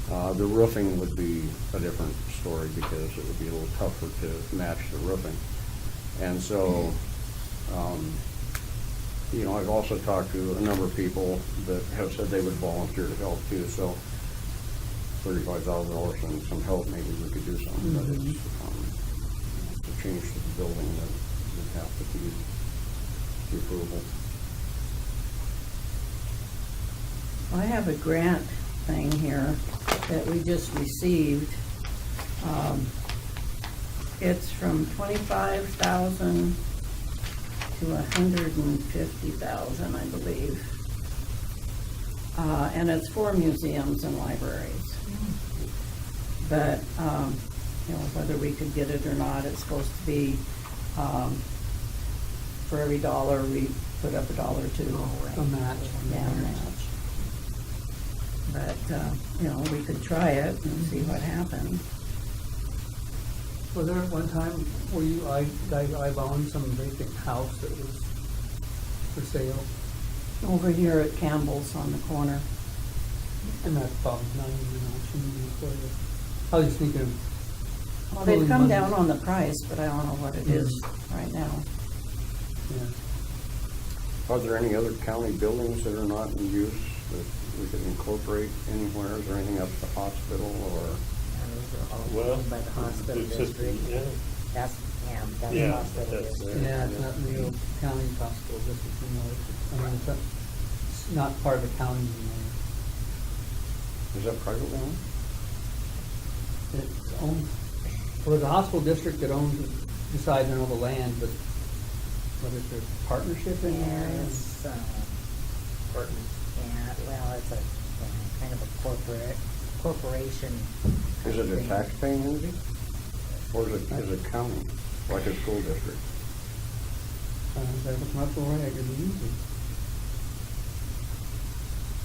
The roofing would be a different story because it would be a little tougher to match the roofing. And so, I've also talked to a number of people that have said they would volunteer to help too, so $35,000 and some help, maybe we could do something, but it's, to change the building that would have to be the approval. I have a grant thing here that we just received. It's from $25,000 to $150,000, I believe. And it's for museums and libraries. But, whether we could get it or not, it's supposed to be, for every dollar, we put up $1 or $2. A match. Yeah, a match. But, we could try it and see what happens. Was there at one time where I've owned some vacant house that was for sale? Over here at Campbell's on the corner. And that's probably not even an option for you. I was just thinking of. Well, they've pulling come money. down on the price, but I don't know what it is right now. Yeah. Are there any other county buildings that are not in use that we could incorporate anywhere? Is there anything up at the hospital or? Well, By the hospital it's just, district. yeah. That's the Yeah, hospital that's district. Yeah, it's not in the old county hospital district anymore. It's not part of the county anymore. Is that privately owned? It's owned, well, the hospital district that decides on all the land, but whether it's a partnership in Yeah, there. it's, it's a kind of a corporation. Is it a taxpaying entity? Or is it county, like a school district? They're looking up for it,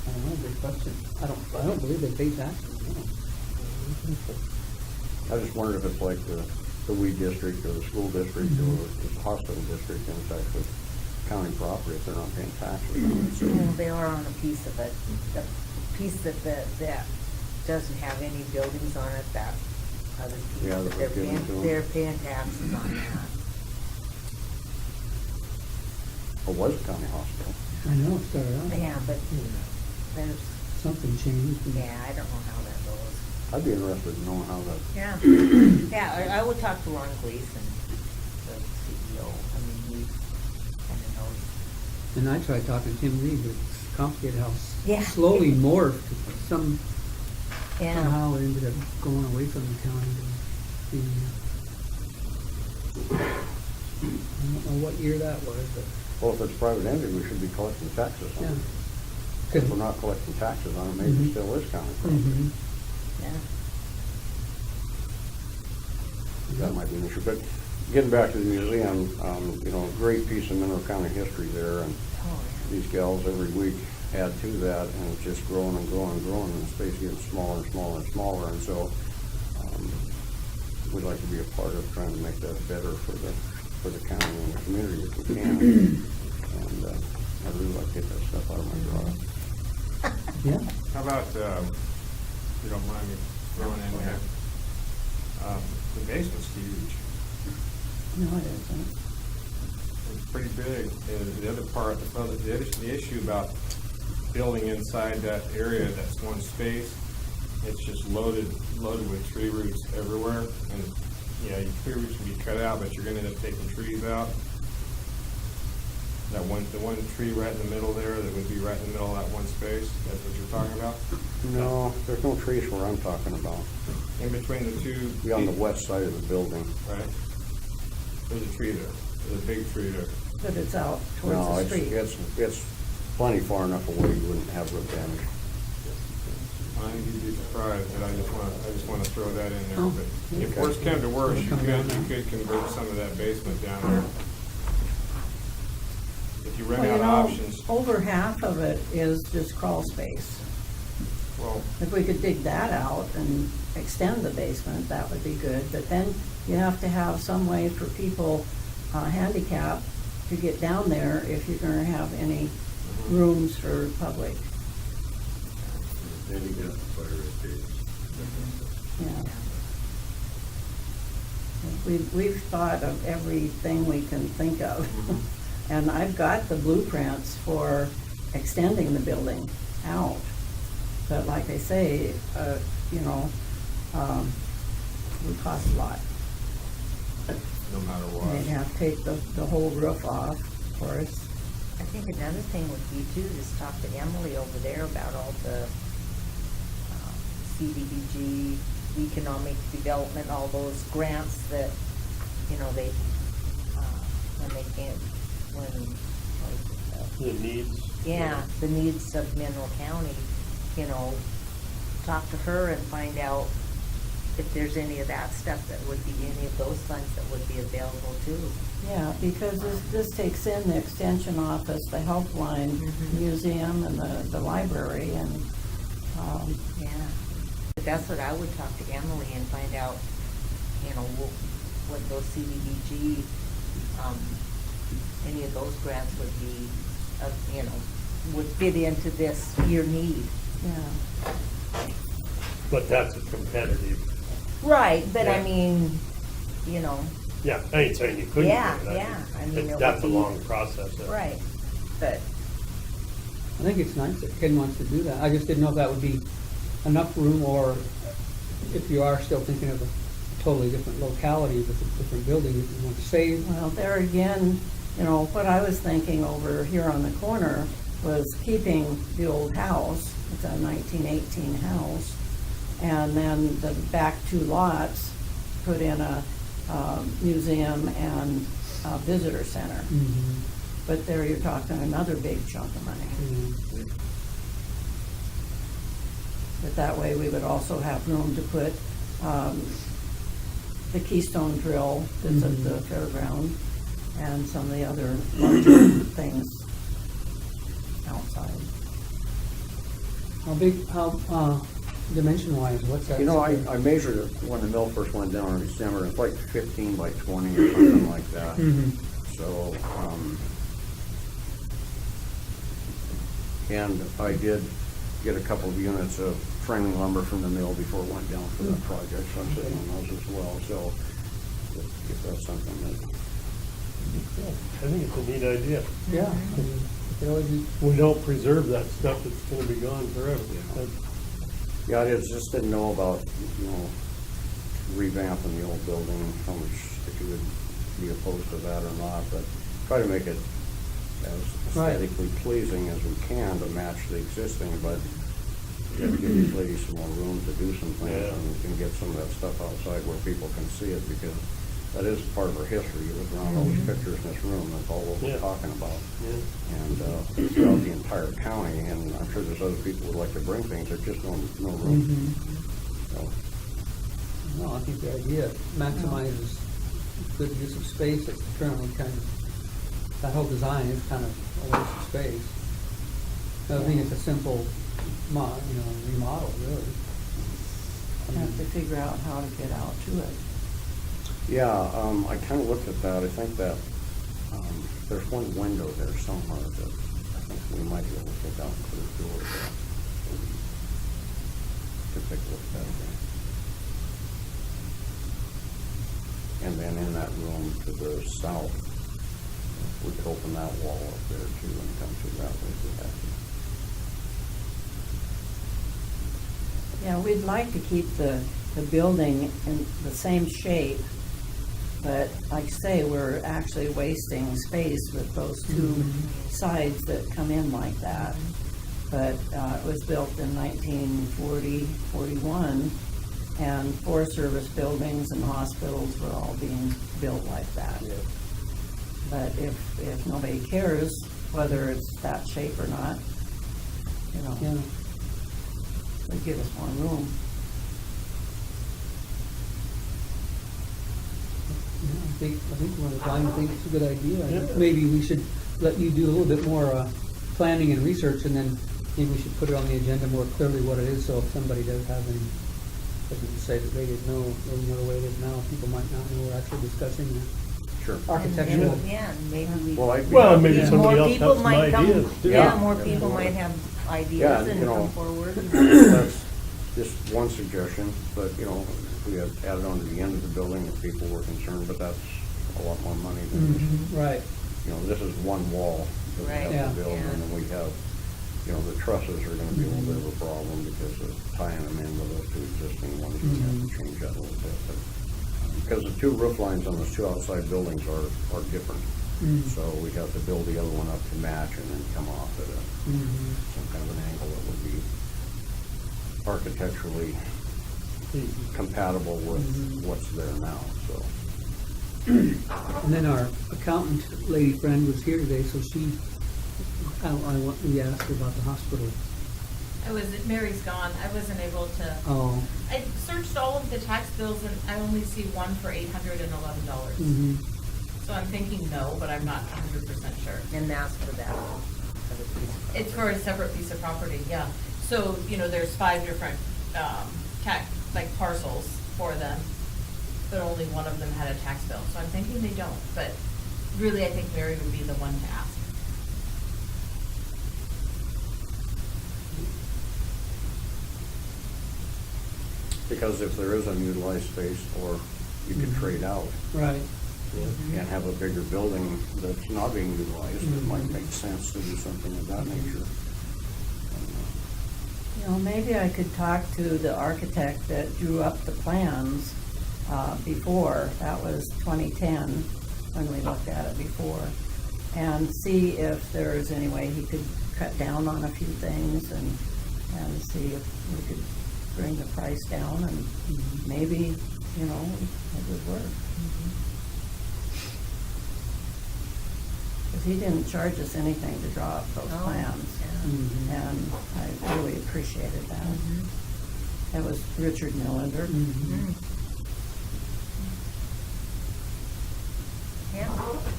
I don't know, big question. I don't believe they paid taxes, no. I just wondered if it's like the Weed District or the school district or the hospital district, and it's actually county property if they're not paying taxes on it. So Well, they are on a piece of it, the piece that doesn't have any buildings on it, that other piece, Yeah, that that was given to 'em. they're paying taxes on that. it was a county hospital. I know, it started out. Yeah, but there's, Something changed. yeah, I don't know how that goes. I'd be interested in knowing how that. Yeah, yeah, I would talk to Ron Gleason, the CEO, I mean, he kind of knows. And I tried talking to Tim Lee, but it's complicated how Yeah. slowly morphed. Yeah. Somehow it ended up going away from the county to being, I don't know what year that was, but. Well, if it's private entity, we should be collecting taxes on it. Yeah. If we're not collecting taxes on it, maybe it still is county property. Yeah. That might be an issue. But getting back to the museum, great piece of Monroe County history there, and these gals every week add to that, and it's just growing and growing and growing, and the space getting smaller and smaller and smaller, and so we'd like to be a part of trying to make that better for the county and the community if we can. And I'd really like to get that stuff out of my garage. Yeah. How about, if you don't mind me throwing in there, the basement's huge. No, it isn't. It's pretty big. And the other part, the issue about building inside that area, that's one space, it's just loaded with tree roots everywhere. And yeah, your clear roots can be cut out, but you're gonna end up taking trees out. The one tree right in the middle there, that would be right in the middle of that one space, that's what you're talking about? No, there's no trees where I'm talking about. In between the two. Be on the west side of the building. Right. There's a tree there, there's a big tree there. But it's out No, towards the street. it's plenty far enough away you wouldn't have root damage. I think you'd be surprised, but I just wanna throw that in there, Oh, but if okay. worse came to worse, you Come down could there. convert some of that basement down there. If you run Well, out you of know, options, over half of it is just crawl space. well, If we could dig that out and extend the basement, that would be good, but then you have to have some way for people, handicapped, to get down there if you're gonna have any rooms for public. Then you got the fire escapes. Yeah. We've thought of everything we can think of. And I've got the blueprints for extending the building out. But like I say, you know, would cost a lot. no matter They'd what. have to take the whole roof off, of course. I think another thing would be too, just talk to Emily over there about all the CDBG, economic development, all those grants that, you know, they, when they can't, The needs. yeah, the needs of Mineral County, you know, talk to her and find out if there's any of that stuff that would be, any of those funds that would be available too. Yeah, because this takes in the extension office, the helpline, museum, and the library, and, Yeah, but that's what I would talk to Emily and find out, you know, what those CDBG, any of those grants would be, you know, would fit into this, your need. yeah. But that's a competitive, Right, but I Yeah. mean, you know, yeah, I ain't saying you couldn't do it. Yeah, yeah, I mean, it would That's a be- long process. right, but, I think it's nice that Ken wants to do that. I just didn't know if that would be enough room, or if you are still thinking of a totally different locality with a different building, if you want to save. Well, there again, you know, what I was thinking over here on the corner was keeping the old house. It's a 1918 house. And then the back two lots, put in a museum and a visitor center. But there you're talking another big chunk of money. But that way, we would also have room to put the Keystone Drill that's at the fairground, and some of the other larger things outside. How big, how, dimension-wise, what's that? You know, I measured it when the mill first went down in December, it's like 15 by 20 or something like that. So, and I did get a couple of units of framing lumber from the mill before it went down for that project, so I'm sitting on those as well, so if that's something that, I think it's a neat idea. Yeah. You know, We don't preserve that stuff, it's gonna be gone forever. yeah, I just didn't know about, you know, revamping the old building, how much, if you would be opposed to that or not, but try to make it as aesthetically pleasing as we can to match the existing, but you have to give these ladies some more room to do some things and get some of that stuff outside where people can see it, because that is part of our history. You look around all these pictures in this room, that's all what we're talking about. And throughout the entire county, and I'm sure there's other people who would like to bring things, there's just no room. So, No, I think the idea maximizes good use of space. It's currently kind of, that whole design is kind of a waste of space. I think it's a simple, remodel, really. Have to figure out how to get out to it. yeah, I kind of looked at that. I think that there's one window there somewhere that I think we might be able to take out and put a door there. To take a look at that again. And then in that room to the south, we could open that wall up there too and come through that way if we had to. Yeah, we'd like to keep the building in the same shape But like I say, we're actually wasting space with those two sides that come in like that. But it was built in 1940, 41, and Forest Service buildings and hospitals were all being built like that. But if nobody cares whether it's that shape or not, you know, Yeah. would give us more room. Yeah, I think one of the time, I think it's a good idea. I think Yeah. maybe we should let you do a little bit more planning and research, and then maybe we should put it on the agenda more clearly what it is, so if somebody does have any, doesn't say that they didn't know, or you know the way it is now, people might not know we're actually discussing the Sure. architectural. Yeah, maybe we. Well, I'd be Well, happy maybe to- somebody More else people has some might come, ideas, too. yeah, Yeah. more people might have Yeah, ideas you and know, come forward. That's just one suggestion, but, you know, if we had added on to the end of the building, if people were concerned, but that's a lot more money than this. Right. You know, this is one wall that we Right, have to yeah. build, and then we have, you know, the trusses are gonna be a little bit of a problem because of tying them in with those two existing ones. We have to change that a little bit, but, because the two roof lines on those two outside buildings are different. So we have to build the other one up to match and then come off at some kind of an angle that would be architecturally compatible with what's there now, so. And then our accountant lady friend was here today, so she, we asked her about the hospital. Mary's gone, I wasn't able to. Oh. I searched all of the tax bills and I only see one for $811. So I'm thinking no, but I'm not 100% sure. And that's for that. It's for a separate piece of property, yeah. So, you know, there's 5 different, tax, like parcels for them, but only one of them had a tax bill. So I'm thinking they don't, but really I think Mary would be the one to ask. Because if there is unutilized space, or you could trade out Right. and have a bigger building that's not being utilized, it might make sense to do something of that nature. You know, maybe I could talk to the architect that drew up the plans before, that was 2010, when we looked at it before, and see if there's any way he could cut down on a few things and see if we could bring the price down, and maybe, you know, it would work. Because he didn't charge us anything to draw up those Oh, plans, and I really appreciated that. That was Richard Millender. Yeah.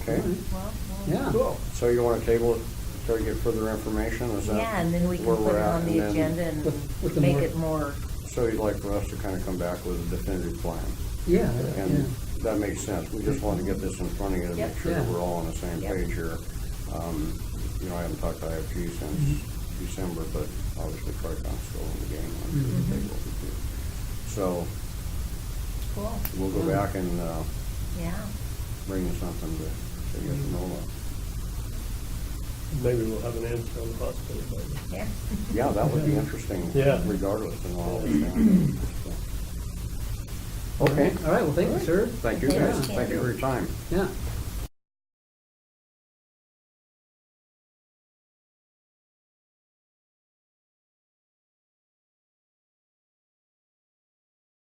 Okay, Well, Yeah. Cool. so you wanna table it, try to get further information, is that? yeah, and then we can where put we're it at? on the And then- agenda and With the make more- it more, So you'd like for us to kinda come back with a definitive plan? Yeah, And that makes sense. We just want to get this in front of you to make sure that Yeah. we're all on the same Yep. page here. You know, I haven't talked to IFG since December, but obviously Tricon's still in the game. I'm sure they will be too. So cool, we'll go back and yeah. bring you something to say yes or no about. Maybe we'll have an answer on the hospital budget. Yeah. Yeah, that would be interesting. Yeah. Regardless and all this thing. Okay. All right, well, thank you, sir. Thank you guys. Thank you for your time. Yeah.